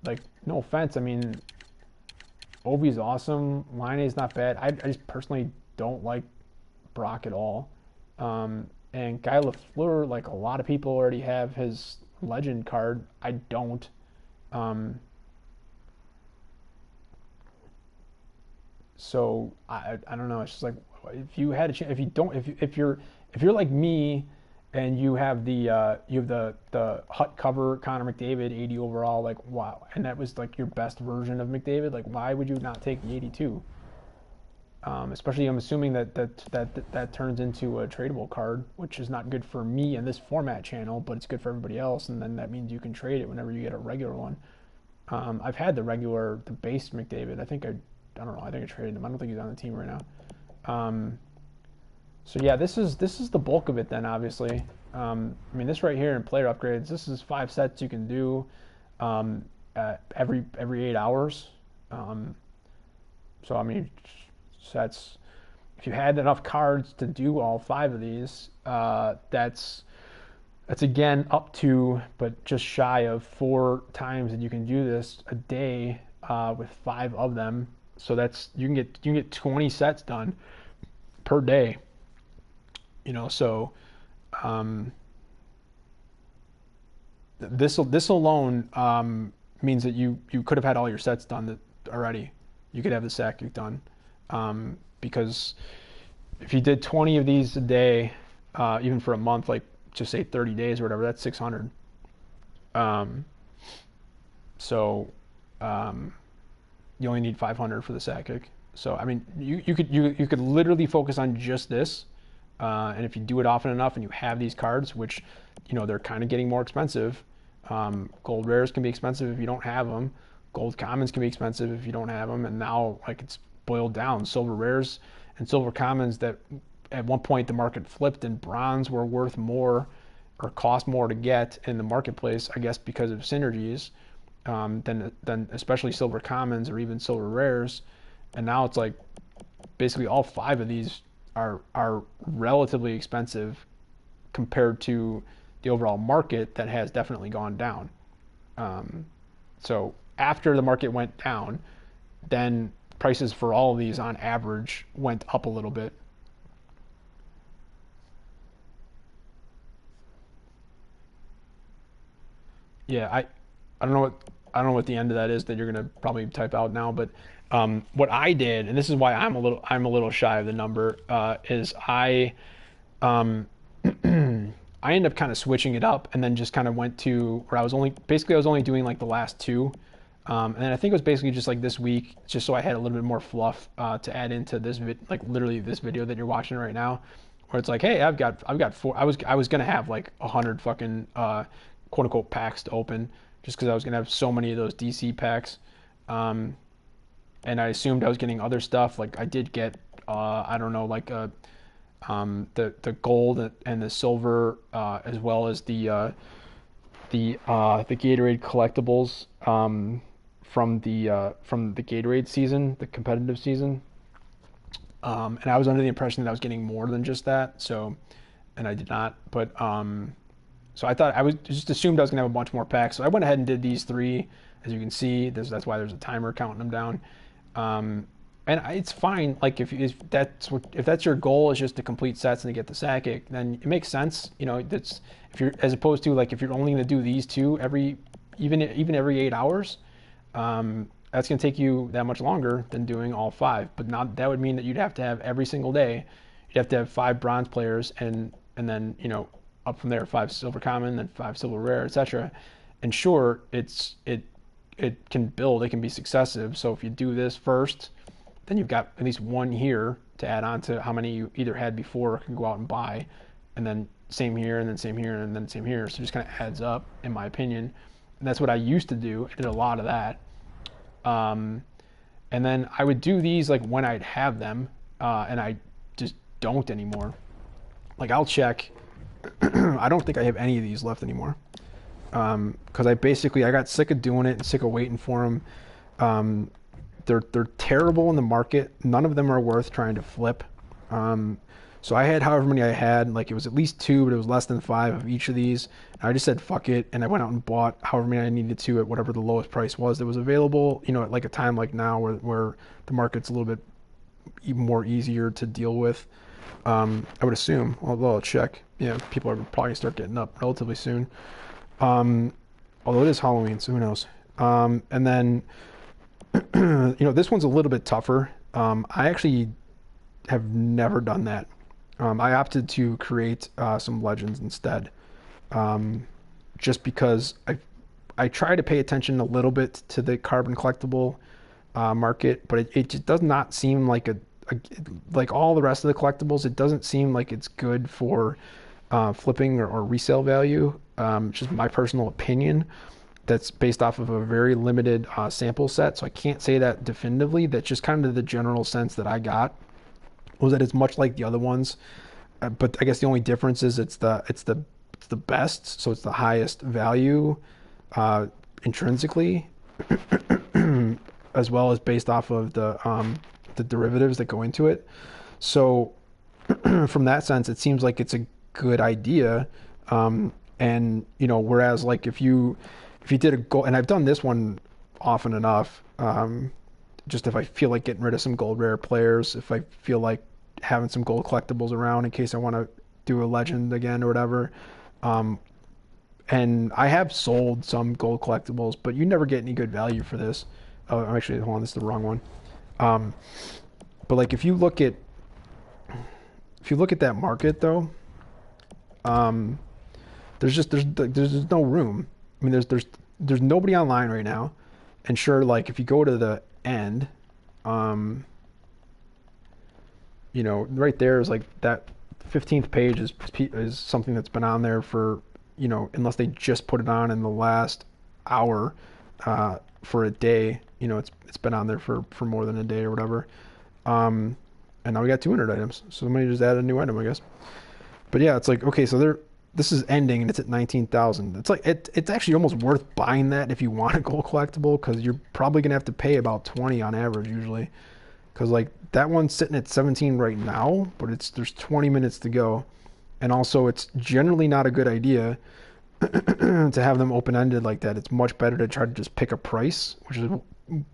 Like, no offense. I mean, Ovi's awesome. Line's not bad. I just personally don't like Brock at all. And Guy Lafleur, like a lot of people already have his legend card. I don't. So I don't know. It's just like if you had a chance, if you're like me, and you have the hut cover Connor McDavid 80 overall, like wow, and that was like your best version of McDavid, like why would you not take the 82? Especially, I'm assuming that turns into a tradable card, which is not good for me in this format channel, but it's good for everybody else, and then that means you can trade it whenever you get a regular one. I've had the base McDavid. I don't know. I think I traded him. I don't think he's on the team right now. So yeah, this is the bulk of it then, obviously. I mean, this right here in player upgrades, this is 5 sets you can do every 8 hours. So I mean, sets. If you had enough cards to do all 5 of these, that's again up to, but just shy of 4 times that you can do this a day with 5 of them. So you can get 20 sets done per day. So this alone means that you could have had all your sets done already. You could have the Sakic done, because if you did 20 of these a day, even for a month, like just say 30 days or whatever, that's 600. So you only need 500 for the Sakic. So I mean, you could literally focus on just this, and if you do it often enough and you have these cards, which they're kind of getting more expensive. Gold rares can be expensive if you don't have them. Gold commons can be expensive if you don't have them. And now like it's boiled down. Silver rares and silver commons that at one point the market flipped and bronze were worth more or cost more to get in the marketplace, I guess because of synergies, than especially silver commons or even silver rares. And now it's like basically all 5 of these are relatively expensive compared to the overall market that has definitely gone down. So after the market went down, then prices for all of these on average went up a little bit. Yeah, I don't know what the end of that is that you're gonna probably type out now, but what I did, and this is why I'm a little shy of the number, is um, I ended up kind of switching it up and then just kind of went to where I was only doing like the last 2. And then I think it was basically just like this week, just so I had a little bit more fluff to add into this like literally this video that you're watching right now, where it's like, hey, I've got 4. I was gonna have like 100 fucking quote unquote packs to open, just because I was gonna have so many of those DC packs, and I assumed I was getting other stuff. Like I did get I don't know, like the gold and the silver, as well as the Gatorade collectibles from the Gatorade season, the competitive season. And I was under the impression that I was getting more than just that, and I did not. But so I thought I was just assumed I was gonna have a bunch more packs. So I went ahead and did these 3, as you can see. That's why there's a timer counting them down. And it's fine. Like if that's your goal is just to complete sets and to get the Sakic, then it makes sense. That's if you're as opposed to like if you're only going to do these 2 even every 8 hours, that's going to take you that much longer than doing all 5. But not that would mean that you'd have to have every single day. You'd have to have 5 bronze players and then up from there 5 silver common, then 5 silver rare, etc. And sure, it can build. It can be successive. So if you do this first, then you've got at least 1 here to add on to how many you either had before or can go out and buy. And then same here, and then same here, and then same here. So it just kind of adds up, in my opinion. And that's what I used to do. I did a lot of that. And then I would do these like when I'd have them, and I just don't anymore. Like I'll check. I don't think I have any of these left anymore. Because I got sick of doing it and sick of waiting for them. They're terrible in the market. None of them are worth trying to flip. So I had however many I had, like it was at least 2, but it was less than 5 of each of these. And I just said fuck it, and I went out and bought however many I needed to at whatever the lowest price was that was available. At like a time like now where the market's a little bit even more easier to deal with. I would assume, although I'll check. Yeah, people are probably gonna start getting up relatively soon. Although it is Halloween, so who knows. And then this one's a little bit tougher. I actually have never done that. I opted to create some legends instead, just because I try to pay attention a little bit to the carbon collectible market, but it just does not seem like like all the rest of the collectibles. It doesn't seem like it's good for flipping or resale value. It's just my personal opinion. That's based off of a very limited sample set, so I can't say that definitively. That's just kind of the general sense that I got, was that it's much like the other ones, but I guess the only difference is it's the best, so it's the highest value intrinsically, as well as based off of the derivatives that go into it. So from that sense, it seems like it's a good idea, and whereas like if you did a gold, and I've done this one often enough, just if I feel like getting rid of some gold rare players, if I feel like having some gold collectibles around in case I want to do a legend again or whatever, and And I have sold some gold collectibles, but you never get any good value for this. Oh, actually, hold on, this is the wrong one. Um, but like if you look at that market though, um, there's no room. I mean, there's nobody online right now, and sure, like if you go to the end, um, you know, right there is like that 15th page is something that's been on there for, you know, unless they just put it on in the last hour, for a day, you know, it's been on there for more than a day or whatever. Um, and now we got 200 items, so somebody just added a new item, I guess. But yeah, it's like, okay, so this is ending and it's at 19,000. It's like it's actually almost worth buying that if you want a gold collectible, because you're probably gonna have to pay about 20 on average usually. Because like that one's sitting at 17 right now, but there's 20 minutes to go, and also it's generally not a good idea to have them open ended like that. It's much better to try to just pick a price, which is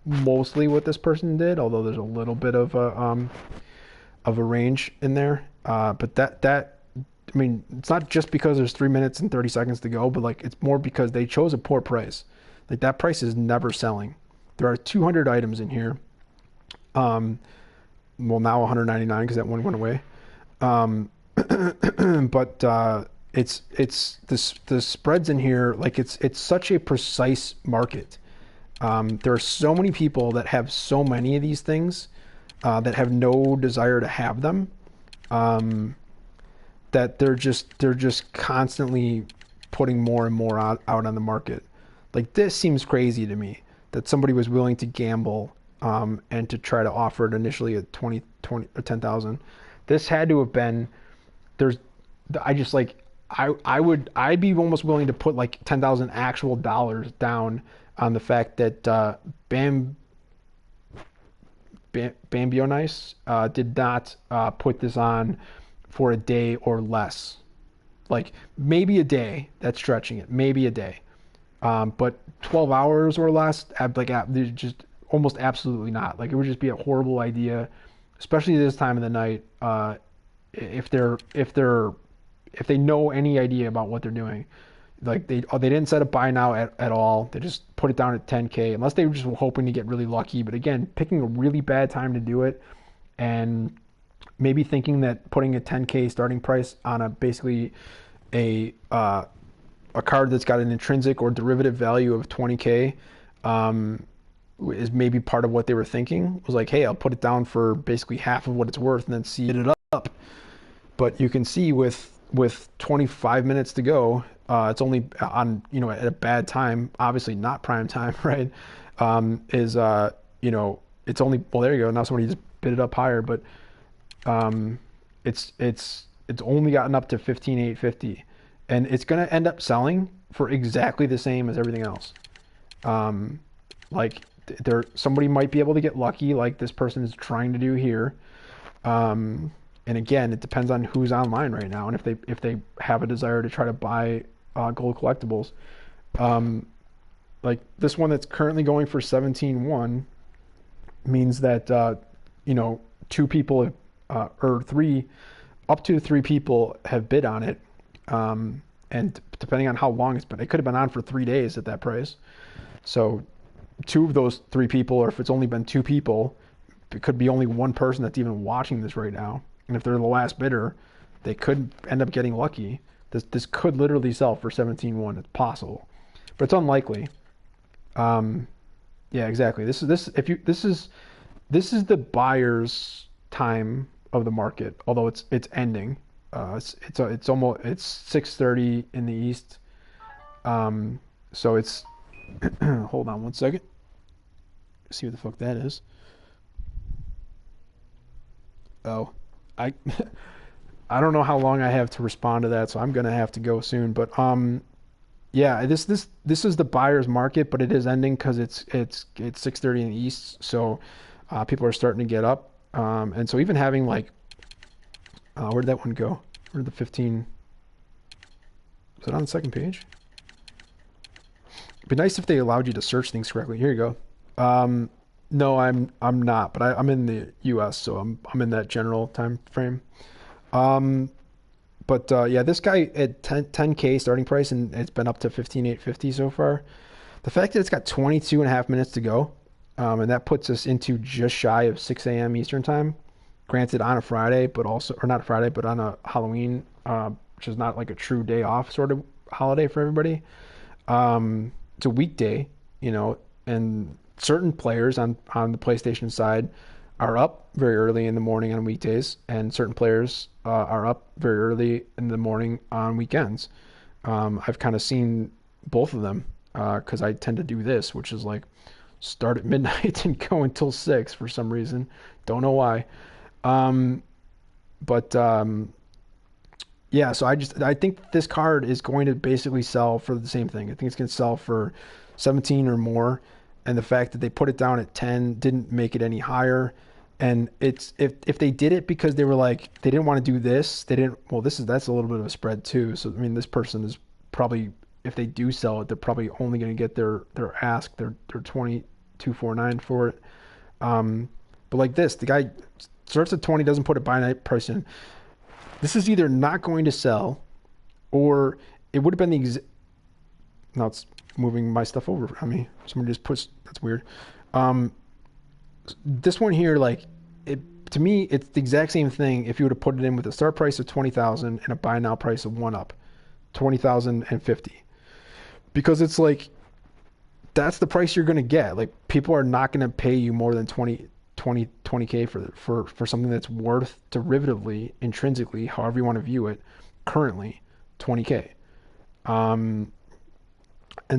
mostly what this person did. Although there's a little bit of a range in there, but that I mean, it's not just because there's 3 minutes and 30 seconds to go, but like it's more because they chose a poor price. Like that price is never selling. There are 200 items in here. Well, now 199 because that one went away. But the spreads in here, like it's such a precise market. There are so many people that have so many of these things, that have no desire to have them. That they're just constantly putting more and more out on the market. Like this seems crazy to me that somebody was willing to gamble, and to try to offer it initially at 20 or 10,000. This had to have been I just like I'd be almost willing to put like 10,000 actual dollars down on the fact that Bambionice did not put this on for a day or less. Like maybe a day, that's stretching it, maybe a day. But 12 hours or less, like just almost absolutely not. Like it would just be a horrible idea, especially this time of the night. If they know any idea about what they're doing, like they didn't set a buy now at all. They just put it down at 10K, unless they were just hoping to get really lucky. But again, picking a really bad time to do it, and maybe thinking that putting a 10K starting price on basically a card that's got an intrinsic or derivative value of 20K, is maybe part of what they were thinking. It was like, hey, I'll put it down for basically half of what it's worth and then see it up. But you can see with 25 minutes to go, it's only on, you know, at a bad time, obviously not prime time, right? You know, it's only, well, there you go. Now somebody just bid it up higher, but it's only gotten up to 15,850, and it's going to end up selling for exactly the same as everything else. Like somebody might be able to get lucky, like this person is trying to do here. And again, it depends on who's online right now, and if they have a desire to try to buy gold collectibles. Like this one that's currently going for 17.1 means that you know, two people or three, up to three people have bid on it, and depending on how long it's been, it could have been on for 3 days at that price. So two of those three people, or if it's only been two people, it could be only one person that's even watching this right now. And if they're the last bidder, they could end up getting lucky. This could literally sell for 17.1. It's possible, but it's unlikely. Yeah, exactly. This is the buyer's time of the market, although it's ending. It's almost 6:30 in the east. So it's hold on one second. See what the fuck that is. Oh, I I don't know how long I have to respond to that, so I'm gonna have to go soon. But yeah, this is the buyer's market, but it is ending because it's 6:30 in the east, so people are starting to get up, and so even having like where did that one go? Where did the 15? Is it on the second page? It'd be nice if they allowed you to search things correctly. Here you go. No, I'm not, but I'm in the U.S., so I'm in that general time frame. But yeah, this guy at 10K starting price, and it's been up to 15,850 so far. The fact that it's got 22 and a half minutes to go, and that puts us into just shy of 6 a.m. Eastern time. Granted, on a Friday, but also, or not a Friday, but on a Halloween, which is not like a true day off sort of holiday for everybody. It's a weekday, you know, and certain players on the PlayStation side are up very early in the morning on weekdays, and certain players are up very early in the morning on weekends. I've kind of seen both of them because I tend to do this, which is like start at midnight and go until 6 for some reason. Don't know why. Um, but yeah, so I think this card is going to basically sell for the same thing. I think it's going to sell for 17 or more, and the fact that they put it down at 10 didn't make it any higher. And it's if they did it because they were like they didn't want to do this, they didn't. Well, that's a little bit of a spread too. So I mean, this person is probably if they do sell it, they're probably only going to get their ask their 2249 for it. But like this, the guy starts at 20, doesn't put a buy night price in. This is either not going to sell, or it would have been now it's moving my stuff over on me. Somebody just puts, that's weird. This one here, like, to me, it's the exact same thing if you would have put it in with a start price of 20,000 and a buy now price of 1UP, 20,050. Because it's like, that's the price you're going to get. Like, people are not going to pay you more than 20K for something that's worth derivatively, intrinsically, however you want to view it, currently 20K. And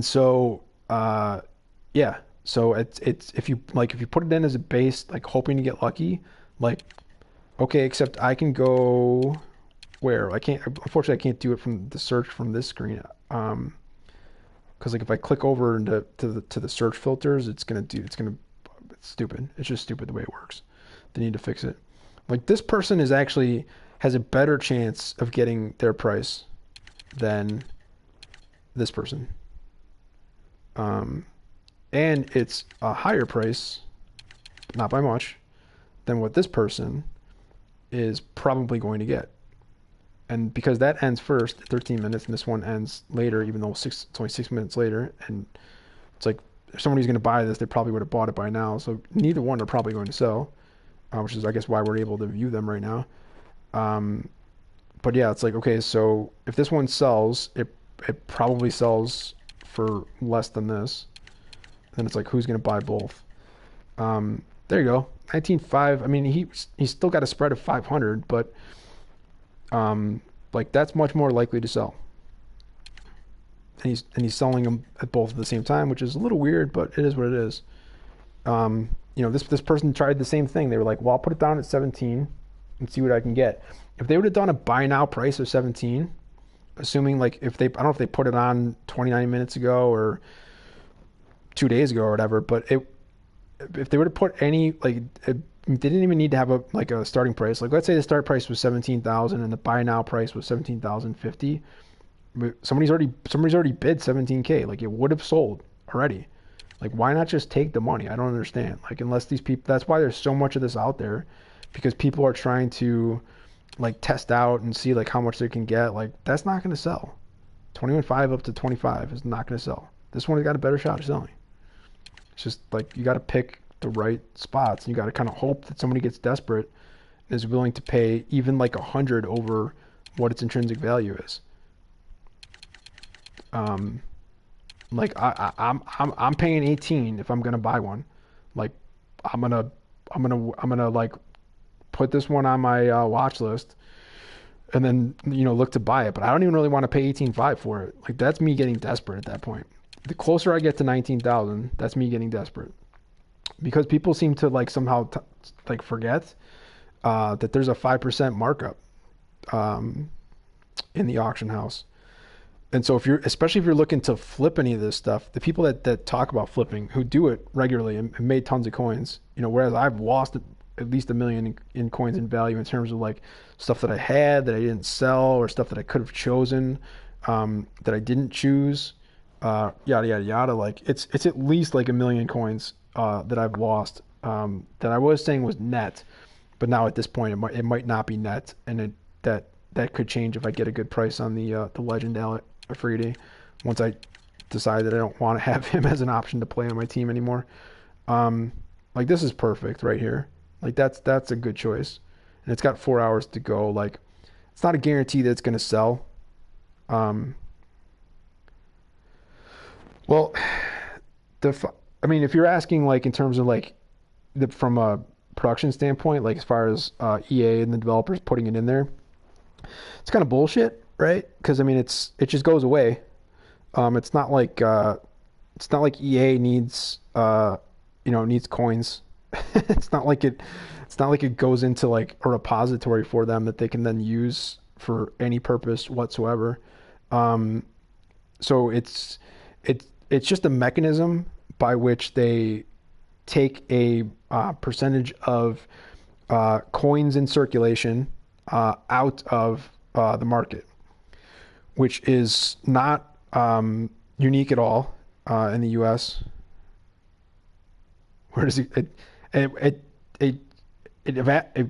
so yeah, so it's if you put it in as a base, like hoping to get lucky, like okay, except I can go where I can't, unfortunately I can't do it from the search from this screen, because like if I click over into to the search filters, it's stupid. It's just stupid the way it works. They need to fix it. Like this person has a better chance of getting their price than this person. And it's a higher price, not by much, than what this person is probably going to get. And because that ends first at 13 minutes and this one ends later, even though it's only 6 minutes later, and it's like if somebody's going to buy this, they probably would have bought it by now. So neither one are probably going to sell, which is, I guess, why we're able to view them right now. But yeah, it's like, okay, so if this one sells, it probably sells for less than this. Then it's like, who's going to buy both? There you go, 19.5. I mean, he's still got a spread of 500, but like that's much more likely to sell. And he's selling them at both at the same time, which is a little weird, but it is what it is. You know, this person tried the same thing. They were like, well, I'll put it down at 17 and see what I can get. If they would have done a buy now price of 17, assuming like I don't know if they put it on 29 minutes ago or 2 days ago or whatever, but if they would have put any, like, they didn't even need to have a starting price. Like, let's say the start price was 17,000 and the buy now price was 17,050. Somebody's already bid 17K. Like, it would have sold already. Like, why not just take the money? I don't understand. Like, unless these people, that's why there's so much of this out there, because people are trying to like test out and see like how much they can get. Like, that's not going to sell. 21.5 up to 25 is not going to sell. This one has got a better shot of selling. It's just like you got to pick the right spots, and you got to kind of hope that somebody gets desperate and is willing to pay even like 100 over what its intrinsic value is. Like I'm paying 18 if I'm gonna buy one. Like I'm gonna like put this one on my watch list, and then look to buy it. But I don't even really want to pay 18.5 for it. Like that's me getting desperate at that point. The closer I get to 19,000, that's me getting desperate, because people seem to like somehow like forget that there's a 5% markup in the auction house. And so especially if you're looking to flip any of this stuff, the people that talk about flipping, who do it regularly and made tons of coins, whereas I've lost at least $1 million in coins in value in terms of like stuff that I had that I didn't sell, or stuff that I could have chosen that I didn't choose, yada yada yada. Like it's at least like 1 million coins that I've lost that I was saying was net, but now at this point it might not be net, and that that could change if I get a good price on the Legend Afridi once I decide that I don't want to have him as an option to play on my team anymore. Like this is perfect right here. Like that's a good choice, and it's got 4 hours to go. Like it's not a guarantee that it's going to sell. Well, I mean, if you're asking like in terms of like from a production standpoint, like as far as EA and the developers putting it in there, it's kind of bullshit, right? Because I mean, it just goes away. It's not like EA needs needs coins. It's not like it goes into like a repository for them that they can then use for any purpose whatsoever. So it's just a mechanism by which they take a percentage of coins in circulation out of the market, which is not unique at all in the U.S. Where does it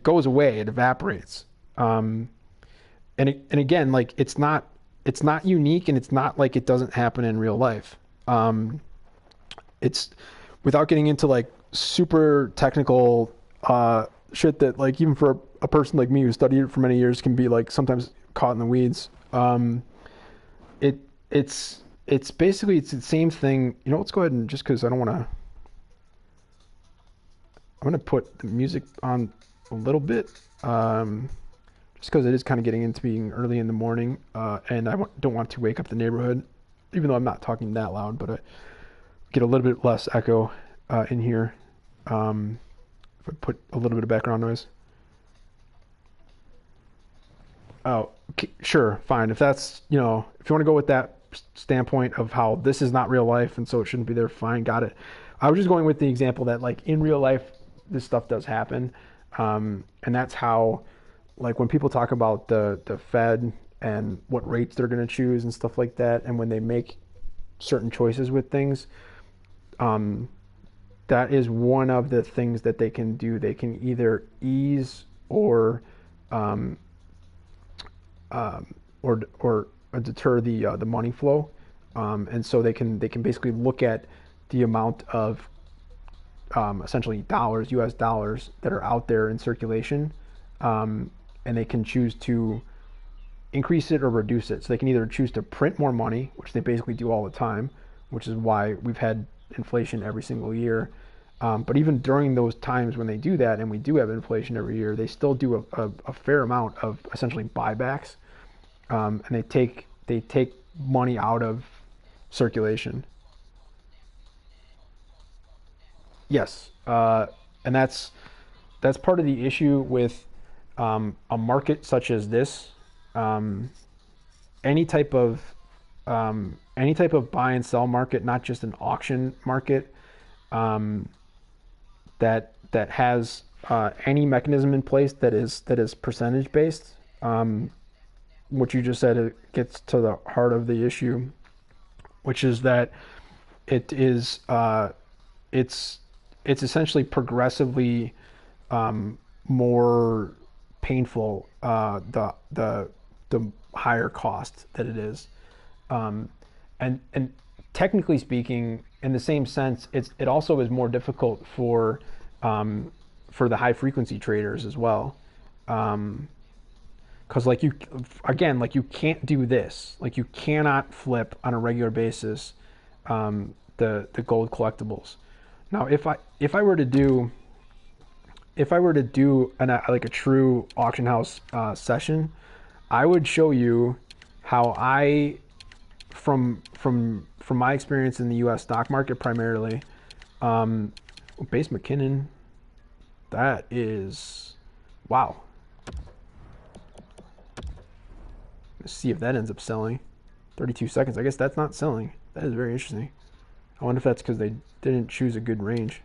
goes away? It evaporates, and again, like it's not unique, and it's not like it doesn't happen in real life. It's without getting into like super technical shit that like even for a person like me who studied it for many years can be like sometimes caught in the weeds. It's basically it's the same thing. You know, let's go ahead and just because I don't want to. I'm going to put the music on a little bit, just because it is kind of getting into being early in the morning, and I don't want to wake up the neighborhood, even though I'm not talking that loud, but I get a little bit less echo in here if I put a little bit of background noise. Oh, okay, sure, fine. If that's, if you want to go with that standpoint of how this is not real life and so it shouldn't be there, fine, got it. I was just going with the example that like in real life, this stuff does happen. And that's how, like when people talk about the Fed and what rates they're going to choose and stuff like that, and when they make certain choices with things, that is one of the things that they can do. They can either ease or deter the money flow, and so they can basically look at the amount of essentially U.S. dollars that are out there in circulation, and they can choose to increase it or reduce it. So they can either choose to print more money, which they basically do all the time, which is why we've had inflation every single year. But even during those times when they do that, and we do have inflation every year, they still do a fair amount of essentially buybacks, and they take money out of circulation. Yes, and that's part of the issue with a market such as this. Any type of buy and sell market, not just an auction market, that has any mechanism in place that is percentage based. What you just said, it gets to the heart of the issue, which is that it is it's essentially progressively more painful the higher cost that it is, and technically speaking, in the same sense, it also is more difficult for the high frequency traders as well, because like you can't do this, like you cannot flip on a regular basis the gold collectibles. Now, if I were to do like a true auction house session, I would show you how from my experience in the U.S. stock market primarily, Base McKinnon, that is, wow. Let's see if that ends up selling. 32 seconds. I guess that's not selling. That is very interesting. I wonder if that's because they didn't choose a good range.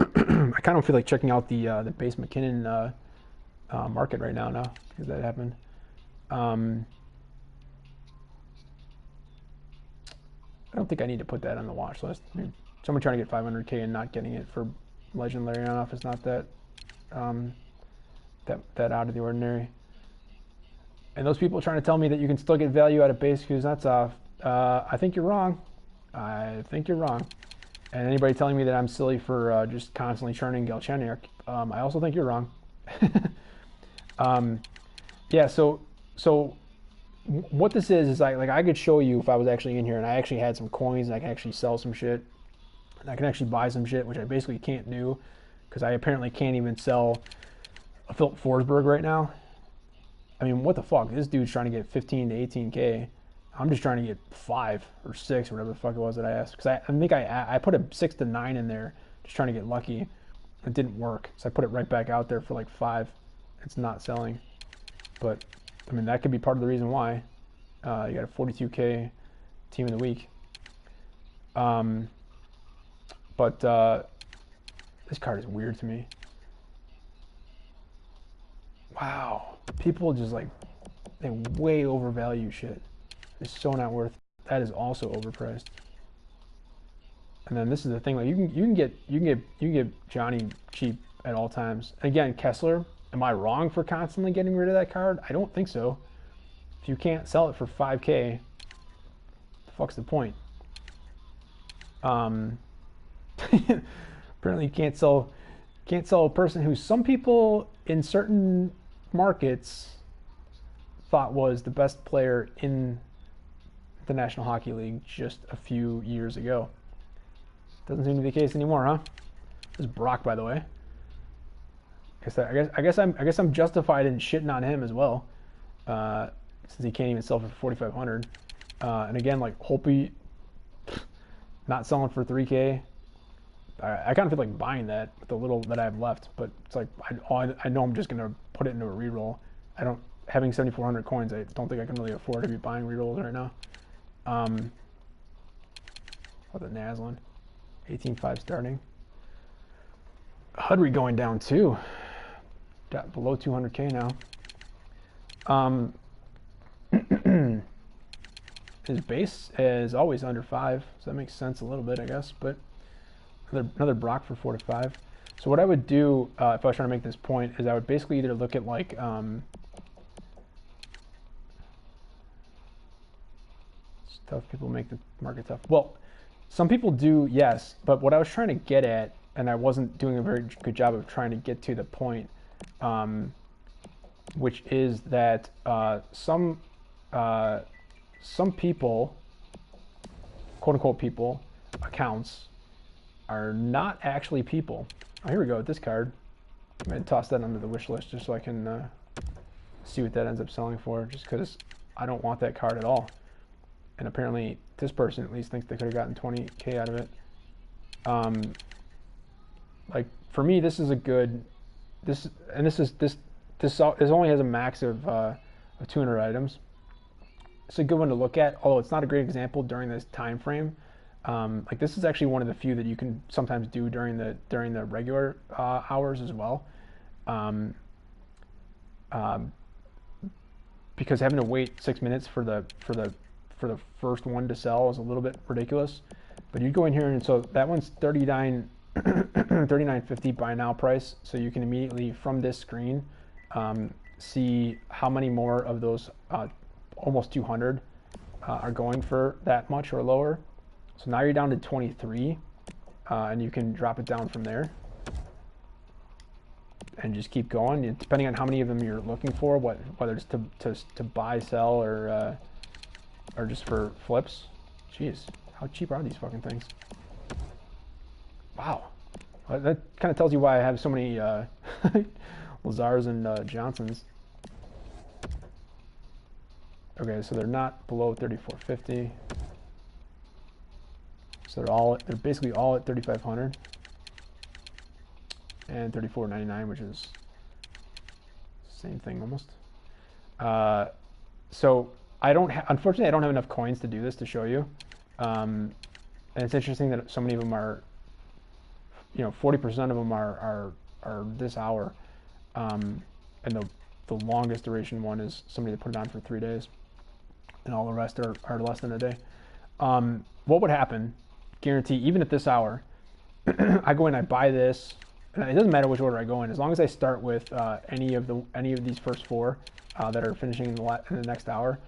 I kind of feel like checking out the Base McKinnon market right now because that happened. I don't think I need to put that on the watch list. I mean, someone trying to get 500K and not getting it for Legend Larionov is not that out of the ordinary. And those people trying to tell me that you can still get value out of basic Kuznetsov, I think you're wrong. I think you're wrong. And anybody telling me that I'm silly for just constantly churning Galchenyuk, I also think you're wrong. Yeah, so what this is I could show you if I was actually in here and I actually had some coins and I can actually sell some shit. And I can actually buy some shit, which I basically can't do because I apparently can't even sell a Philip Forsberg right now. I mean, what the fuck? This dude's trying to get 15 to 18K. I'm just trying to get 5 or 6 or whatever the fuck it was that I asked. Because I think I put a 6 to 9 in there just trying to get lucky. It didn't work. So I put it right back out there for like 5. It's not selling. But, I mean, that could be part of the reason why. You got a 42K team of the week. But this card is weird to me. Wow. People just like, they way overvalue shit. It's so not worth. That is also overpriced. And then this is the thing, like you can get Johnny cheap at all times. Again, Kessler, am I wrong for constantly getting rid of that card? I don't think so. If you can't sell it for 5K, the fuck's the point? Apparently you can't sell a person who some people in certain markets thought was the best player in the National Hockey League just a few years ago. Doesn't seem to be the case anymore, huh? This is Brock, by the way. I guess I'm justified in shitting on him as well, since he can't even sell for 4,500. And again, like Holtby, not selling for 3K. I kind of feel like buying that with the little that I have left, but it's like I know I'm just gonna put it into a reroll. Having 7,400 coins, I don't think I can really afford to be buying rerolls right now. What the Naslin, 18.5 starting. Hudry going down too. Got below 200K now. His base is always under 5, so that makes sense a little bit, I guess. But another Brock for 4 to 5. So what I would do if I was trying to make this point is I would basically either look at like it's tough. People make the market tough. Well, some people do, yes. But what I was trying to get at, and I wasn't doing a very good job of trying to get to the point, which is that some people, quote unquote people, accounts, are not actually people. Oh, here we go with this card. I'm going to toss that under the wish list just so I can see what that ends up selling for, just because I don't want that card at all. And apparently this person at least thinks they could have gotten 20K out of it. Like for me, this is a good, this only has a max of 200 items. It's a good one to look at, although it's not a great example during this time frame. Like this is actually one of the few that you can sometimes do during the regular hours as well, because having to wait 6 minutes for the first one to sell is a little bit ridiculous. But you go in here and so that one's 39.50 buy now price, so you can immediately from this screen see how many more of those almost 200 are going for that much or lower. So now you're down to 23, and you can drop it down from there and just keep going, depending on how many of them you're looking for, whether it's to buy, sell, or just for flips. Jeez, how cheap are these fucking things? Wow, that kind of tells you why I have so many Lazars and Johnsons. Okay, so they're not below 34.50. So they're basically all at 3,500 and 34.99, which is same thing almost. So unfortunately I don't have enough coins to do this to show you. And it's interesting that so many of them are, 40% of them are this hour, and the longest duration one is somebody that put it on for 3 days, and all the rest are less than a day. What would happen? Guarantee, even at this hour, I go in, I buy this, and it doesn't matter which order I go in, as long as I start with any of these first four that are finishing in the next hour,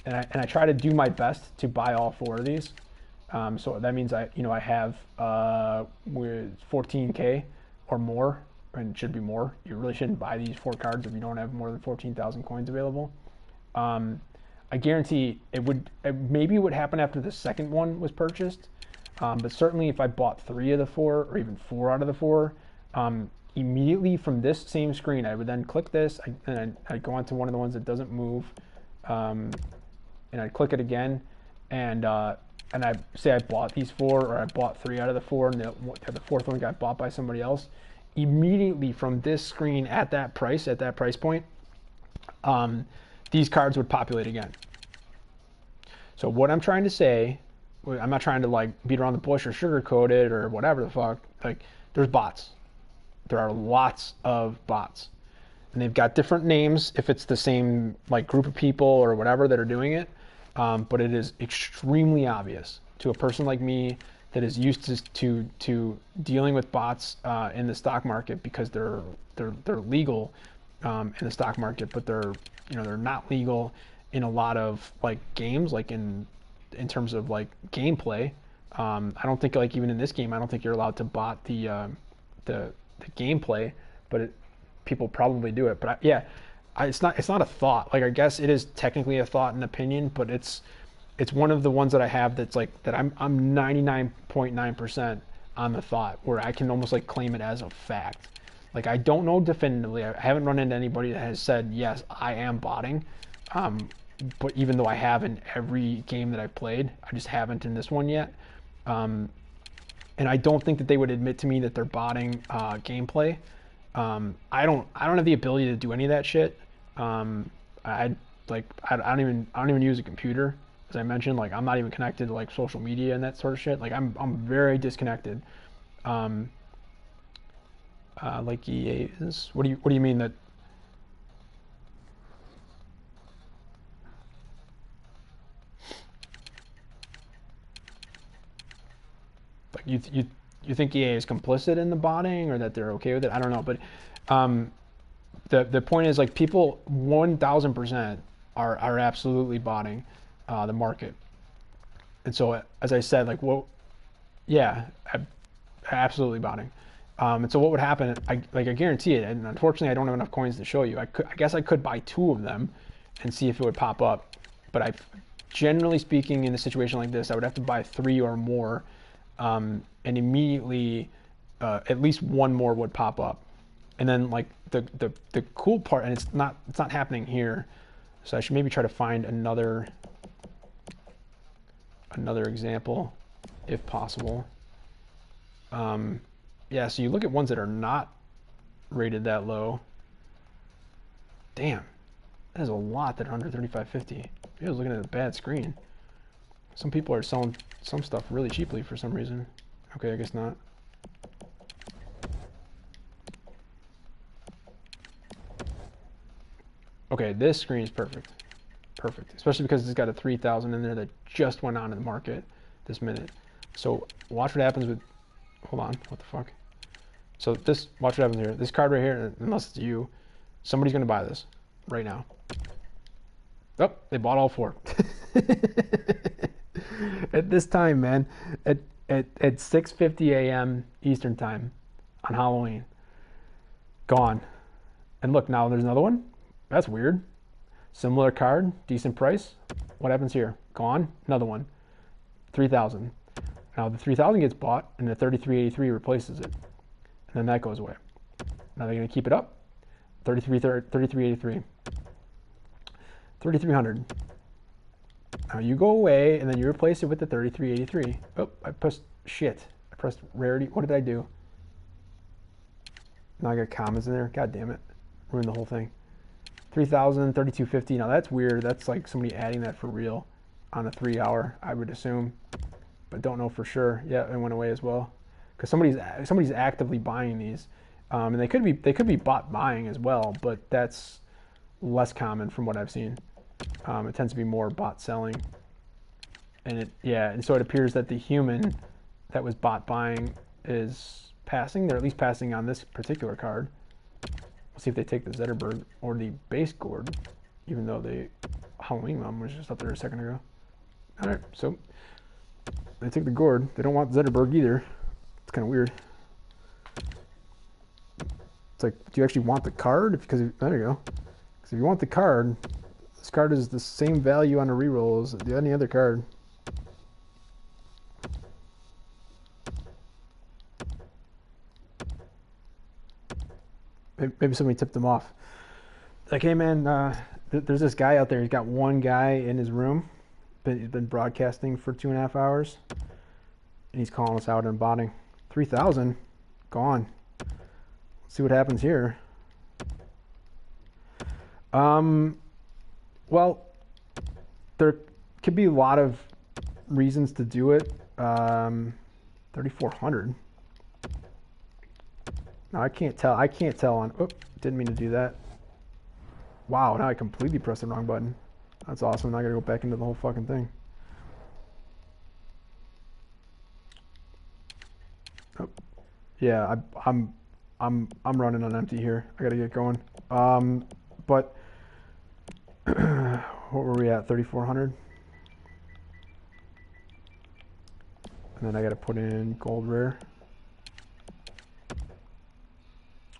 and I try to do my best to buy all four of these. So that means I have with 14K or more, and it should be more. You really shouldn't buy these four cards if you don't have more than 14,000 coins available. I guarantee maybe it would happen after the second one was purchased, but certainly if I bought 3 of the 4 or even 4 out of the 4, immediately from this same screen, I would then click this, and I'd go on to one of the ones that doesn't move, and I'd click it again, and I say I bought these 4, or I bought 3 out of the 4, and the fourth one got bought by somebody else. Immediately from this screen at that price point, these cards would populate again. So what I'm trying to say, I'm not trying to like beat around the bush or sugarcoat it or whatever the fuck. Like, there's bots. There are lots of bots, and they've got different names if it's the same like group of people or whatever that are doing it. But it is extremely obvious to a person like me that is used to dealing with bots in the stock market, because they're legal in the stock market, but they're not legal in a lot of like games, like in terms of like gameplay. I don't think, like, even in this game, I don't think you're allowed to bot the gameplay, but people probably do it. But it's not a thought. Like, I guess it is technically a thought and opinion, but it's one of the ones that I have that's like that I'm 99.9% on the thought, where I can almost like claim it as a fact. Like, I don't know definitively. I haven't run into anybody that has said, yes, I am botting. But even though I have in every game that I've played, I just haven't in this one yet. And I don't think that they would admit to me that they're botting gameplay. I don't have the ability to do any of that shit. I don't even use a computer, as I mentioned. Like, I'm not even connected to like social media and that sort of shit. Like, I'm very disconnected. Like EA is. What do you mean that? Like, you think EA is complicit in the botting, or that they're okay with it? I don't know, but the point is, like, people 1,000% are absolutely botting the market. And so, as I said, like, well, yeah, absolutely botting. And so what would happen? I guarantee it. And unfortunately, I don't have enough coins to show you. I guess I could buy 2 of them and see if it would pop up. But generally speaking, in a situation like this, I would have to buy 3 or more, and immediately at least 1 more would pop up. And then, like, the cool part, and it's not happening here, so I should maybe try to find another example if possible. Yeah, so you look at ones that are not rated that low. Damn, that is a lot that are under 35.50. I was looking at a bad screen. Some people are selling some stuff really cheaply for some reason. Okay, I guess not. Okay, this screen is perfect. Perfect, especially because it's got a 3,000 in there that just went on in the market this minute. So watch what happens with, hold on, what the fuck? So watch what happens here. This card right here, unless it's you, somebody's gonna buy this right now. Oh, they bought all 4. At this time, man, at 6:50 a.m. Eastern time on Halloween. Gone. And look, now there's another one. That's weird. Similar card, decent price. What happens here? Gone. Another one. 3,000. Now the 3,000 gets bought, and the 33.83 replaces it, and then that goes away. Now they're gonna keep it up. 33.83. 3,300. Now you go away, and then you replace it with the 33.83. Oh, I pressed shit. I pressed rarity. What did I do? Now I got commas in there. God damn it. Ruined the whole thing. 3,000, 32.50. Now that's weird. That's like somebody adding that for real on a 3 hour, I would assume, but don't know for sure. Yeah, it went away as well, because somebody's actively buying these, and they could be bot buying as well, but that's less common from what I've seen. It tends to be more bot selling, and so it appears that the human that was bot buying is passing. They're at least passing on this particular card. We'll see if they take the Zetterberg or the base Gord, even though the Halloween Mom was just up there a second ago. All right, so they took the Gord. They don't want Zetterberg either. It's kind of weird. It's like, do you actually want the card? Because there you go. Because if you want the card, this card is the same value on a reroll as any other card. Maybe somebody tipped them off. Like, hey man, there's this guy out there. He's got one guy in his room. He's been broadcasting for 2.5 hours, and he's calling us out and botting. 3,000 gone. Let's see what happens here. Well, there could be a lot of reasons to do it. 3,400. No, I can't tell. I can't tell on. Oh, didn't mean to do that. Wow, now I completely pressed the wrong button. That's awesome. Now I gotta go back into the whole fucking thing. Oh, yeah, I'm running on empty here. I gotta get going. But what were we at? 3,400. And then I gotta put in gold rare.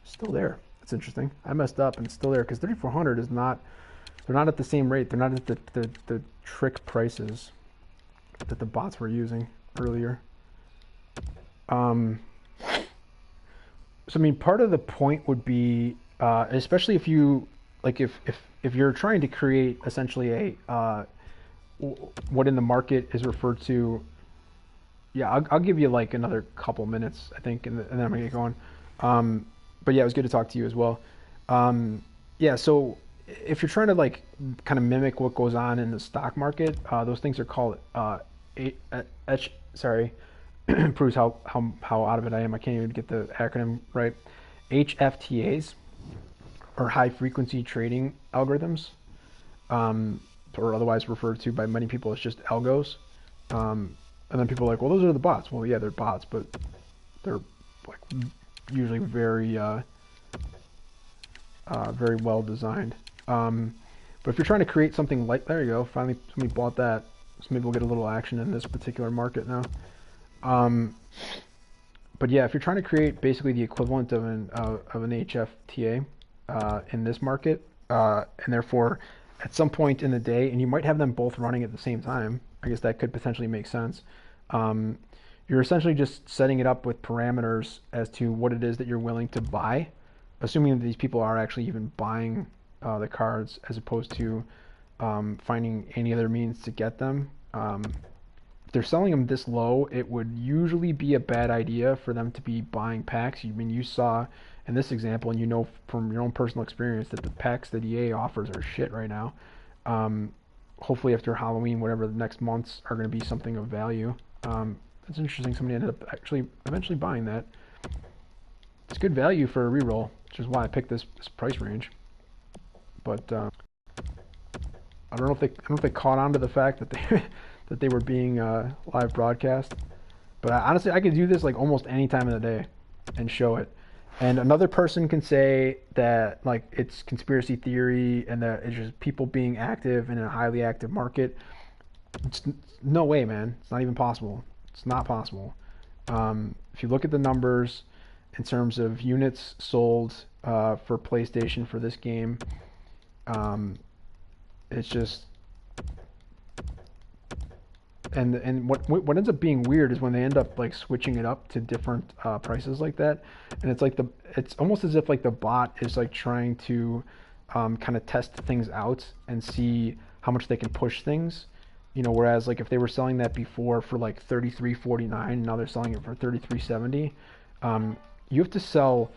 Still there. That's interesting. I messed up and it's still there because 3,400 is not. They're not at the same rate. They're not at the trick prices that the bots were using earlier. So I mean, part of the point would be, especially if you like, if you're trying to create essentially a what in the market is referred to. Yeah, I'll give you like another couple minutes, I think, and then I'm gonna get going. But yeah, it was good to talk to you as well. Yeah, so if you're trying to like kind of mimic what goes on in the stock market, those things are called proves how out of it I am. I can't even get the acronym right. HFTAs, or high frequency trading algorithms, or otherwise referred to by many people as just algos. And then people are like, well, those are the bots. Well, yeah, they're bots, but they're like usually very very well designed. But if you're trying to create something like, there you go, finally somebody bought that, so maybe we'll get a little action in this particular market now. But yeah, if you're trying to create basically the equivalent of an HFTA in this market, and therefore at some point in the day, and you might have them both running at the same time, I guess that could potentially make sense. You're essentially just setting it up with parameters as to what it is that you're willing to buy, assuming that these people are actually even buying the cards as opposed to finding any other means to get them. If they're selling them this low, it would usually be a bad idea for them to be buying packs. I mean, you saw in this example, and you know from your own personal experience that the packs that EA offers are shit right now. Hopefully after Halloween, whatever the next months are going to be something of value. That's interesting. Somebody ended up actually eventually buying that. It's good value for a reroll, which is why I picked this price range. But I don't know if they caught on to the fact that they that they were being live broadcast. But honestly, I could do this like almost any time of the day and show it. And another person can say that like it's conspiracy theory and that it's just people being active in a highly active market. It's no way, man. It's not even possible. It's not possible. If you look at the numbers in terms of units sold for PlayStation for this game, it's just and what ends up being weird is when they end up like switching it up to different prices like that, and it's almost as if like the bot is like trying to kind of test things out and see how much they can push things, you know, whereas like if they were selling that before for like $33.49, now they're selling it for $33.70. You have to sell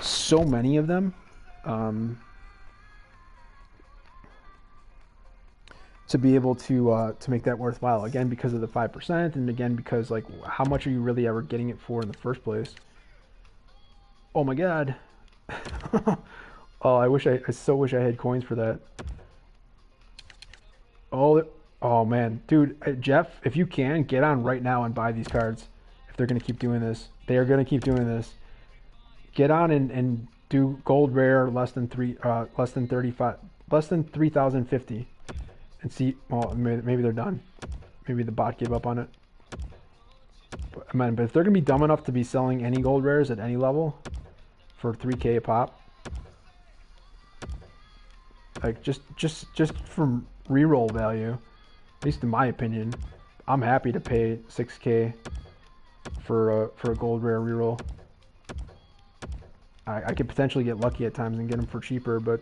so many of them to be able to make that worthwhile, again because of the 5%, and again because like how much are you really ever getting it for in the first place? Oh my god. Oh, I so wish I had coins for that. Oh man, dude, Jeff, if you can get on right now and buy these cards, if they're gonna keep doing this, they are gonna keep doing this. get on and do gold rare less than 3,050, and see. Well, maybe they're done. Maybe the bot gave up on it. But if they're gonna be dumb enough to be selling any gold rares at any level for 3K a pop, like just from reroll value, at least in my opinion, I'm happy to pay 6K for a gold rare reroll. I could potentially get lucky at times and get them for cheaper, but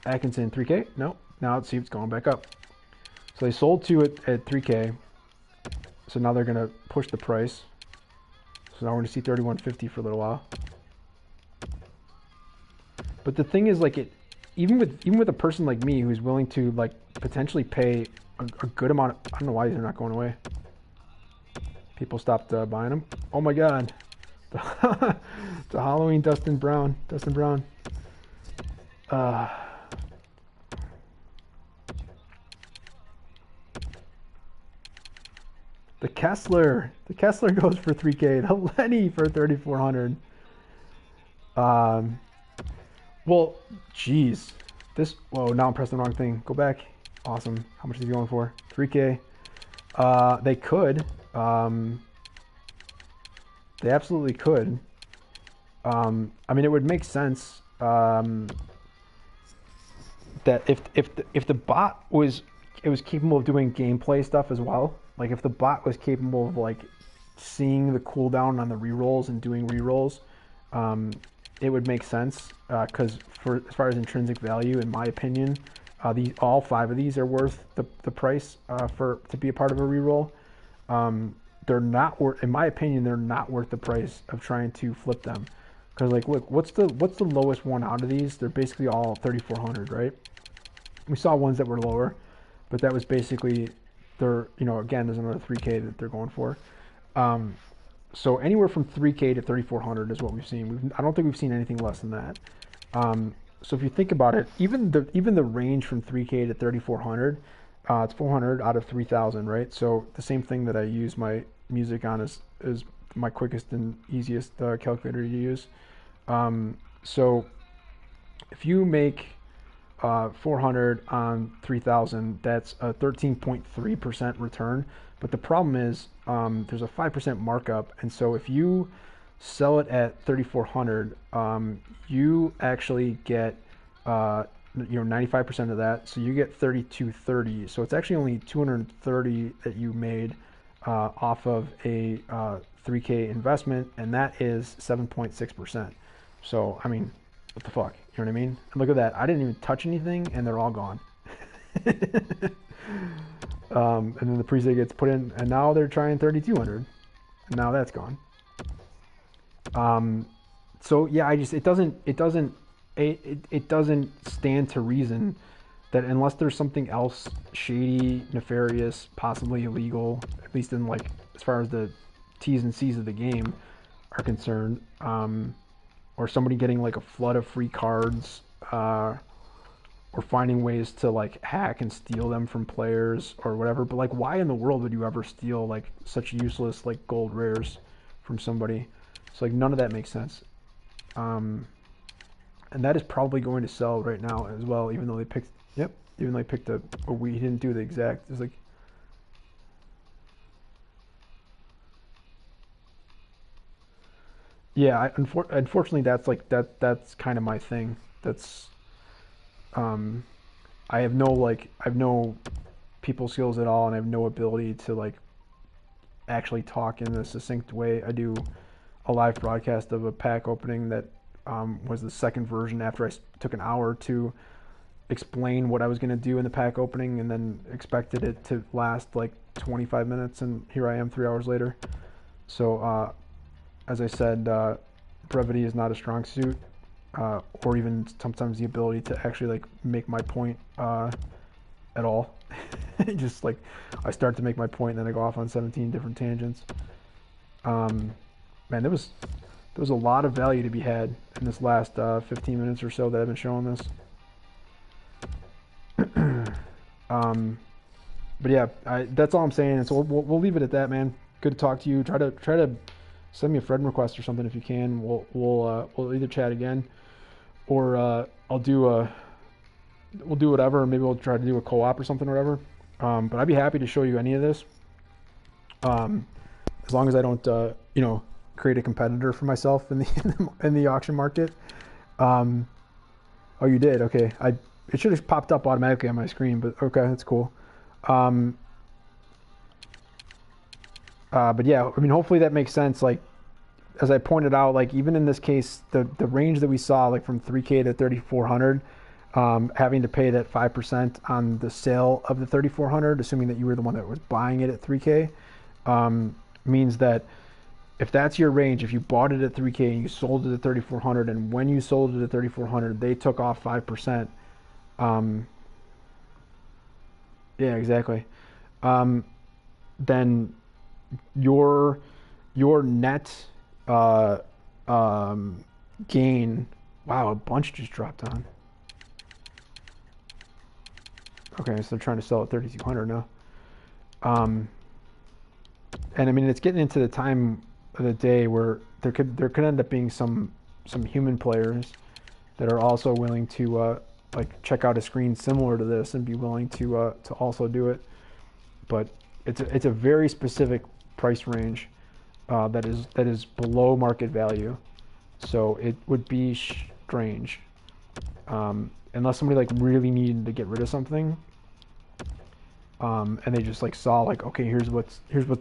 Atkinson 3K? Nope. Now let's see if it's going back up. So they sold 2 at 3K. So now they're gonna push the price. So now we're gonna see 31.50 for a little while. But the thing is, like, even with a person like me who's willing to like potentially pay a good amount. I don't know why they're not going away. People stopped buying them. Oh my God, the Halloween Dustin Brown. The Kessler goes for 3K. The Lenny for 3,400. Well, geez, this. Whoa, now I'm pressing the wrong thing. Go back. Awesome. How much is he going for? 3K. They could. They absolutely could. I mean, it would make sense that if the bot was capable of doing gameplay stuff as well. Like if the bot was capable of like seeing the cooldown on the rerolls and doing rerolls, it would make sense. Because as far as intrinsic value, in my opinion, all 5 of these are worth the price to be a part of a reroll. They're not worth, in my opinion, they're not worth the price of trying to flip them. Because like, look, what's the lowest one out of these? They're basically all 3,400, right? We saw ones that were lower, but that was basically again, there's another 3K that they're going for. So anywhere from 3K to 3,400 is what we've seen. I don't think we've seen anything less than that. So if you think about it, even the range from 3K to 3,400, it's 400 out of 3,000, right? So the same thing that I use my music on is my quickest and easiest calculator to use. So if you make 400 on 3,000, that's a 13.3% return. But the problem is there's a 5% markup, and so if you sell it at 3,400, you actually get 95% of that, so you get 3,230. So it's actually only 230 that you made off of a 3K investment, and that is 7.6%. So I mean, what the fuck? You know what I mean? And look at that. I didn't even touch anything, and they're all gone. And then the preset gets put in, and now they're trying 3,200, and now that's gone. So yeah, it doesn't stand to reason that unless there's something else shady, nefarious, possibly illegal, at least in like as far as the T's and C's of the game are concerned, or somebody getting like a flood of free cards, or finding ways to like hack and steal them from players or whatever. But like, why in the world would you ever steal like such useless like gold rares from somebody? So like none of that makes sense. And that is probably going to sell right now as well, even though they picked, we didn't do the exact, it's like, yeah, unfortunately that's like, that's kind of my thing. That's, I have no people skills at all, and I have no ability to like actually talk in a succinct way. I do a live broadcast of a pack opening that was the second version after I took an hour to explain what I was going to do in the pack opening, and then expected it to last like 25 minutes, and here I am 3 hours later. So as I said, brevity is not a strong suit, or even sometimes the ability to actually like make my point at all. Just like I start to make my point and then I go off on 17 different tangents. Man, there was a lot of value to be had in this last 15 minutes or so that I've been showing this. But yeah, that's all I'm saying. And so we'll leave it at that, man. Good to talk to you. Try to send me a friend request or something if you can. We'll either chat again, or we'll do whatever. Maybe we'll try to do a co-op or something or whatever. But I'd be happy to show you any of this, as long as I don't create a competitor for myself in the auction market. Oh, you did? Okay. It should have popped up automatically on my screen, but okay, that's cool. But yeah, I mean, hopefully that makes sense. Like, as I pointed out, like even in this case, the range that we saw, like from 3K to 3,400, having to pay that 5% on the sale of the 3,400, assuming that you were the one that was buying it at 3K, means that if that's your range, if you bought it at 3K and you sold it at 3,400, and when you sold it at 3,400, they took off 5%. Yeah, exactly. Then your net gain. Wow, a bunch just dropped on. Okay, so they're trying to sell at 3,200 now. And I mean, it's getting into the time of the day where there could end up being some human players that are also willing to like check out a screen similar to this and be willing to also do it. But it's a very specific price range that is below market value, so it would be strange unless somebody like really needed to get rid of something, and they just like saw like, okay, here's what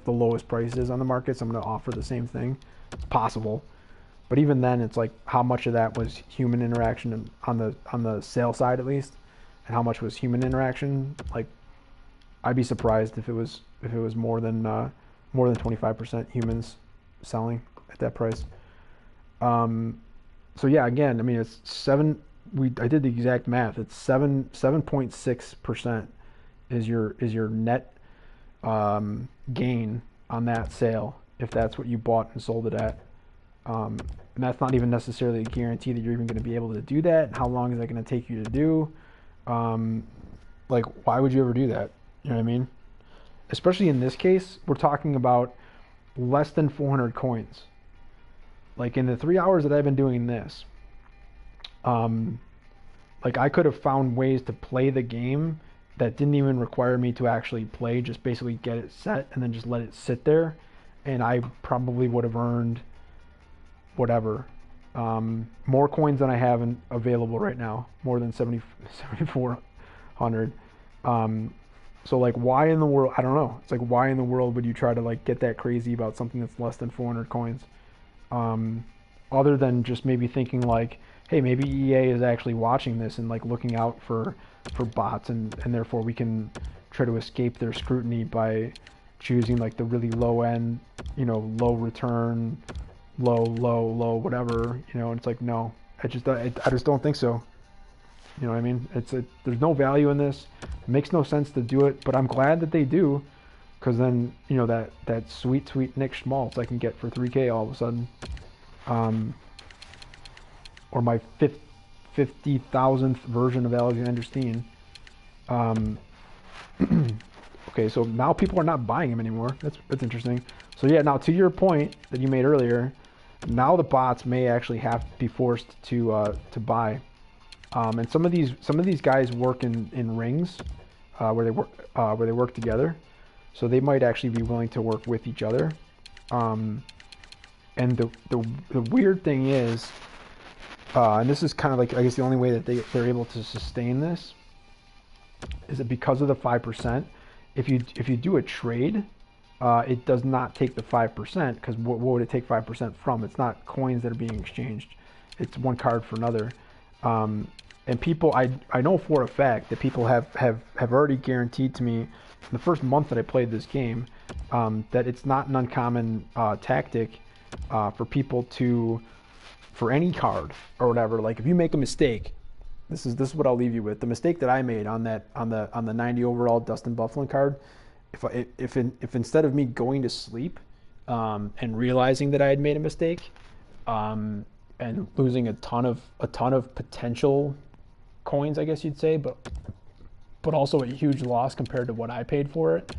the lowest price is on the market, so I'm going to offer the same thing. It's possible, but even then, it's like how much of that was human interaction on the sale side at least, and how much was human interaction. Like, I'd be surprised if it was more than 25% humans selling at that price. So yeah, again, I mean, it's I did the exact math. It's 7.6% is your net gain on that sale if that's what you bought and sold it at. And that's not even necessarily a guarantee that you're even going to be able to do that. How long is that going to take you to do? Like, why would you ever do that? You know what I mean? Especially in this case, we're talking about less than 400 coins. Like, in the 3 hours that I've been doing this, like, I could have found ways to play the game that didn't even require me to actually play, just basically get it set and then just let it sit there, and I probably would have earned whatever, more coins than I have available right now, more than 7,400. So like, why in the world? I don't know. It's like, why in the world would you try to like get that crazy about something that's less than 400 coins? Other than just maybe thinking like, hey, maybe EA is actually watching this and like looking out for bots, and therefore we can try to escape their scrutiny by choosing like the really low end, low return, low whatever, and it's like, no, I just don't think so. You know what I mean? There's no value in this. It makes no sense to do it, but I'm glad that they do, because then that sweet Nick Schmaltz I can get for 3K all of a sudden, or my 50,000th version of Alexander Steen. Okay, so now people are not buying him anymore. That's interesting. So yeah, now to your point that you made earlier, now the bots may actually have to be forced to buy. And some of these guys work in rings where they work together, so they might actually be willing to work with each other. And the weird thing is, and this is kind of like, I guess, the only way that they're able to sustain this is that because of the 5%, if you do a trade, it does not take the 5%, because what would it take 5% from? It's not coins that are being exchanged. It's one card for another. And people, I know for a fact that people have already guaranteed to me in the first month that I played this game, that it's not an uncommon tactic for people to, for any card or whatever, like if you make a mistake, this is what I'll leave you with. The mistake that I made on the 90 overall Dustin Byfuglien card, if instead of me going to sleep and realizing that I had made a mistake, and losing a ton of potential coins, I guess you'd say, but also a huge loss compared to what I paid for it,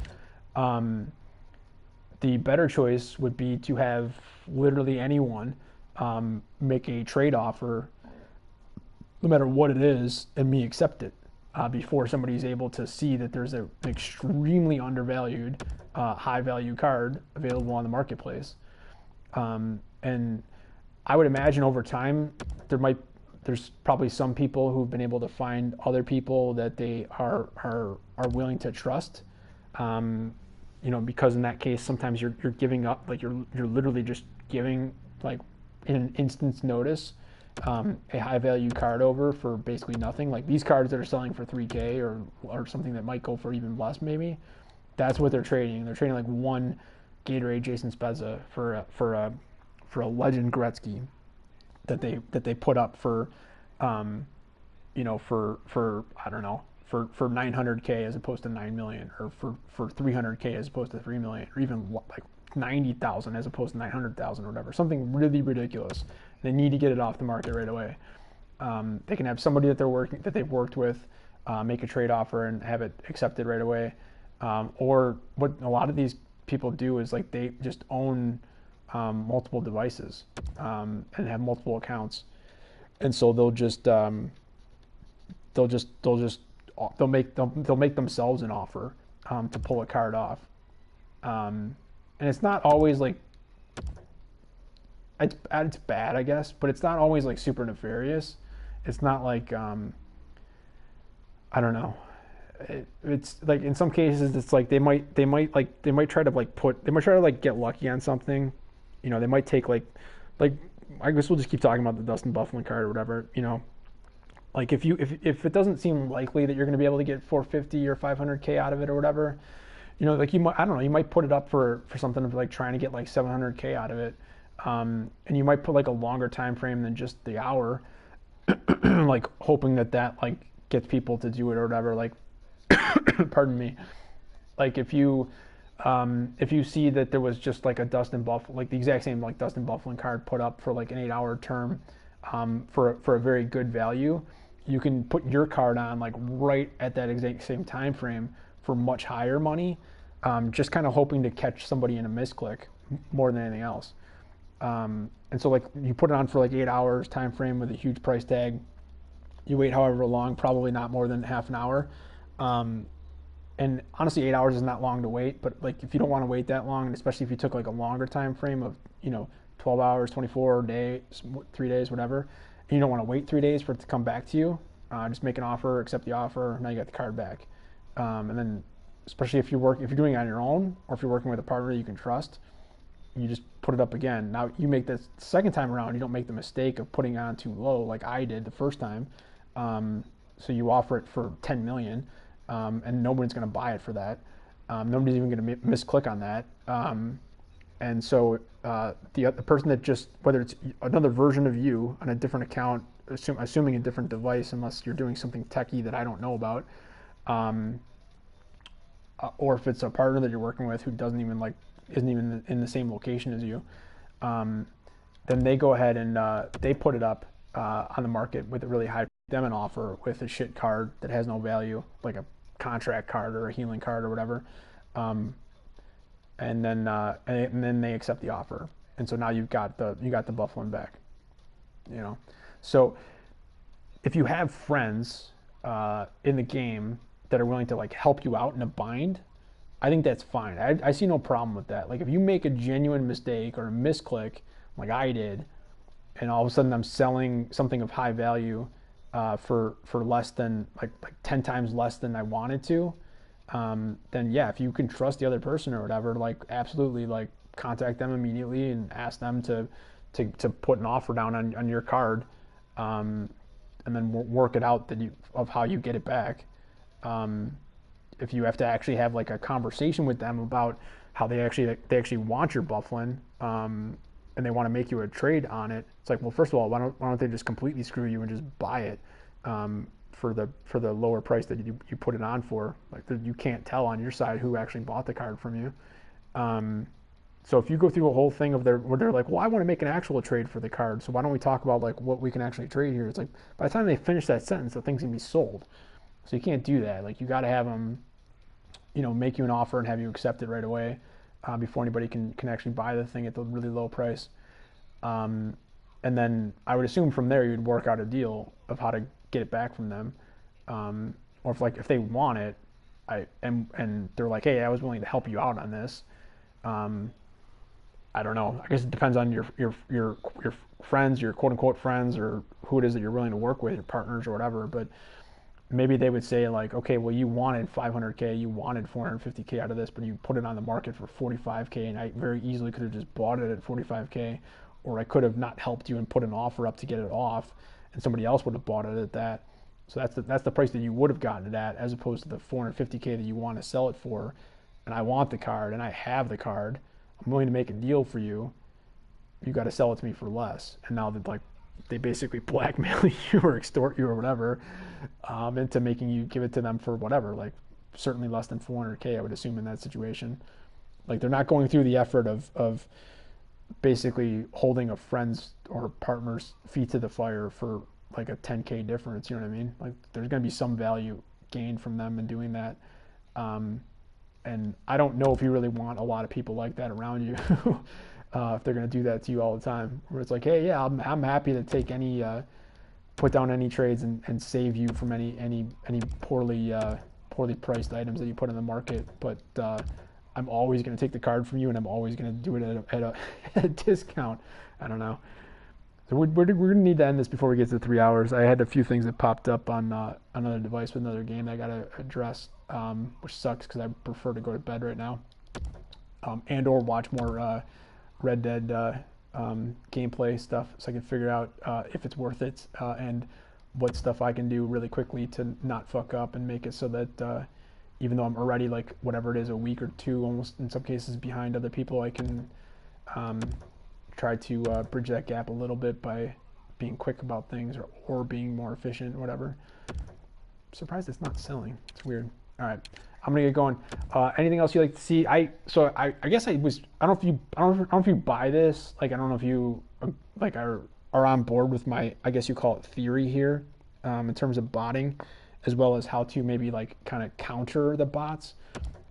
the better choice would be to have literally anyone make a trade offer, no matter what it is, and me accept it before somebody's able to see that there's an extremely undervalued, high value card available on the marketplace. And I would imagine over time there's probably some people who've been able to find other people that they are willing to trust. Because in that case, sometimes you're giving up, like you're literally just giving, like, in an instant's notice, a high value card over for basically nothing. Like these cards that are selling for 3K or something that might go for even less, maybe. That's what they're trading. They're trading like one Gatorade Jason Spezza for a Legend Gretzky that they put up for for I don't know, for 900K as opposed to 9 million, or for 300K as opposed to 3 million, or even like 90,000 as opposed to 900,000 or whatever. Something really ridiculous. They need to get it off the market right away. They can have somebody that they've worked with make a trade offer and have it accepted right away. Or what a lot of these people do is like they just own multiple devices and have multiple accounts, and so they'll make themselves an offer to pull a card off. And it's not always like it's bad, I guess, but it's not always like super nefarious. It's not like I don't know. It's like in some cases it's like they might try to get lucky on something. They might take like I guess we'll just keep talking about the Dustin Byfuglien card or whatever. Like if it doesn't seem likely that you're going to be able to get 450 or 500K out of it or whatever, like you might, I don't know, you might put it up for something of like trying to get like 700K out of it, and you might put like a longer time frame than just the hour, like hoping that like gets people to do it or whatever. Like, pardon me, like if you see that there was just like a Dustin Byfuglien, like the exact same like Dustin Byfuglien card put up for like an 8-hour term, for a very good value, you can put your card on like right at that exact same time frame for much higher money, just kind of hoping to catch somebody in a misclick more than anything else. And so like you put it on for like 8 hours time frame with a huge price tag. You wait however long, probably not more than half an hour. And honestly, 8 hours is not long to wait, but like if you don't want to wait that long, and especially if you took like a longer time frame of 12 hours, 24 days, 3 days, whatever, and you don't want to wait 3 days for it to come back to you, just make an offer, accept the offer, now you got the card back. And then especially if you're doing it on your own, or if you're working with a partner you can trust, you just put it up again. Now you make this second time around, you don't make the mistake of putting it on too low like I did the first time. So you offer it for 10 million, and nobody's going to buy it for that. Nobody's even going to misclick on that. And so the person that just, whether it's another version of you on a different account, assuming a different device, unless you're doing something techie that I don't know about, or if it's a partner that you're working with who isn't even in the same location as you, then they go ahead and they put it up on the market with a really high, them an offer with a shit card that has no value, like a contract card or a healing card or whatever, and then they accept the offer, and so now you got the Byfuglien back. So if you have friends in the game that are willing to like help you out in a bind, I think that's fine. I see no problem with that. Like if you make a genuine mistake or a misclick like I did, and all of a sudden I'm selling something of high value for less than like 10 times less than I wanted to, then yeah, if you can trust the other person or whatever, like absolutely, like contact them immediately and ask them to put an offer down on your card, and then work it out of how you get it back. If you have to actually have like a conversation with them about how they actually want your Byfuglien, and they want to make you a trade on it, it's like, well, first of all, why don't they just completely screw you and just buy it for the lower price that you put it on for? Like you can't tell on your side who actually bought the card from you. So if you go through a whole thing where they're like, well, I want to make an actual trade for the card, so why don't we talk about like what we can actually trade here? It's like by the time they finish that sentence, the thing's gonna be sold. So you can't do that. Like you got to have them, make you an offer and have you accept it right away. before anybody can actually buy the thing at the really low price. And then I would assume from there you'd work out a deal of how to get it back from them, or if they want it, and they're like, hey, I was willing to help you out on this. I don't know. I guess it depends on your friends, your quote unquote friends, or who it is that you're willing to work with, your partners or whatever. But maybe they would say like, okay, well, you wanted 500K, you wanted 450K out of this, but you put it on the market for 45K, and I very easily could have just bought it at 45K, or I could have not helped you and put an offer up to get it off, and somebody else would have bought it at that. So that's the price that you would have gotten it at, as opposed to the 450K that you want to sell it for. And I want the card, and I have the card. I'm willing to make a deal for you. You got to sell it to me for less. And now that like they basically blackmail you or extort you or whatever, into making you give it to them for whatever, like certainly less than 400K, I would assume in that situation. Like they're not going through the effort of basically holding a friend's or partner's feet to the fire for like a 10K difference. You know what I mean? Like there's going to be some value gained from them in doing that. And I don't know if you really want a lot of people like that around you. If they're going to do that to you all the time, where it's like, hey, yeah, I'm happy to take any, put down any trades and save you from any poorly priced items that you put in the market. But I'm always going to take the card from you, and I'm always going to do it at a discount. I don't know. So we're going to need to end this before we get to 3 hours. I had a few things that popped up on another device with another game that I got to address, which sucks because I prefer to go to bed right now, and or watch more Red Dead gameplay stuff, so I can figure out if it's worth it, and what stuff I can do really quickly to not fuck up and make it so that even though I'm already like whatever it is, a week or two, almost in some cases behind other people, I can try to bridge that gap a little bit by being quick about things or being more efficient, whatever. I'm surprised it's not selling. It's weird. All right, I'm gonna get going. Anything else you like to see? I guess I don't know if you buy this. Like I don't know if you like are on board with my, I guess you call it theory here, in terms of botting, as well as how to maybe like kind of counter the bots,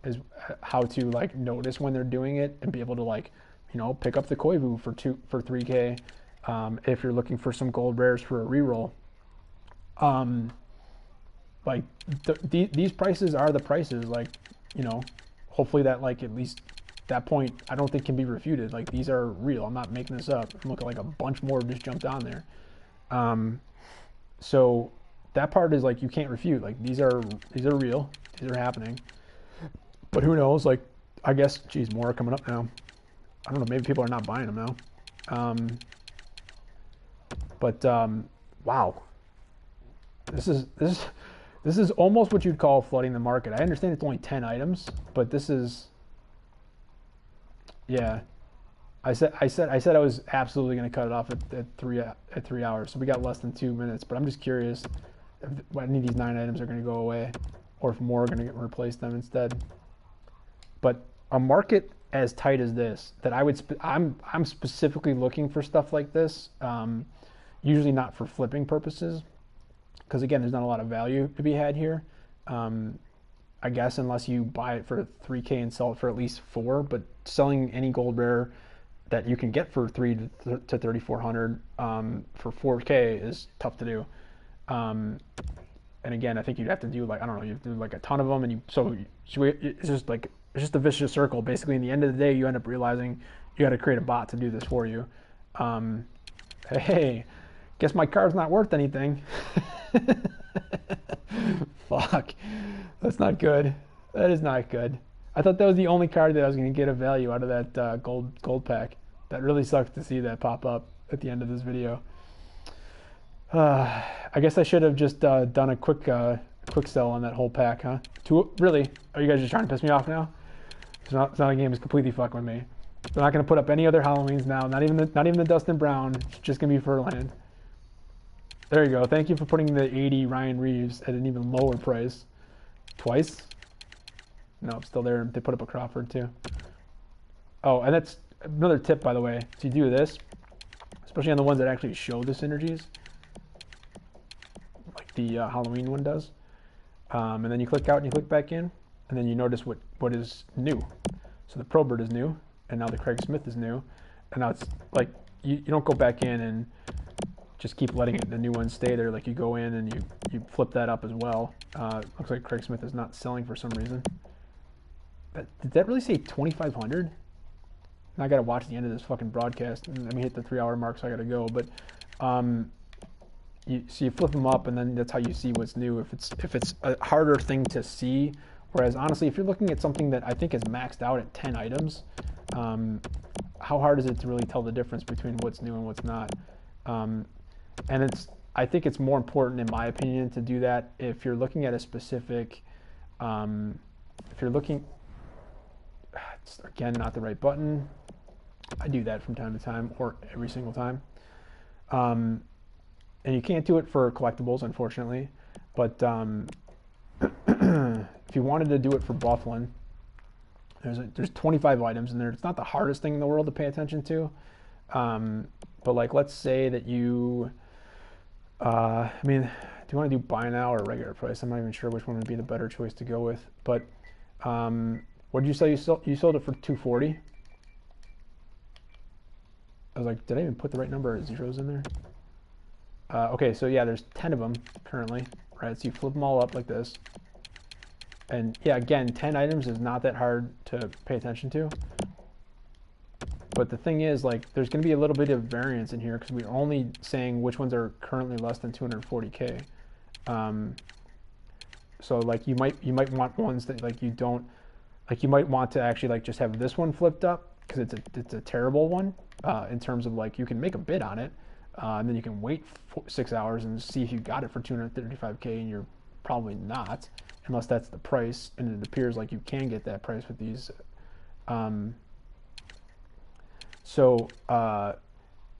is how to like notice when they're doing it and be able to like, you know, pick up the Koivu for 3K, if you're looking for some gold rares for a reroll. Like these prices are the prices, like, you know, hopefully that like at least that point I don't think can be refuted. Like these are real. I'm not making this up. I'm looking like a bunch more just jumped on there. So that part is like you can't refute. Like these are real. These are happening. But who knows? Like I guess, geez, more are coming up now. I don't know. Maybe people are not buying them now. Wow, this is almost what you'd call flooding the market. I understand it's only 10 items, but this is, yeah. I said I was absolutely going to cut it off at 3 hours. So we got less than 2 minutes. But I'm just curious if any of these 9 items are going to go away, or if more are going to get replaced them instead. But a market as tight as this, that I'm specifically looking for stuff like this. Usually not for flipping purposes, because again, there's not a lot of value to be had here. I guess unless you buy it for 3K and sell it for at least 4, but selling any gold rare that you can get for 3 to 3,400 for 4K is tough to do. And again, I think you'd have to do like, I don't know, you have to do like a ton of them, and it's just a vicious circle. Basically, in the end of the day, you end up realizing you got to create a bot to do this for you. Hey, guess my card's not worth anything. Fuck, that's not good. That is not good. I thought that was the only card that I was going to get a value out of that gold pack. That really sucks to see that pop up at the end of this video. I guess I should have just done a quick sell on that whole pack, huh? Really? Are you guys just trying to piss me off now? It's not a game is completely fucking with me. They're not going to put up any other Halloweens now. Not even the Dustin Brown. It's just going to be Furland. There you go. Thank you for putting the 80 Ryan Reeves at an even lower price. Twice? No, it's still there. They put up a Crawford too. Oh, and that's another tip, by the way. If you do this, especially on the ones that actually show the synergies, like the Halloween one does, and then you click out and you click back in, and then you notice what is new. So the Probert is new, and now the Craig Smith is new, and now it's like you don't go back in and just keep letting the new ones stay there. Like you go in and you flip that up as well. Looks like Craig Smith is not selling for some reason. Did that really say 2,500? I got to watch the end of this fucking broadcast. I mean, hit the 3 hour mark, so I got to go. But you flip them up, and then that's how you see what's new. If it's a harder thing to see, whereas honestly, if you're looking at something that I think is maxed out at 10 items, how hard is it to really tell the difference between what's new and what's not? And I think it's more important, in my opinion, to do that if you're looking at a specific. If you're looking, it's, again, not the right button. I do that from time to time, or every single time. And you can't do it for collectibles, unfortunately. But if you wanted to do it for Bufflin, there's 25 items in there. It's not the hardest thing in the world to pay attention to. But like, let's say that you, I mean, do you want to do buy now or regular price? I'm not even sure which one would be the better choice to go with. But what did you say? You sold it for 240. I was like, did I even put the right number of zeros in there? Okay, so yeah, there's 10 of them currently, right? So you flip them all up like this. And yeah, again, 10 items is not that hard to pay attention to. But the thing is, like, there's going to be a little bit of variance in here because we're only saying which ones are currently less than 240K. So like you might want ones that like you don't, like you might want to actually like just have this one flipped up because it's a terrible one in terms of like you can make a bid on it and then you can wait 6 hours and see if you got it for 235K, and you're probably not, unless that's the price, and it appears like you can get that price with these. So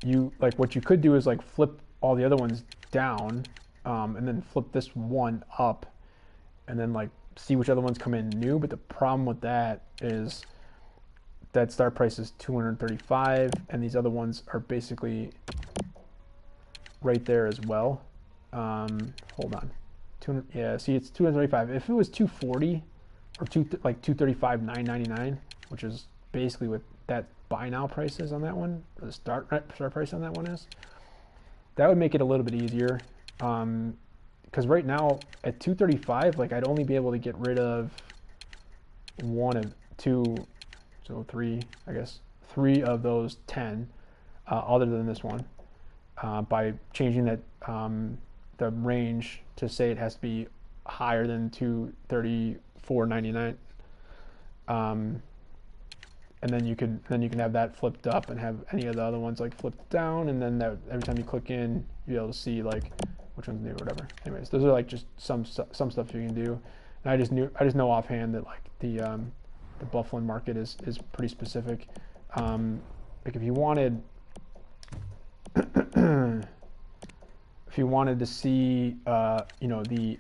you like what you could do is like flip all the other ones down and then flip this one up and then like see which other ones come in new. But the problem with that is that start price is 235 and these other ones are basically right there as well. Hold on. Yeah, see, it's 235. If it was 240 or 235 999, which is basically what that buy now price is on that one, or the start price on that one is, that would make it a little bit easier. Because right now at 235, like I'd only be able to get rid of one of two, so three, I guess, 3 of those 10, other than this one, by changing that the range to say it has to be higher than 234.99. And then you can have that flipped up and have any of the other ones like flipped down, and then that every time you click in, you'll be able to see like which one's new or whatever. Anyways, those are like just some stuff you can do. And I just know offhand that like the Bufflin market is pretty specific. Like if you wanted to see you know, the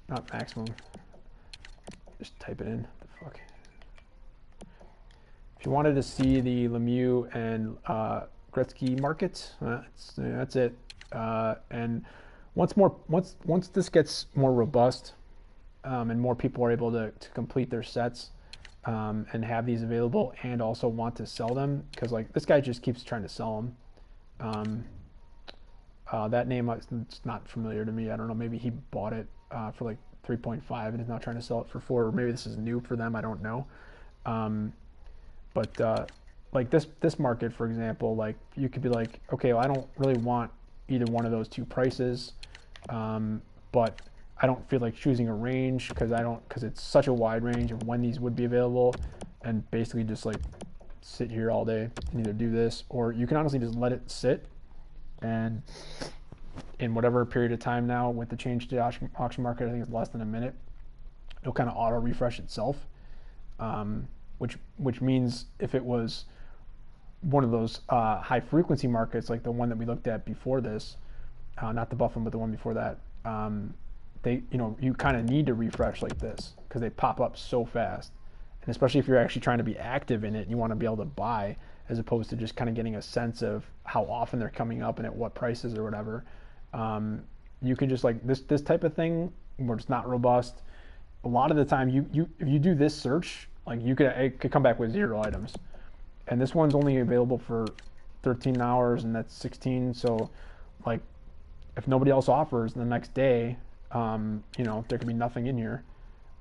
not maximum, just type it in. What the fuck? If you wanted to see the Lemieux and Gretzky markets, that's it. And once this gets more robust and more people are able to complete their sets and have these available and also want to sell them, because like this guy just keeps trying to sell them. That name it's not familiar to me. I don't know. Maybe he bought it for like 3.5 and is now trying to sell it for 4, or maybe this is new for them. I don't know. But like this market, for example, like you could be like, okay, well, I don't really want either one of those two prices, but I don't feel like choosing a range because it's such a wide range of when these would be available, and basically just like sit here all day and either do this, or you can honestly just let it sit, and in whatever period of time now with the change to the auction market, I think it's less than a minute, it'll kind of auto refresh itself. Which means if it was one of those high frequency markets like the one that we looked at before this, not the Bufflin but the one before that, you kind of need to refresh like this because they pop up so fast, and especially if you're actually trying to be active in it and you want to be able to buy as opposed to just kind of getting a sense of how often they're coming up and at what prices or whatever. You can just like this type of thing where it's not robust. A lot of the time, if you do this search Like it could come back with 0 items, and this one's only available for 13 hours, and that's 16. So, like, if nobody else offers the next day, there could be nothing in here.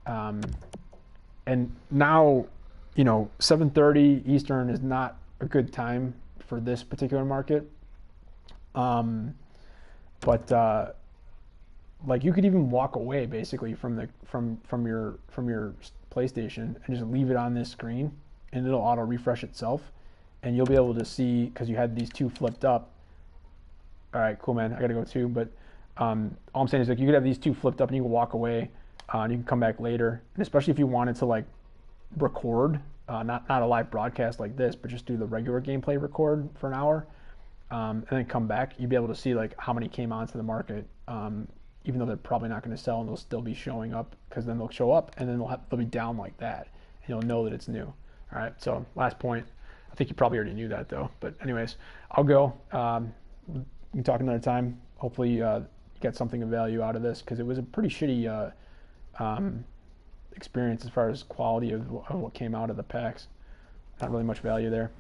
And now, 7:30 Eastern is not a good time for this particular market. But like, you could even walk away basically from your PlayStation and just leave it on this screen, and it'll auto refresh itself, and you'll be able to see, because you had these 2 flipped up. All right, cool, man. I gotta go too. But all I'm saying is, like, you could have these 2 flipped up, and you can walk away, and you can come back later. And especially if you wanted to, like, record, not a live broadcast like this, but just do the regular gameplay record for an hour, and then come back, you'd be able to see, like, how many came onto the market. Even though they're probably not going to sell, and they'll still be showing up, because then they'll show up and then they'll be down like that, and you'll know that it's new. All right. So last point. I think you probably already knew that though. But anyways, I'll go. We can talk another time. Hopefully you get something of value out of this, because it was a pretty shitty experience as far as quality of what came out of the packs. Not really much value there.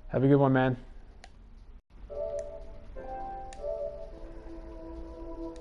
Have a good one, man.